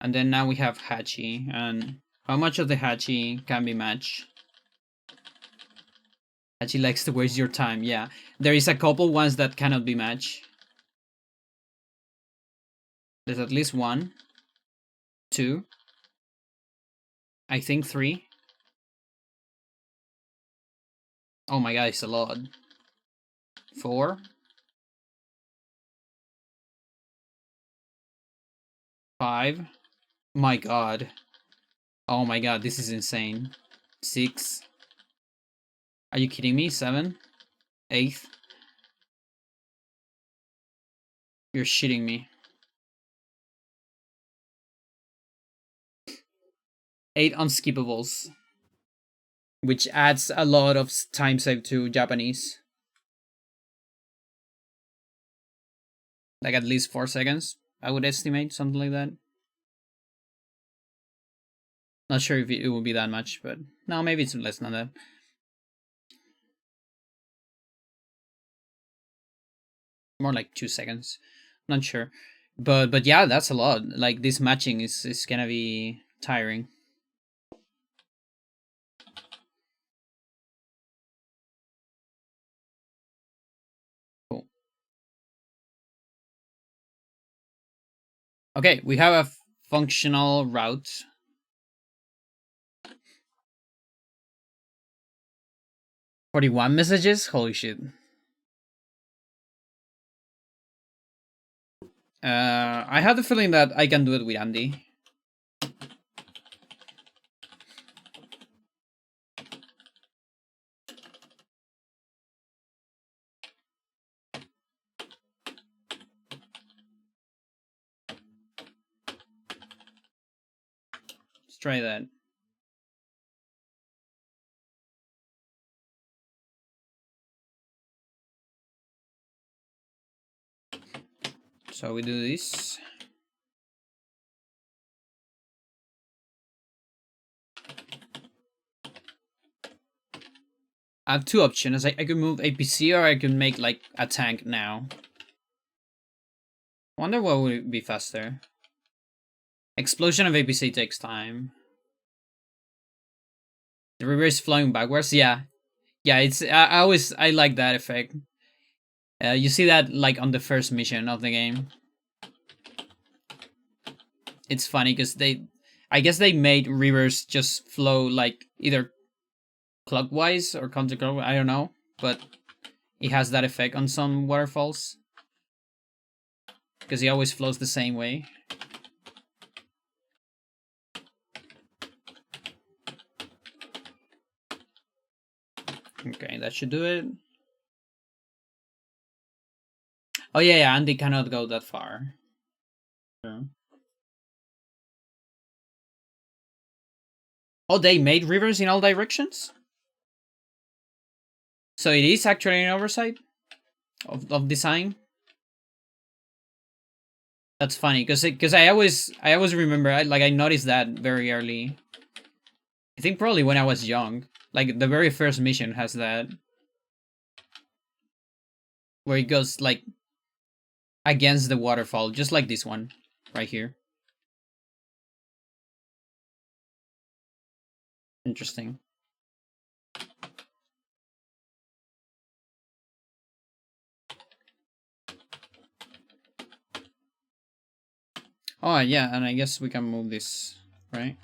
Speaker 1: And then now we have Hachi. And how much of the Hachi can be matched? Hachi likes to waste your time, yeah. There is a couple ones that cannot be matched. There's at least 1, 2, I think 3. Oh my god, it's a lot. 4. 5. My god. Oh my god, this is insane. 6. Are you kidding me? 7. 8. You're shitting me. 8 unskippables. Which adds a lot of time save to Japanese. Like at least 4 seconds, I would estimate, something like that. Not sure if it will be that much, but no, maybe it's less than that. More like 2 seconds. Not sure. But yeah, that's a lot. Like this matching is gonna be tiring. Cool. Okay, we have a functional route. 41 messages? Holy shit. I have the feeling that I can do it with Andy. Let's try that. So we do this. I have 2 options. I could move APC or I could make like a tank now. Wonder what would be faster. Explosion of APC takes time. The river is flowing backwards. Yeah, yeah. It's I like that effect. You see that like on the first mission of the game. It's funny because I guess they made rivers just flow like either clockwise or counterclockwise. I don't know, but it has that effect on some waterfalls because he always flows the same way. Okay, that should do it. Oh yeah, and they cannot go that far. Yeah. Oh, they made rivers in all directions? So it is actually an oversight of design? That's funny, because I always remember, I noticed that very early. I think probably when I was young. Like, the very first mission has that. Where it goes, like, against the waterfall, just like this one, right here. Interesting. Oh, yeah, and I guess we can move this, right?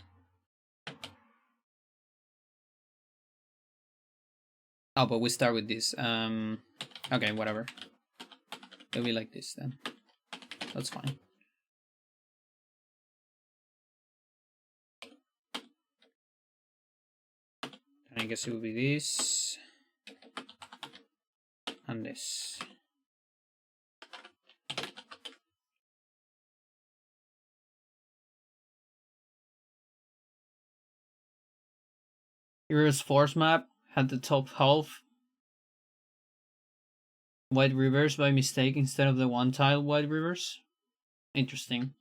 Speaker 1: Oh, but we start with this. Okay, whatever. It'll be like this then. That's fine. And I guess it will be this. And this. Here's force map. Had the top half white rivers by mistake instead of the one tile white rivers. Interesting.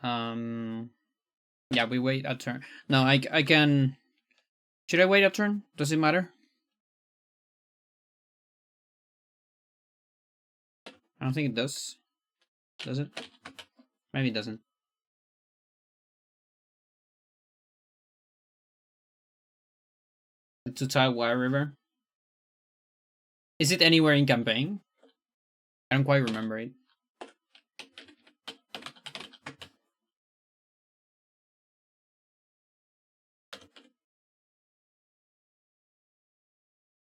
Speaker 1: Yeah, we wait a turn. No, I can. Should I wait a turn? Does it matter? I don't think it does. Does it? Maybe it doesn't. The two tile white river. Is it anywhere in campaign? I don't quite remember it.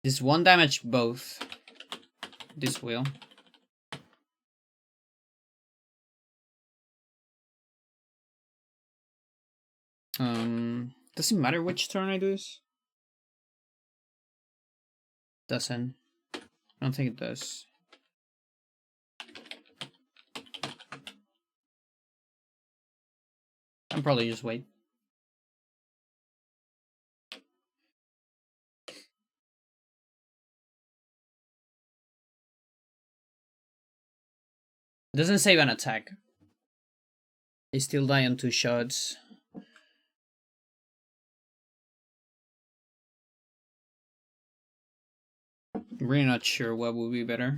Speaker 1: This one damage both. This will. Does it matter which turn I do this? Doesn't. I don't think it does. I'll probably just wait. It doesn't save an attack. They still die on 2 shots. I'm really not sure what would be better.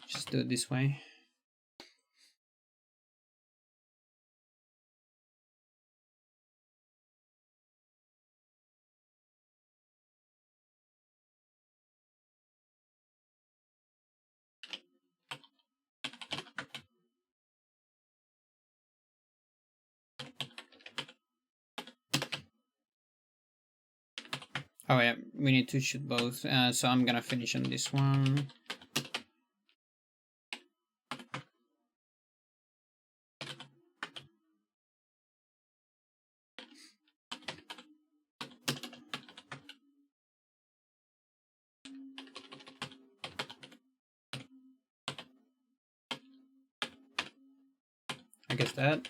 Speaker 1: Just do it this way. Oh yeah, we need to shoot both, so I'm gonna finish on this one. I guess that.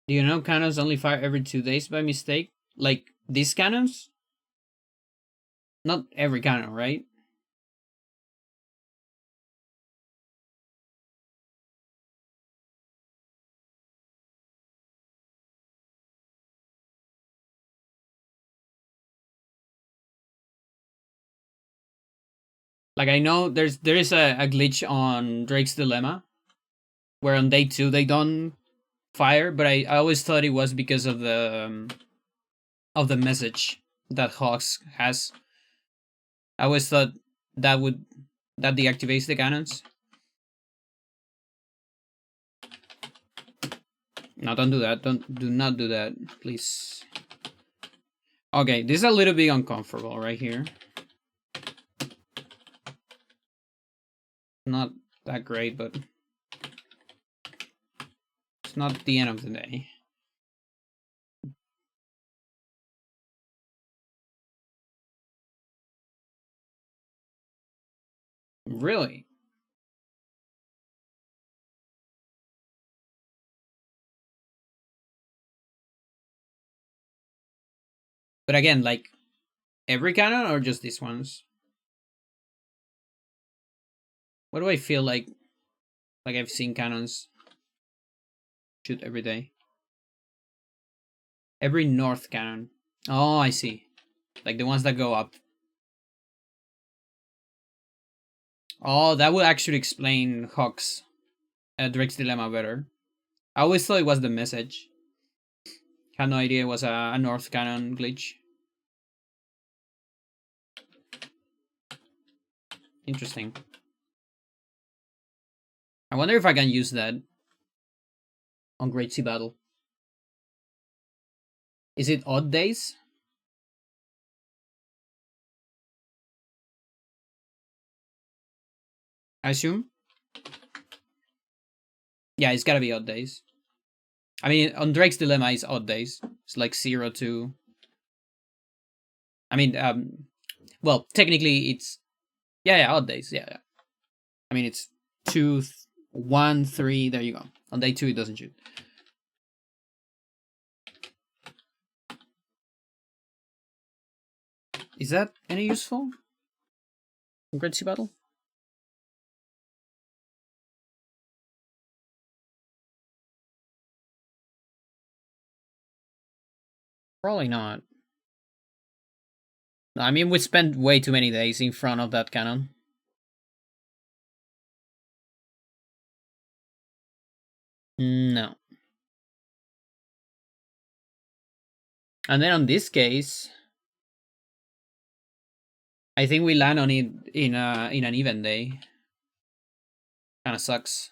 Speaker 1: Do you know cannons only fire every 2 days by mistake? Like these cannons? Not every cannon, right? Like I know there is a glitch on Drake's Dilemma where on day 2 they don't fire, but I always thought it was because of the message that Hawks has. I always thought that would that deactivates the cannons. No, don't do that. Do not do that, please. Okay, this is a little bit uncomfortable right here. Not that great, but it's not the end of the day. Really? But again, like every cannon or just these ones? What do I feel like? Like I've seen cannons shoot every day. Every north cannon. Oh, I see. Like the ones that go up. Oh, that would actually explain Hawk's Drake's Dilemma better. I always thought it was the message. Had no idea it was a north cannon glitch. Interesting. I wonder if I can use that on Great Sea Battle. Is it odd days? I assume. Yeah, it's gotta be odd days. I mean, on Drake's Dilemma, it's odd days. It's like 0 to. I mean, well, technically it's. Yeah, odd days. Yeah. I mean, it's 2, 1, 3. There you go. On day 2, it doesn't shoot. Is that any useful? Great Sea Battle? Probably not. No, I mean, we spent way too many days in front of that cannon. No. And then on this case, I think we land on it in an even day. Kind of sucks.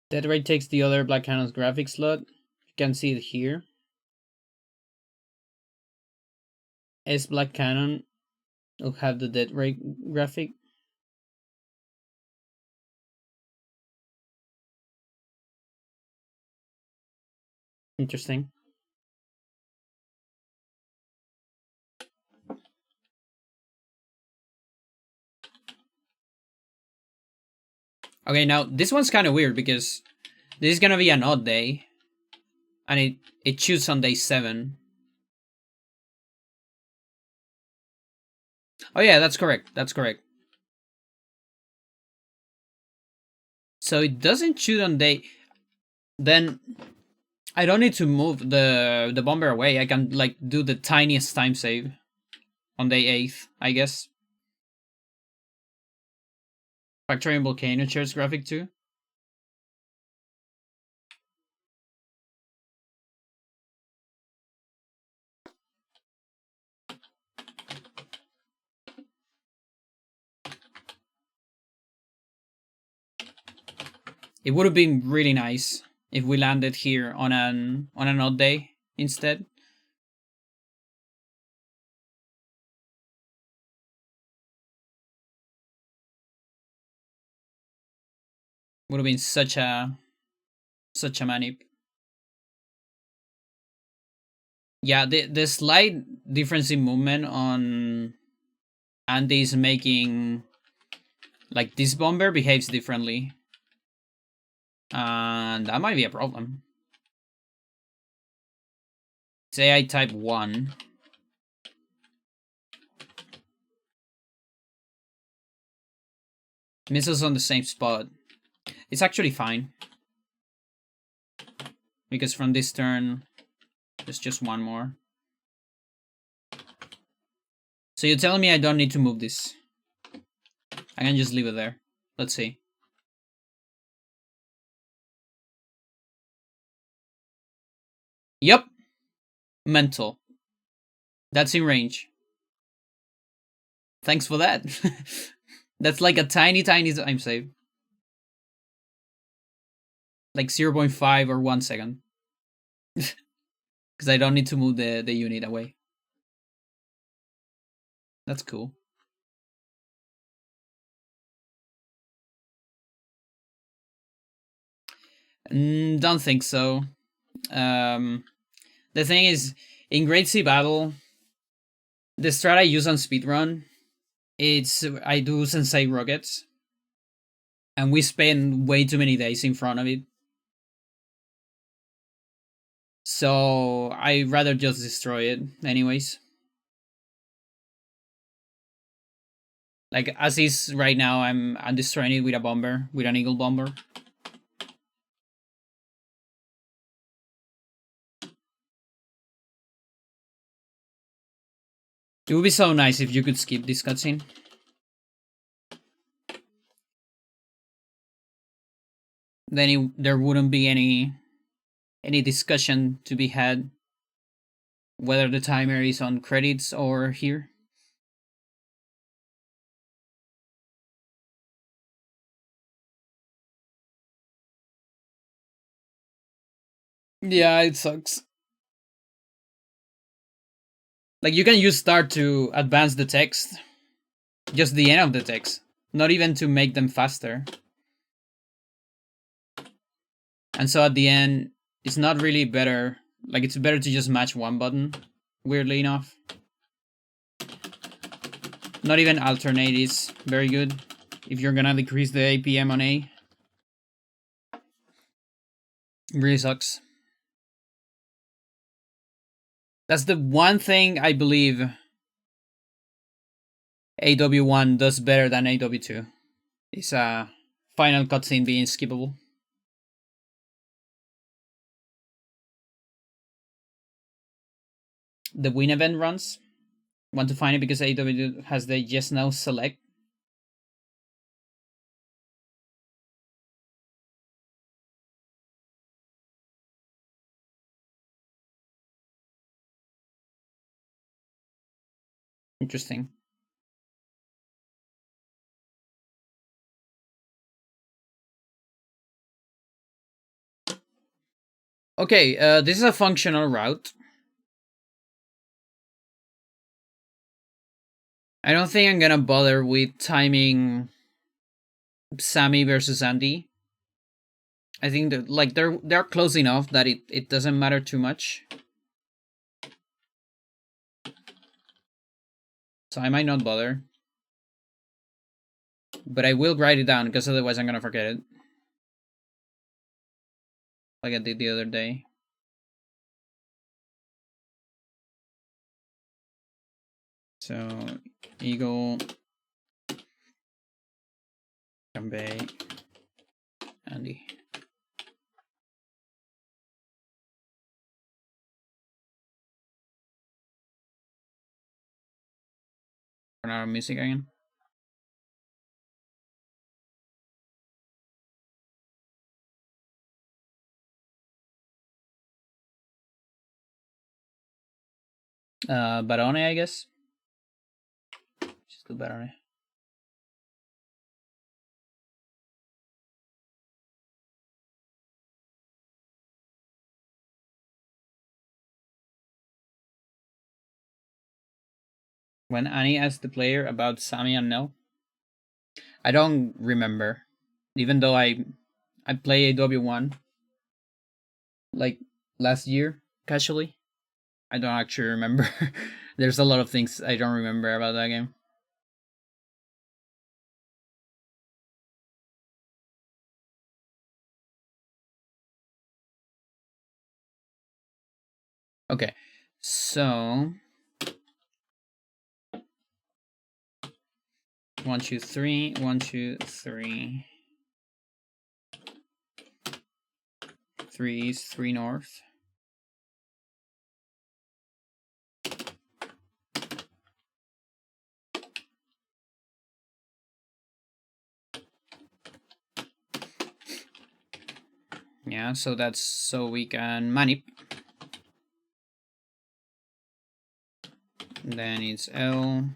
Speaker 1: Dead rate takes the other Black Cannon's graphics slot. You can see it here. S Black Cannon will have the dead rate graphic. Interesting. Okay, now this one's kind of weird because this is gonna be an odd day, and it shoots on day 7. Oh yeah, that's correct. That's correct. So it doesn't shoot on day. Then I don't need to move the bomber away. I can like do the tiniest time save on day 8, I guess. Factory and Volcano shares graphic too. It would have been really nice if we landed here on an odd day instead. Would have been such a manip. Yeah, the slight difference in movement on Andy's making like this bomber behaves differently. And that might be a problem. It's AI type 1. Missiles on the same spot. It's actually fine. Because from this turn, there's just one more. So you're telling me I don't need to move this. I can just leave it there. Let's see. Yep. Mental. That's in range. Thanks for that. That's like a tiny time save. Like 0.5 or 1 second. Because I don't need to move the unit away. That's cool. Don't think so. The thing is, in Great Sea Battle, the strat I use on speedrun, it's I do Sensei rockets, and we spend way too many days in front of it. So I rather just destroy it, anyways. Like as is right now, I'm destroying it with a bomber, with an eagle bomber. It would be so nice if you could skip this cutscene. Then there wouldn't be any discussion to be had whether the timer is on credits or here. Yeah, it sucks. Like you can use start to advance the text, just the end of the text, not even to make them faster. And so at the end, it's not really better. Like it's better to just match one button, weirdly enough. Not even alternate is very good if you're gonna decrease the APM on A. It really sucks. That's the one thing I believe AW1 does better than AW2. It's a final cutscene being skippable. The win event runs. Want to find it because AW has the yes no select. Interesting. Okay, this is a functional route. I don't think I'm gonna bother with timing Sammy versus Andy. I think that like they're close enough that it doesn't matter too much. So I might not bother. But I will write it down because otherwise I'm gonna forget it. Like I did the other day. So Eagle, Gambay, Andy. Run out of music again. Barone, I guess. Just do Barone. When Annie asked the player about Sammy and Nell, I don't remember. Even though I play AW1 like last year casually, I don't actually remember. There's a lot of things I don't remember about that game. Okay, so 1, 2, 3, 1, 2, 3. 3 east, 3 north. Yeah, so that's so we can manip. Then it's L.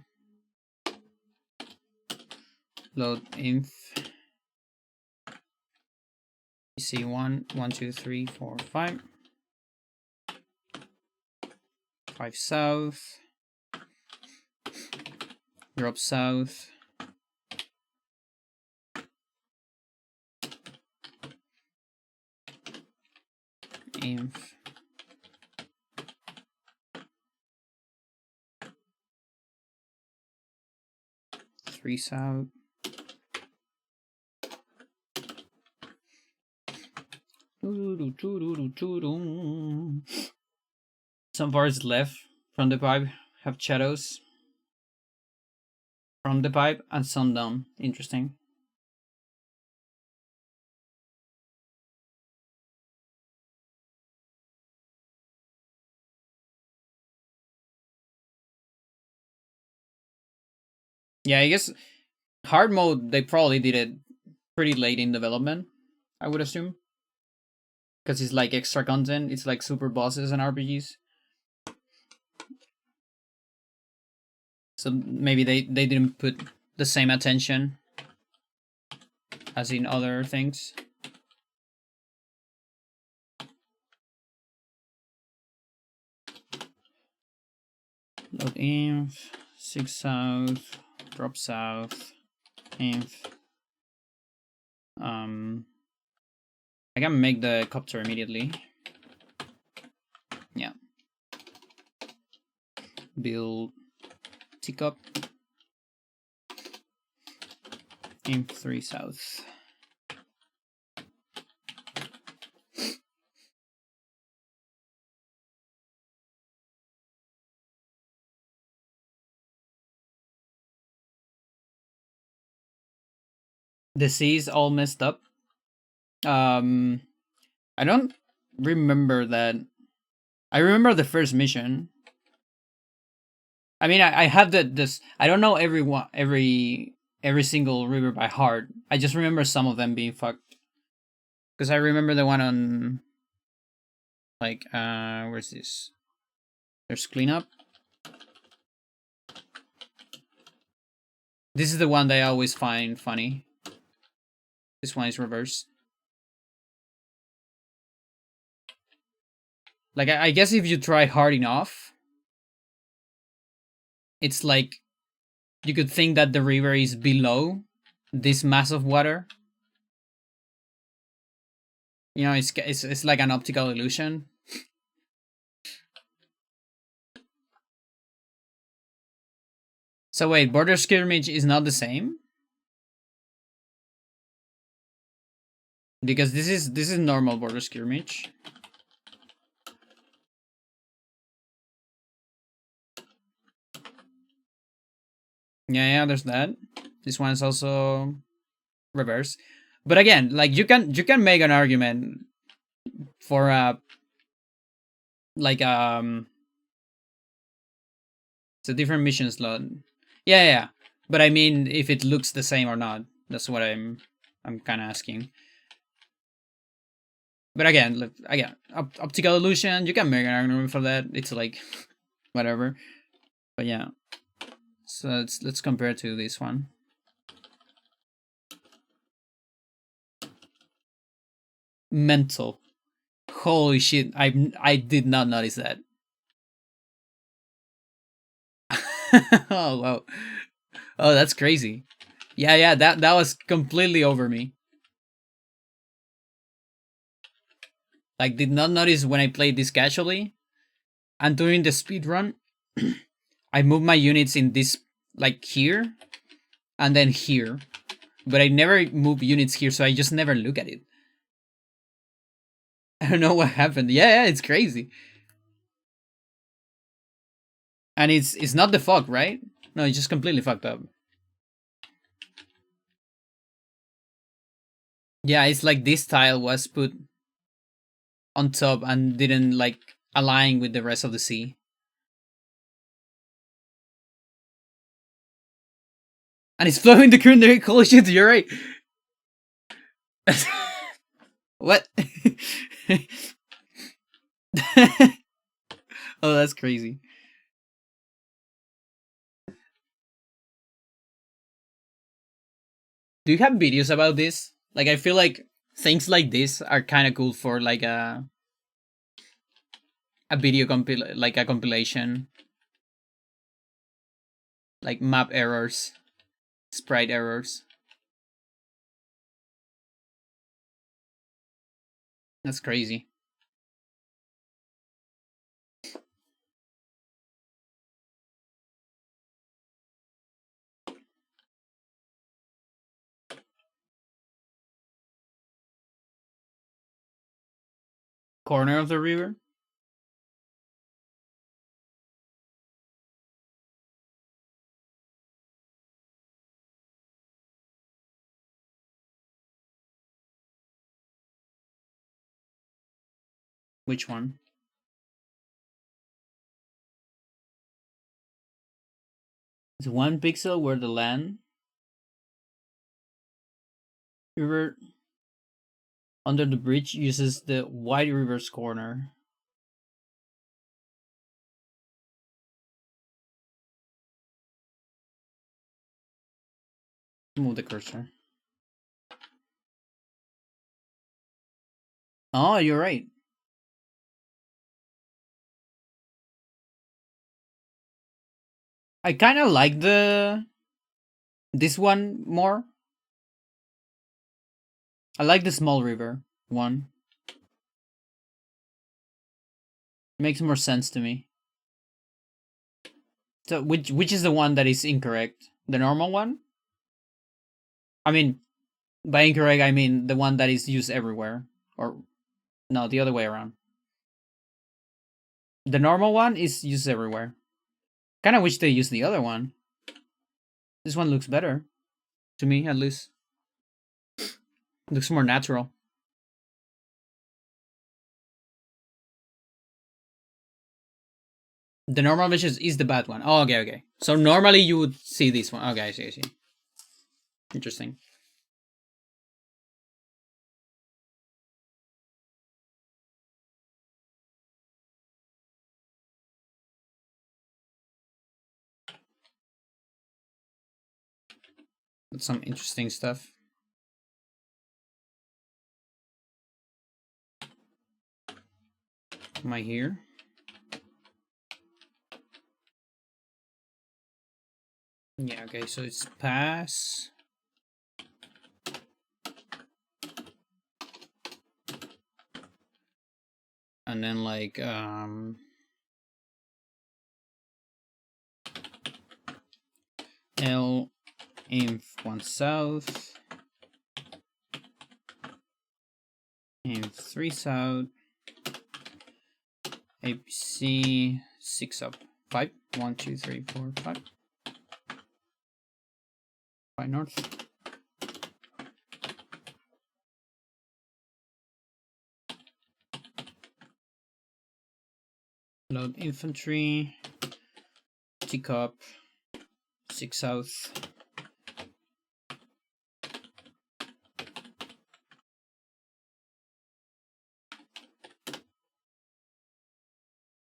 Speaker 1: Load inf. See 1, 1, 2, 3, 4, 5. 5 south. Drop south. Inf. 3 south. Some parts left from the pipe have shadows from the pipe and some down. Interesting. Yeah, I guess hard mode, they probably did it pretty late in development, I would assume. Because it's like extra content, it's like super bosses and RPGs. So maybe they didn't put the same attention as in other things. Load inf, 6 south, drop south, inf. I can make the copter immediately. Yeah. Build teacup. Inf 3 south. The sea is all messed up. I don't remember that. I remember the first mission. I mean, I have this. I don't know every single river by heart. I just remember some of them being fucked. Because I remember the one on, like, where's this? There's cleanup. This is the one that I always find funny. This one is reversed. Like, I guess if you try hard enough, it's like you could think that the river is below this mass of water. You know, it's like an optical illusion. So wait, border skirmish is not the same? Because this is normal border skirmish. Yeah, there's that. This one is also reverse. But again, like you can make an argument for like it's a different mission slot. Yeah. But I mean if it looks the same or not. That's what I'm kinda asking. But again, optical illusion, you can make an argument for that. It's like whatever. But yeah. So let's compare to this one. Mental. Holy shit! I did not notice that. Oh wow! Oh, that's crazy. Yeah. That was completely over me. Like, did not notice when I played this casually, and during the speed run, I moved my units in this like here, and then here, but I never move units here, so I just never look at it. I don't know what happened. Yeah, it's crazy. And it's not the fog, right? No, it's just completely fucked up. Yeah, it's like this tile was put on top and didn't like align with the rest of the sea. And it's flowing the current direct. Holy shit, you're right. What? Oh, that's crazy. Do you have videos about this? Like, I feel like things like this are kind of cool for like a video like a compilation, like map errors, sprite errors. That's crazy. Corner of the river. Which one? It's 1 pixel where the land river under the bridge uses the white river's corner. Move the cursor. Oh, you're right. I kind of like the this one more. I like the small river one. Makes more sense to me. So which is the one that is incorrect? The normal one? I mean, by incorrect I mean the one that is used everywhere. Or no, the other way around. The normal one is used everywhere. Kind of wish they used the other one. This one looks better to me, at least. Looks more natural. The normal version is the bad one. Oh, okay, okay. So normally you would see this one. Okay, I see, I see. Interesting. That's some interesting stuff. Am I here? Yeah, okay, so it's pass. And then like L inf 1 south, inf 3 south, ABC 6 up, 5, 1, 2, 3, 4, 5, 5 north. Load infantry, teacup, 6 south.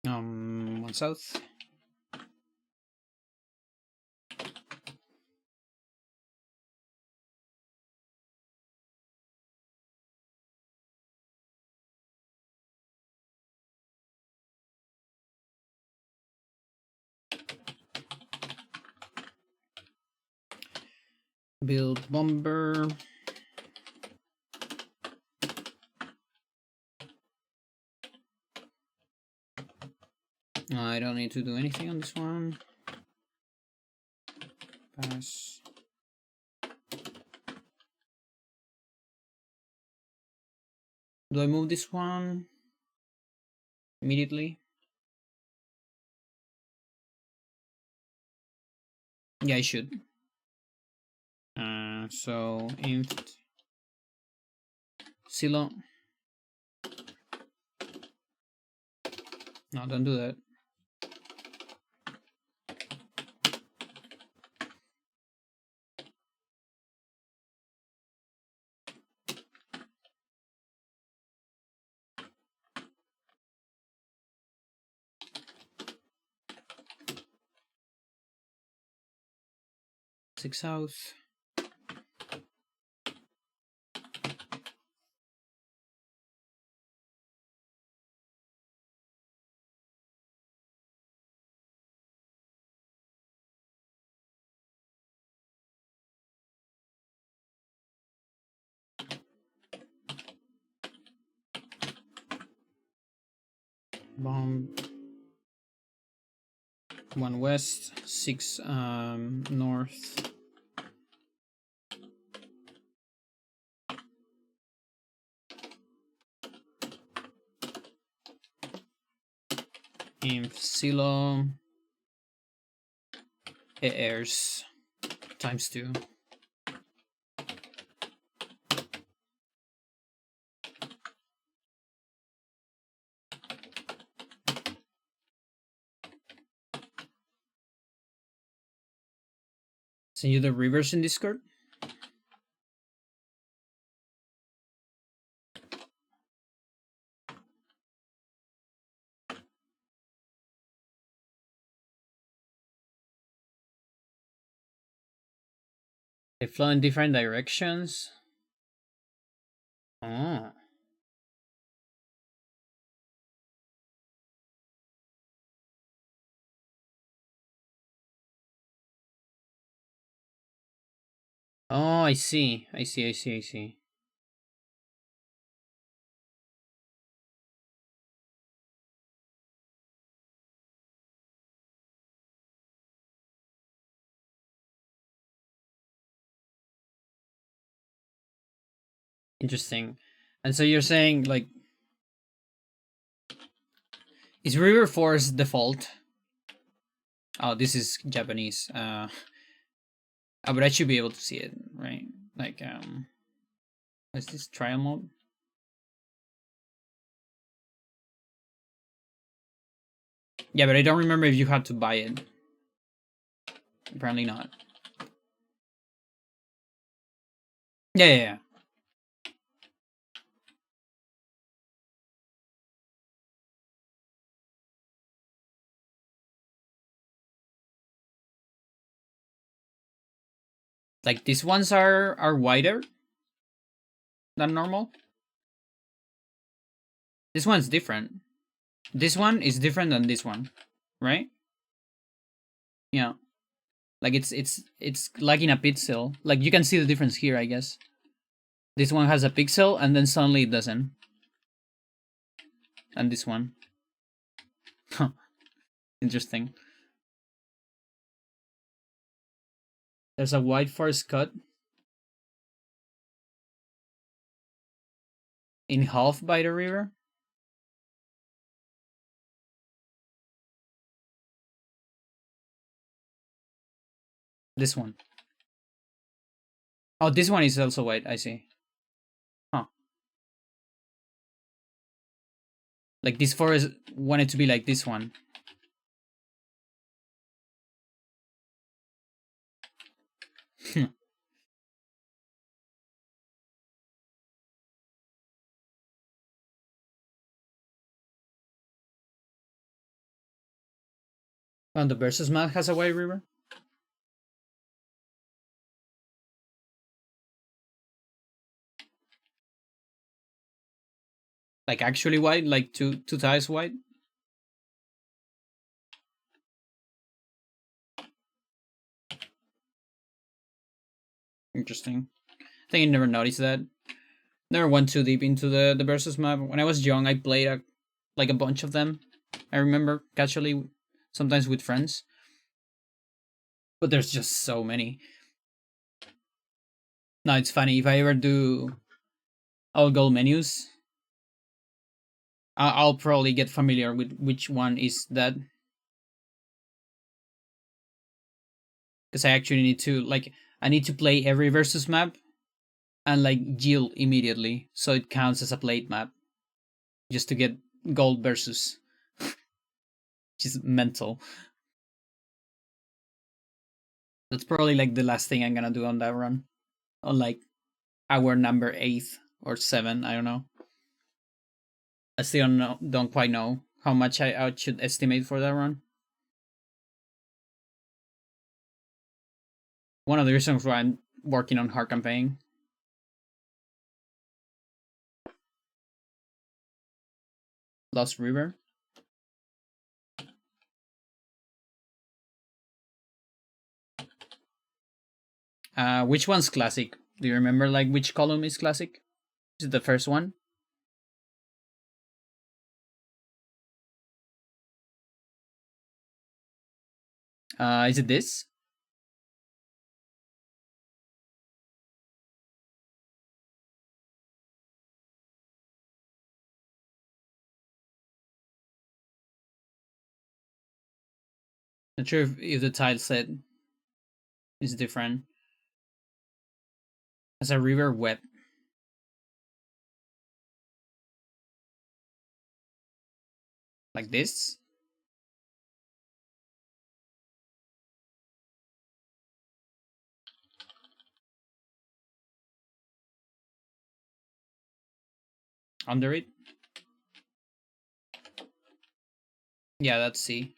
Speaker 1: One south. Build bomber. I don't need to do anything on this one. Pass. Do I move this one immediately? Yeah, I should. So inf silo. No, don't do that. Six house. Bomb. One west, six north. Inf silo airs times 2. Send you the reverse in Discord. They flow in different directions. Oh. Oh, I see. I see. Interesting. And so you're saying, like, is river forest default? Oh, this is Japanese. But I should be able to see it, right? Like, what's this trial mode? Yeah, but I don't remember if you had to buy it. Apparently not. Yeah. Like these ones are wider than normal. This one's different. This one is different than this one, right? Yeah. Like it's lacking a pixel. Like you can see the difference here, I guess. This one has a pixel and then suddenly it doesn't. And this one. Huh. Interesting. There's a wide forest cut in half by the river. This one. Oh, this one is also white, I see. Huh. Like this forest wanted to be like this one. And the versus map has a white river? Like actually white? Like two tiles white? Interesting. I think I never noticed that. Never went too deep into the versus map. When I was young, I played like a bunch of them. I remember casually, sometimes with friends. But there's just so many. No, it's funny. If I ever do all gold menus, I'll probably get familiar with which one is that. because I actually need to I need to play every versus map and like yield immediately, so it counts as a played map, just to get gold versus, which is mental. That's probably like the last thing I'm gonna do on that run, on like hour number 8 or 7. I don't know. I still don't quite know how much I should estimate for that run. One of the reasons why I'm working on hard campaign. Lost River. Which one's classic? Do you remember like which column is classic? Is it the first one? Is it this? Not sure if the tile set is different. As a river web. Like this? Under it? Yeah, that's C.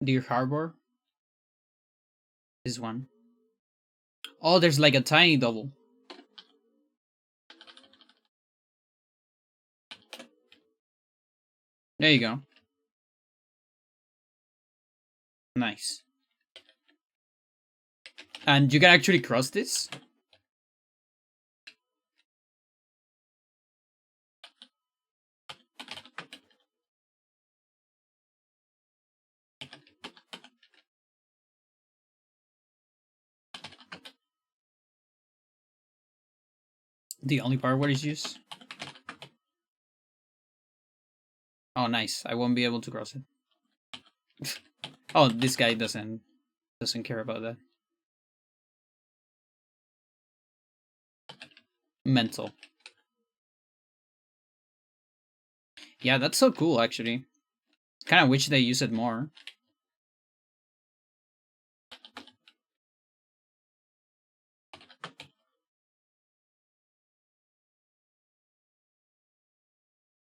Speaker 1: Deer Harbor? This one. Oh, there's like a tiny double. There you go. Nice. And you can actually cross this? The only part where it's used? Oh, nice. I won't be able to cross it. Oh, this guy doesn't care about that. Mental. Yeah, that's so cool, actually. Kind of wish they use it more.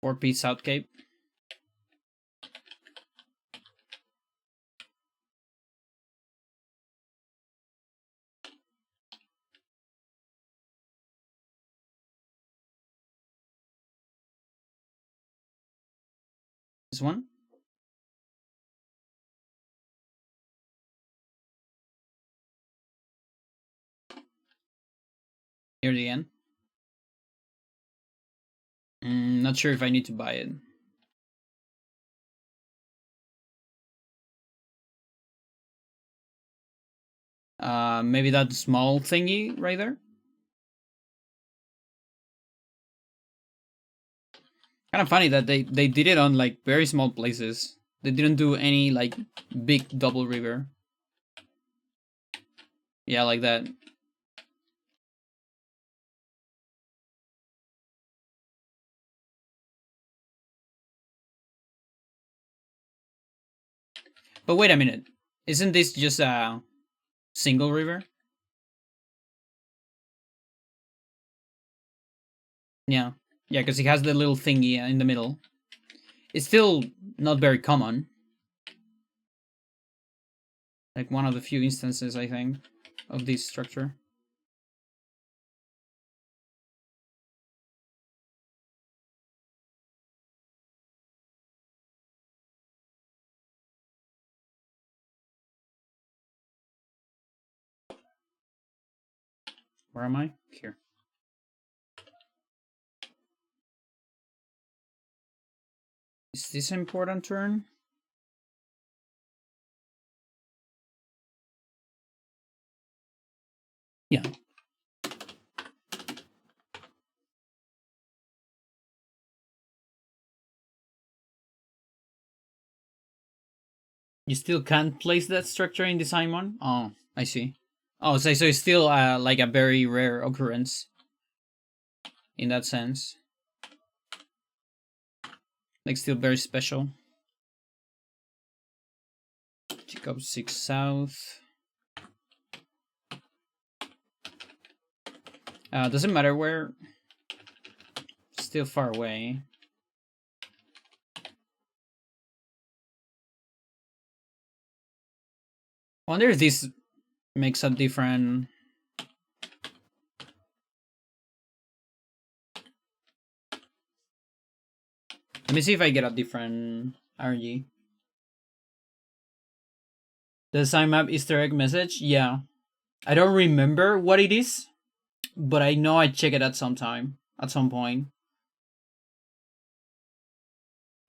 Speaker 1: Four-piece South Cape. This one? Near the end. Not sure if I need to buy it. Maybe that small thingy right there? Kind of funny that they did it on like very small places. They didn't do any like big double river. Yeah, like that. But wait a minute. Isn't this just a single river? Yeah. Yeah, because it has the little thingy in the middle. It's still not very common. Like one of the few instances, I think, of this structure. Where am I? Here. Is this an important turn? Yeah. You still can't place that structure in design one? Oh, I see. Oh, so it's still like a very rare occurrence in that sense. Like still very special. Jacob 6 South. Doesn't matter where. Still far away. I wonder if this makes a different. Let me see if I get a different RG. The sign map Easter egg message? Yeah. I don't remember what it is, but I know I check it at some time. At some point.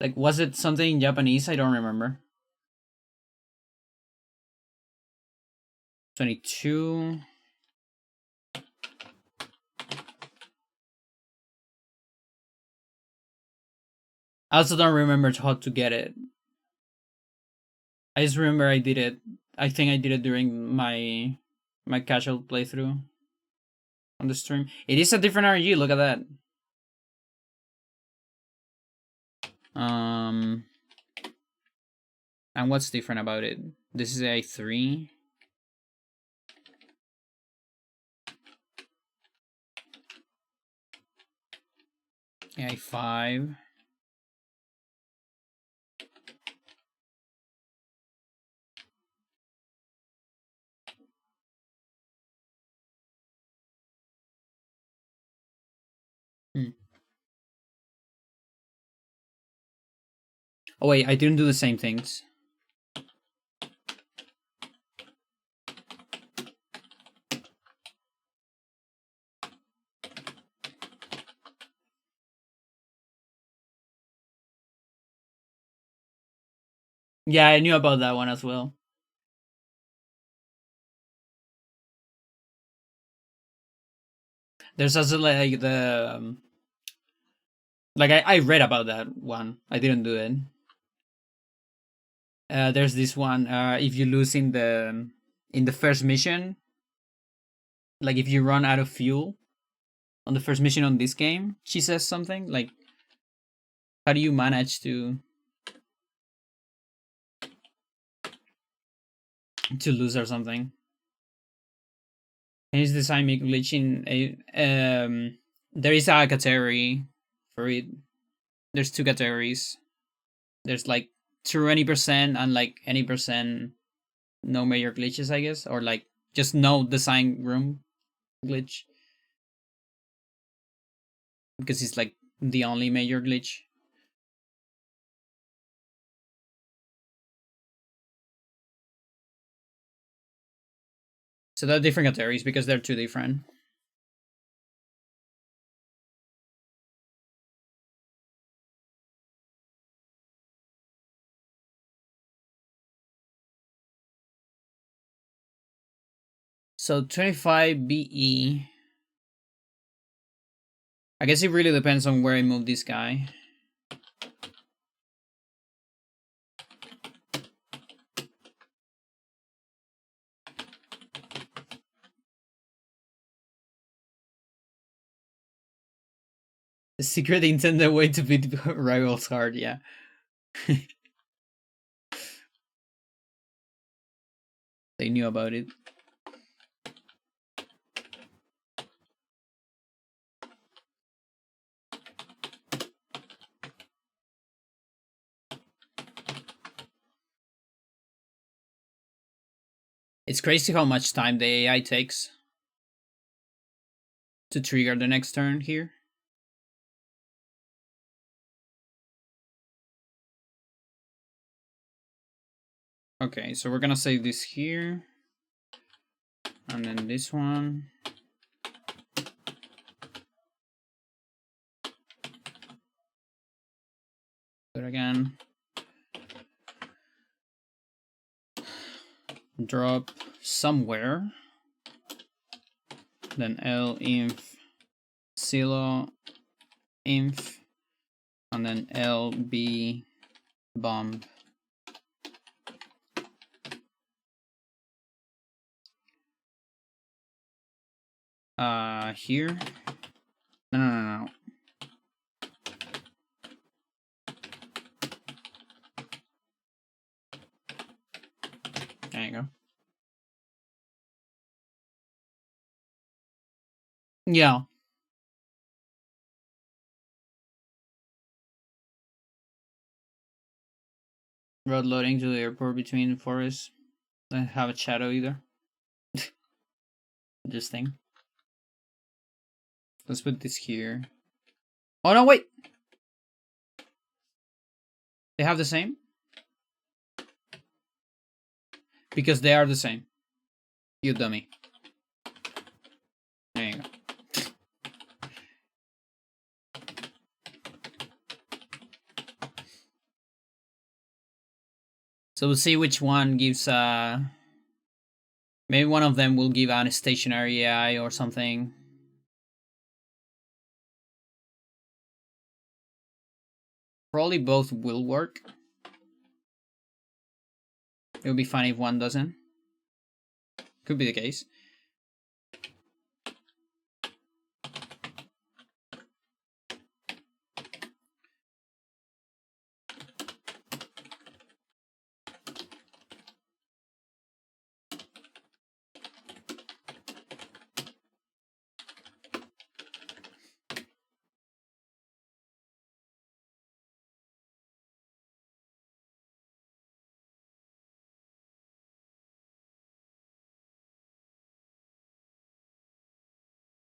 Speaker 1: Like, was it something in Japanese? I don't remember. 22. I also don't remember how to get it. I just remember I did it. I think I did it during my casual playthrough on the stream. It is a different RG. Look at that. And what's different about it? This is A3. A5. Oh wait, I didn't do the same things. Yeah, I knew about that one as well. There's also like the like I read about that one. I didn't do it. There's this one. If you lose in the first mission, like if you run out of fuel on the first mission on this game, she says something like, "How do you manage to lose or something?" And it's the same glitch in a there is a category for it. There's two categories. There's like true any percent and like any percent no major glitches, I guess, or like just no design room glitch because it's like the only major glitch. So they're different categories because they're two different. So 25 BE. I guess it really depends on where I move this guy. The secret intended way to beat rivals hard, yeah. They knew about it. It's crazy how much time the AI takes to trigger the next turn here. Okay, so we're gonna save this here. And then this one. Do it again. Drop somewhere. Then L inf silo inf and then LB bomb Here. No. There you go. Yeah. Road loading to the airport between forests. Don't have a shadow either. Interesting. Let's put this here. Oh no, wait! They have the same? Because they are the same. You dummy. There you go. So we'll see which one gives maybe one of them will give a stationary AI or something. Probably both will work. It would be funny if one doesn't. Could be the case.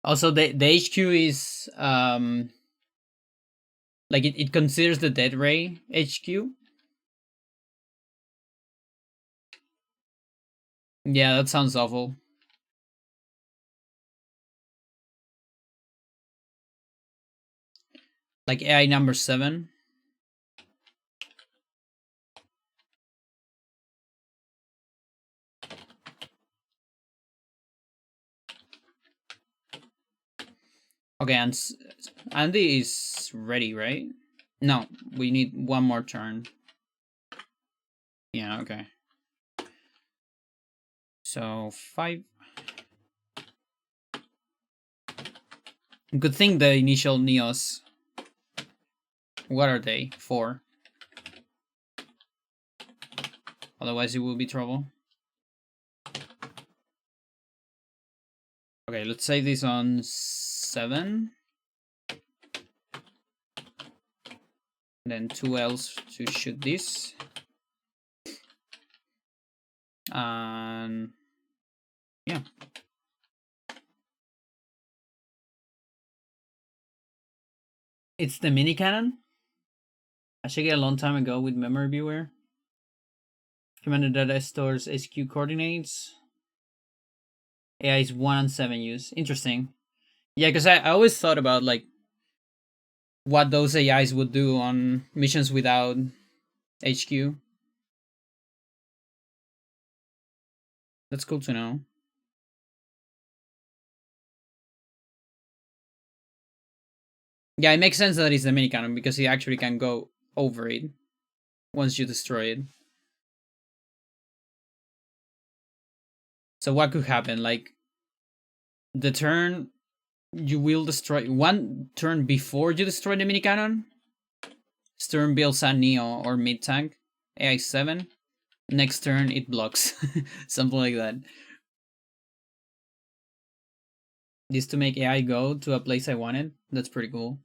Speaker 1: Also, the HQ is like it considers the dead ray HQ. Yeah, that sounds awful. Like AI number 7. Okay, and Andy is ready, right? No, we need one more turn. Yeah, okay. So 5. Good thing the initial Neos. What are they? 4. Otherwise it will be trouble. Okay, let's save this on 7. Then 2 L's to shoot this. And yeah. It's the mini cannon. I should get a long time ago with memory viewer. Commander data stores SQ coordinates. AI is 1 and 7 use. Interesting. Yeah, because I always thought about like what those AIs would do on missions without HQ. That's cool to know. Yeah, it makes sense that it's the mini cannon because it actually can go over it once you destroy it. So what could happen? Like the turn you will destroy one turn before you destroy the mini cannon. Stern builds a Neo or mid tank, AI 7. Next turn it blocks, something like that. This to make AI go to a place I wanted. That's pretty cool.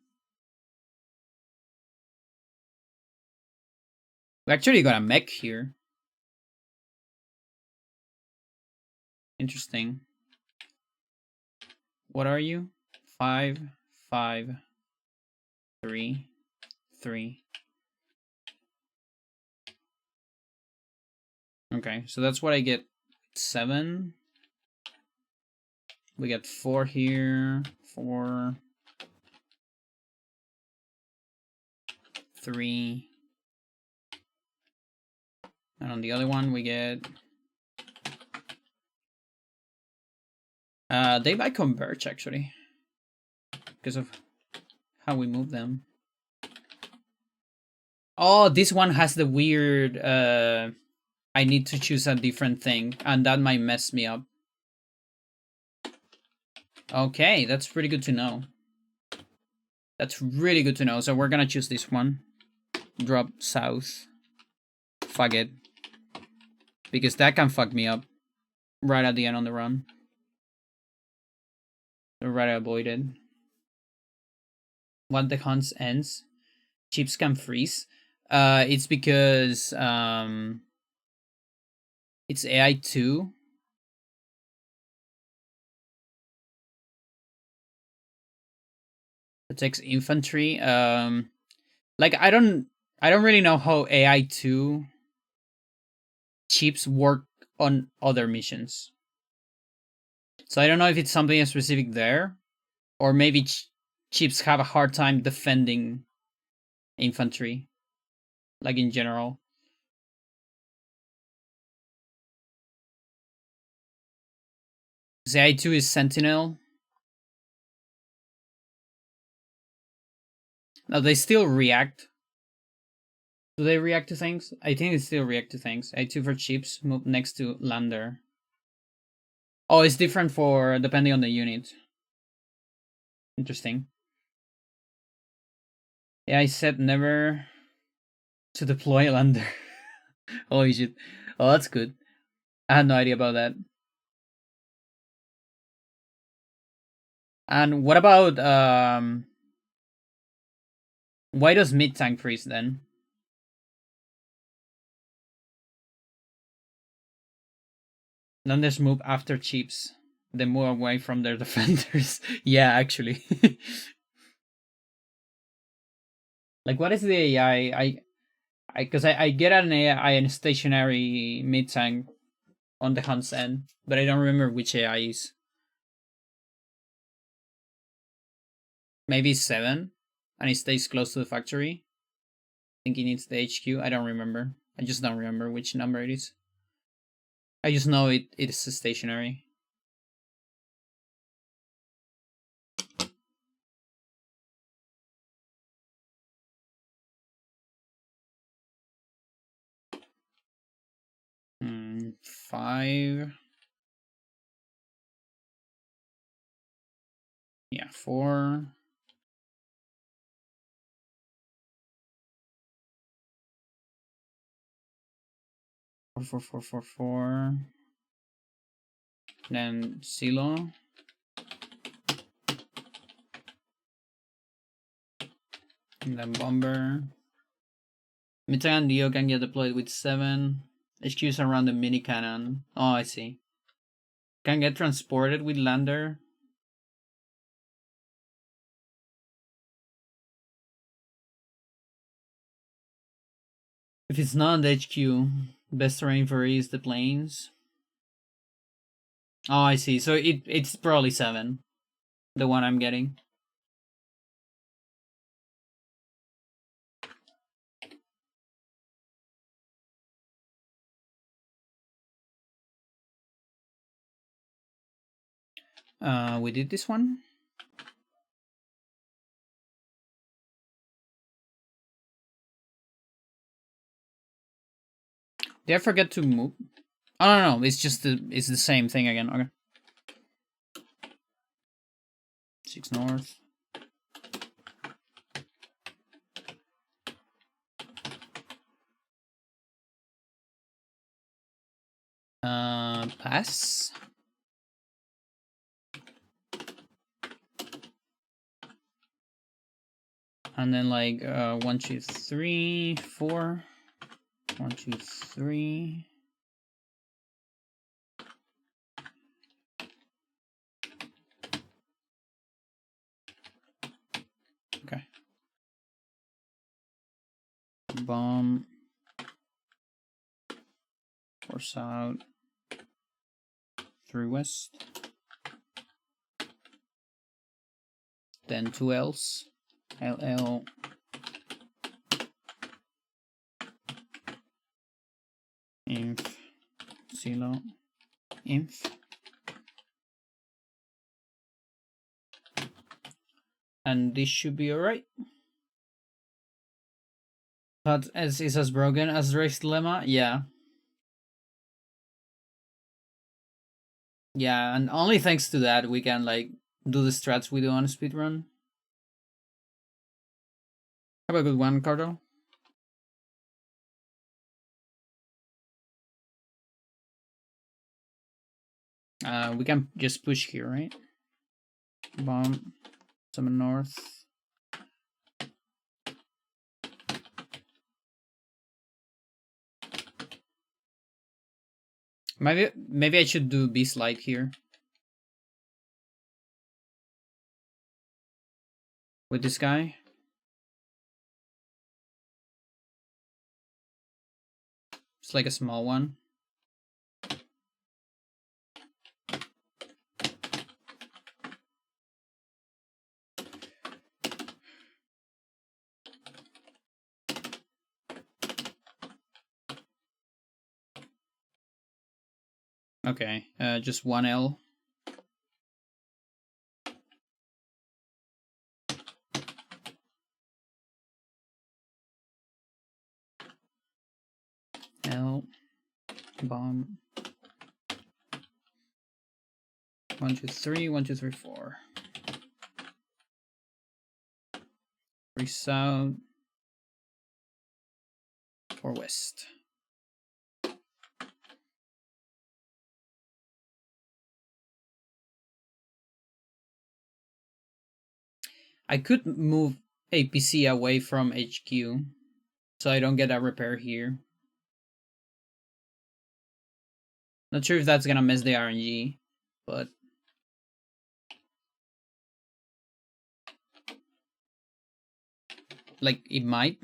Speaker 1: We actually got a mech here. Interesting. What are you? 5, 5, 3, 3. Okay, so that's what I get. 7. We get 4 here. 4. 3. And on the other one we get they might converge actually. Because of how we move them. Oh, this one has the weird I need to choose a different thing, and that might mess me up. Okay, that's pretty good to know. That's really good to know. So we're gonna choose this one. Drop south. Fuck it. Because that can fuck me up right at the end on the run. So rather avoid it. When the hunt ends, chips can freeze. It's because it's AI2. It takes infantry. Like I don't really know how AI2 chips work on other missions. So I don't know if it's something specific there, or maybe chips have a hard time defending infantry, like in general. AI2 is Sentinel. Now they still react. Do they react to things? I think they still react to things. AI2 for chips, move next to lander. Oh, it's different for depending on the unit. Interesting. Yeah, I said never to deploy lander. Holy shit. Oh, that's good. I had no idea about that. And what about why does mid tank freeze then? Landers move after chips. They move away from their defenders. Yeah, actually. Like what is the AI? Because I get an AI and stationary mid tank on the hunt's end, but I don't remember which AI is. Maybe 7, and it stays close to the factory. I think it needs the HQ. I don't remember. I just don't remember which number it is. I just know it is stationary. Hmm, 5. Yeah, 4. 4, 4, 4, 4, 4. Then silo. And then bomber. Mitra and Dio can get deployed with 7. HQs around the mini cannon. Oh, I see. Can get transported with lander. If it's not on the HQ, best terrain for it is the plains. Oh, I see. So it's probably 7. The one I'm getting. We did this one. Did I forget to move? Oh no, it's just it's the same thing again. Okay. 6 north. Pass. And then like 1, 2, 3, 4. 1, 2, 3. Okay. Bomb. Force out. Through west. Then 2 L's. LL. Inf. Silo. Inf. And this should be alright. But as is as broken as Drake's Dilemma, yeah. Yeah, and only thanks to that we can like do the strats we do on a speedrun. Have a good one, Cardo. We can just push here, right? Bomb. Summon north. Maybe I should do Beast Light here. With this guy. It's like a small one. Okay, just one L. L. Bomb. 1, 2, 3, 1, 2, 3, 4. 3 south. 4 west. I could move APC away from HQ, so I don't get a repair here. Not sure if that's gonna mess the RNG, but like it might.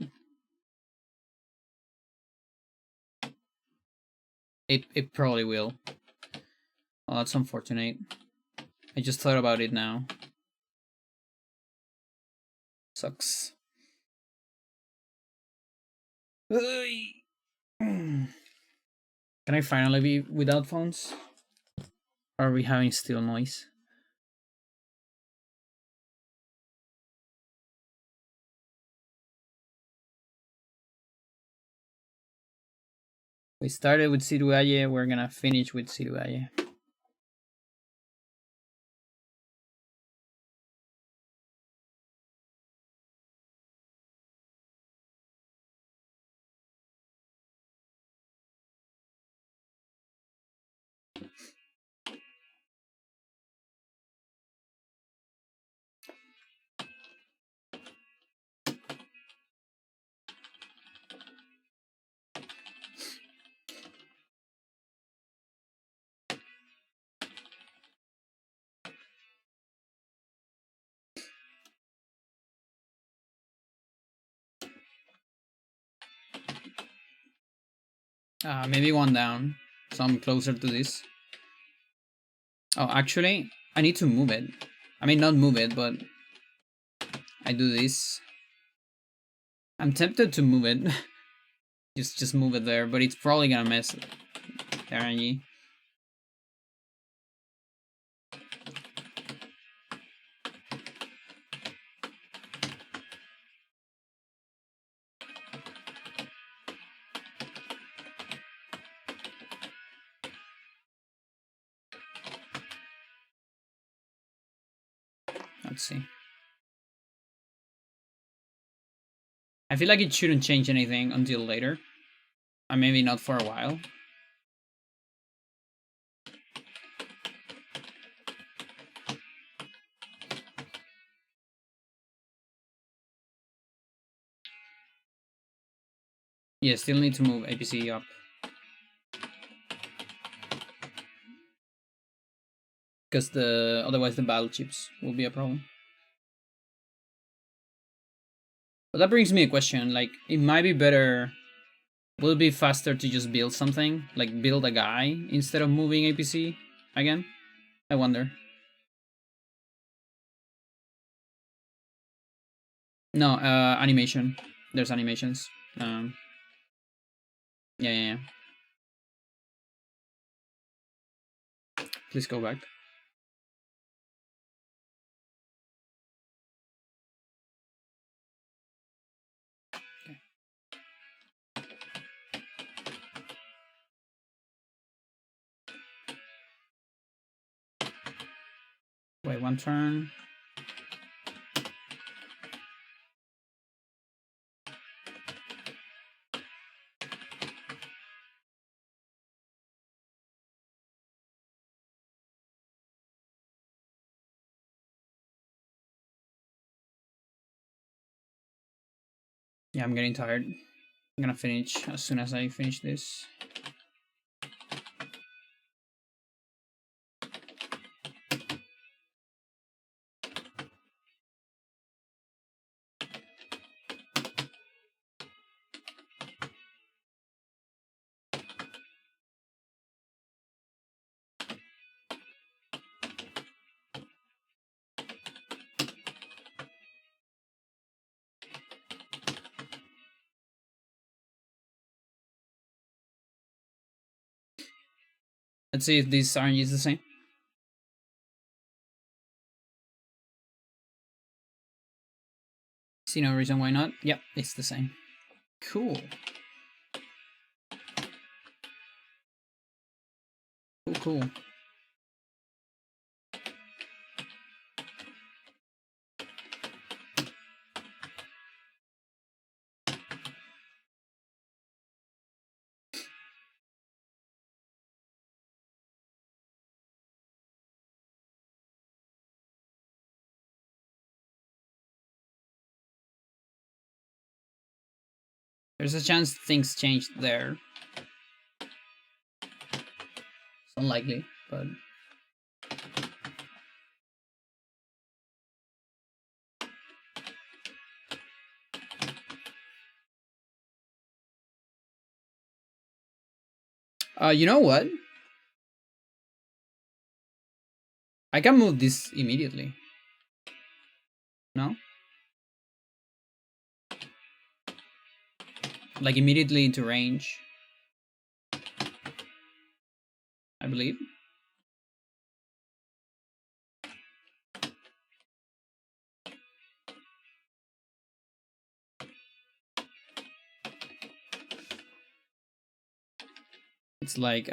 Speaker 1: It probably will. Oh, that's unfortunate. I just thought about it now. Sucks. Can I finally be without phones? Or are we having still noise? We started with Siruaye, we're gonna finish with Siruaye. Maybe one down, so I'm closer to this. Oh, actually, I need to move it. I mean, not move it, but I do this. I'm tempted to move it. just move it there, but it's probably gonna mess the RNG. Let's see. I feel like it shouldn't change anything until later. And maybe not for a while. Yeah, still need to move APC up. Because otherwise the battle chips will be a problem. But that brings me a question, like, it might be better, will it be faster to just build something? Like build a guy instead of moving APC again? I wonder. No, animation. There's animations. Yeah. Please go back. Wait, one turn. Yeah, I'm getting tired. I'm gonna finish as soon as I finish this. Let's see if this RNG is the same. See no reason why not. Yep, it's the same. Cool. Cool. There's a chance things change there. It's unlikely, but you know what? I can move this immediately. No? Like immediately into range. I believe. It's like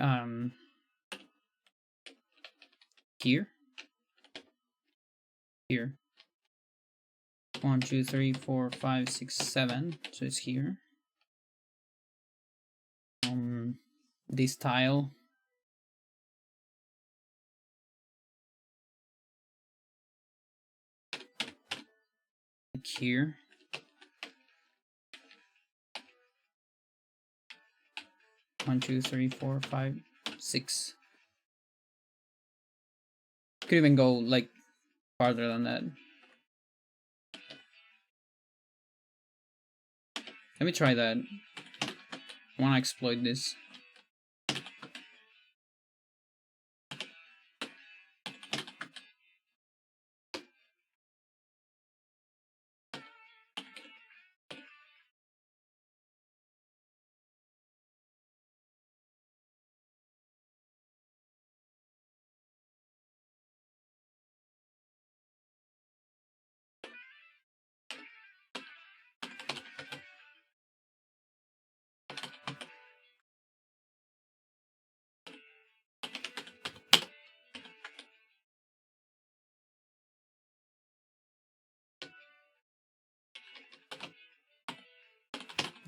Speaker 1: here. Here. 1, 2, 3, 4, 5, 6, 7. So it's here. This tile. Like here. One, 2, 3, 4, 5, 6. Could even go like farther than that. Let me try that. I want to exploit this.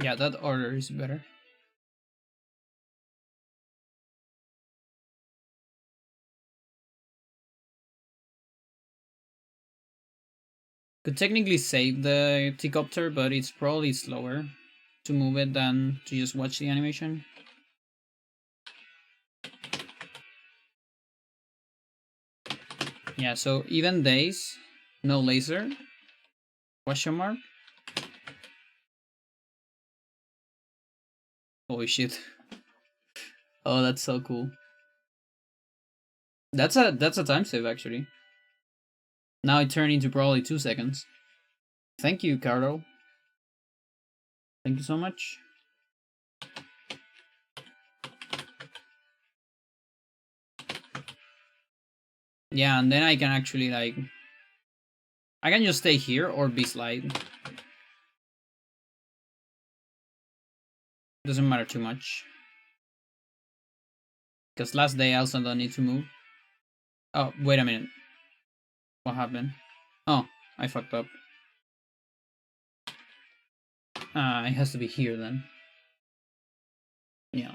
Speaker 1: Yeah, that order is better. Could technically save the Ticopter, but it's probably slower to move it than to just watch the animation. Yeah, so even days, no laser, question mark. Holy shit. Oh, that's so cool. That's a time save actually. Now it turned into probably 2 seconds. Thank you, Carlo. Thank you so much. Yeah, and then I can actually like I can just stay here or be slide. Doesn't matter too much. Because last day I also don't need to move. Oh, wait a minute. What happened? Oh, I fucked up. It has to be here then. Yeah.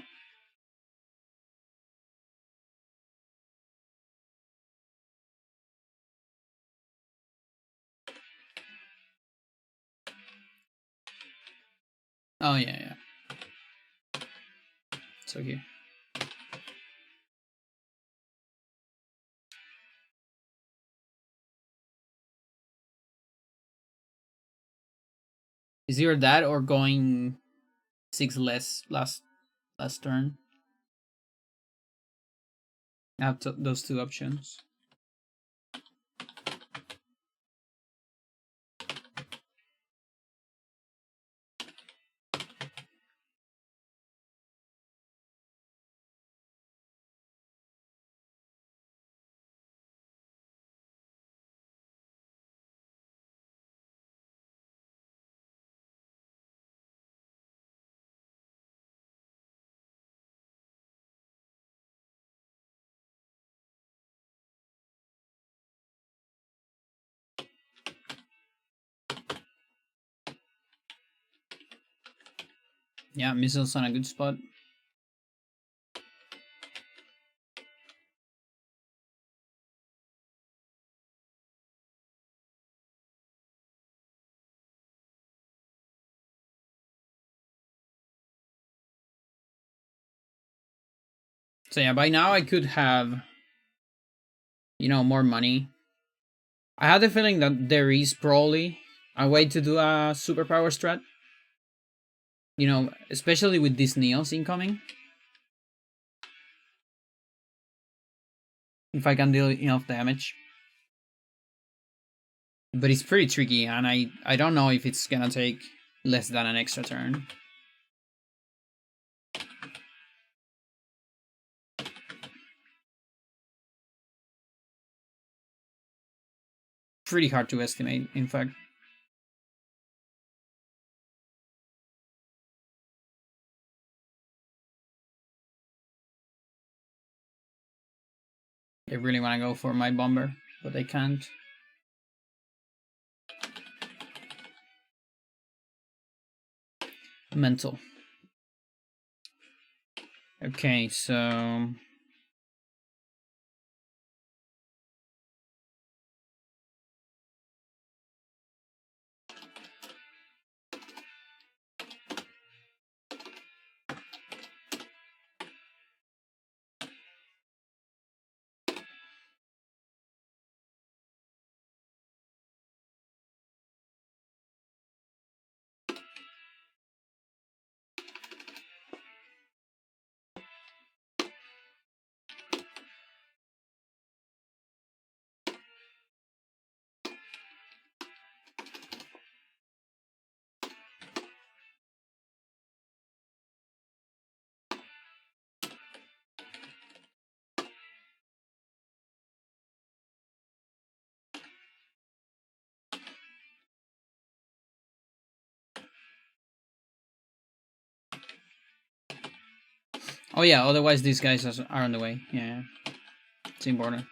Speaker 1: Oh, yeah, yeah. So here. Is either that or going 6 less last turn? I have those two options. Yeah, missiles on a good spot. So yeah, by now I could have, more money. I had the feeling that there is probably a way to do a superpower strat. Especially with these Neos incoming. If I can deal enough damage. But it's pretty tricky, and I don't know if it's gonna take less than an extra turn. Pretty hard to estimate, in fact. They really want to go for my bomber, but they can't. Mental. Okay, so... Oh yeah, otherwise these guys are on the way. Yeah, it's important.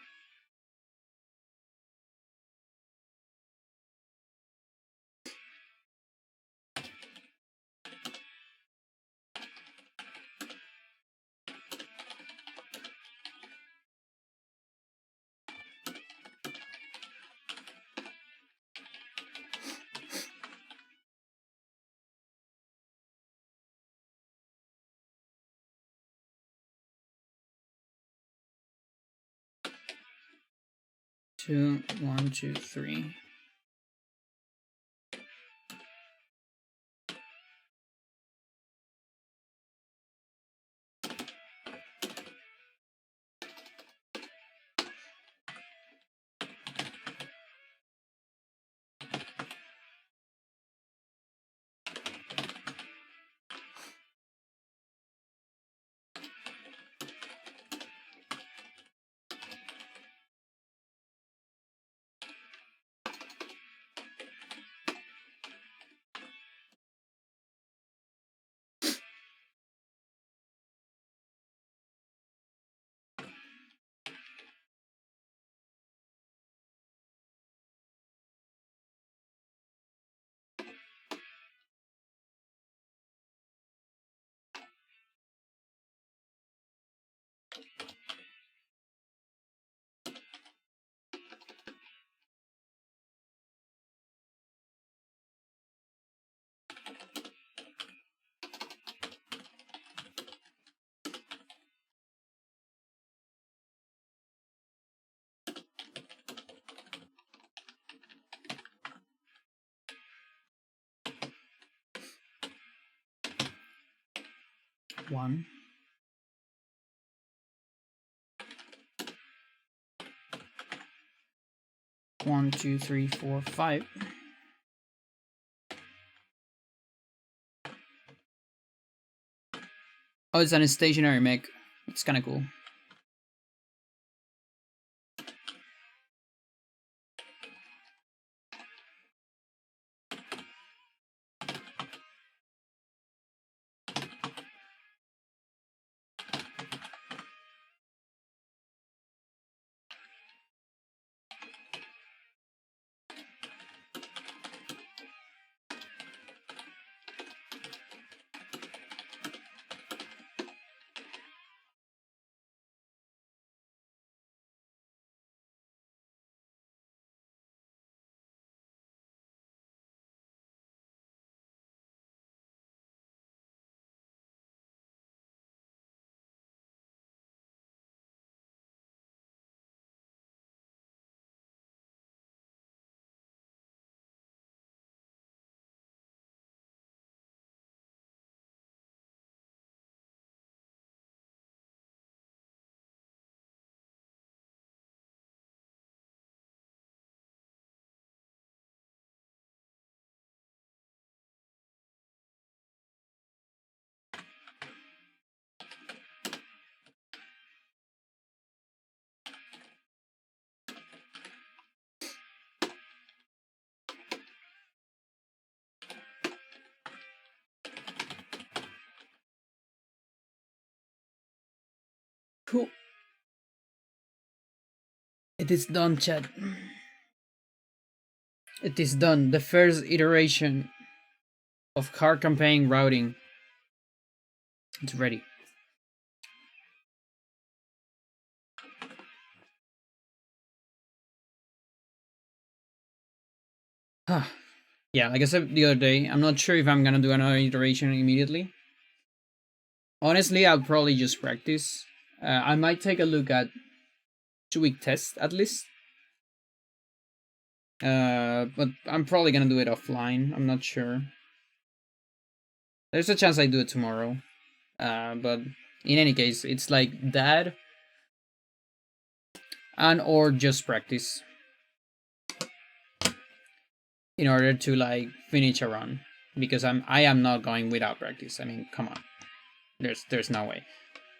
Speaker 1: Two, one, two, three. 1. One, two, three, four, 5. Oh, it's an stationary mech. It's kind of cool. Cool. It is done, chat. It is done. The first iteration of card campaign routing. It's ready. Yeah, like I said the other day, I'm not sure if I'm gonna do another iteration immediately. Honestly, I'll probably just practice. I might take a look at 2-week test at least. But I'm probably gonna do it offline. I'm not sure. There's a chance I do it tomorrow. But in any case, it's like that and or just practice in order to like finish a run because I am not going without practice. I mean, come on. There's no way.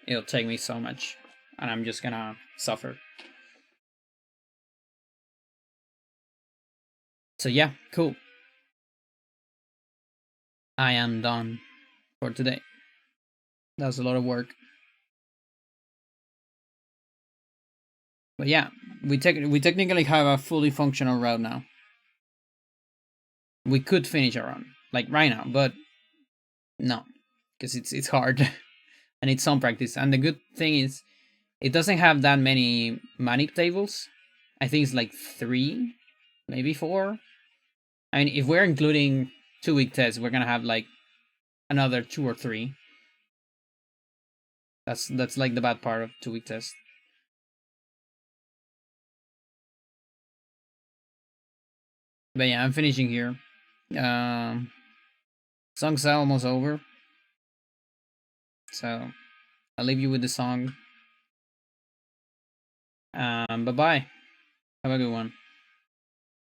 Speaker 1: It'll take me so much and I'm just gonna suffer. So yeah, cool. I am done for today. That's a lot of work. But yeah, we technically have a fully functional route now. We could finish our run like right now, but no, because it's hard and it's some practice. And the good thing is, it doesn't have that many manic tables. I think it's like 3, maybe 4. I mean, if we're including 2-week tests, we're gonna have like another 2 or 3. That's like the bad part of 2-week test. But yeah, I'm finishing here. Song's almost over, so I'll leave you with the song. Bye bye. Have a good one.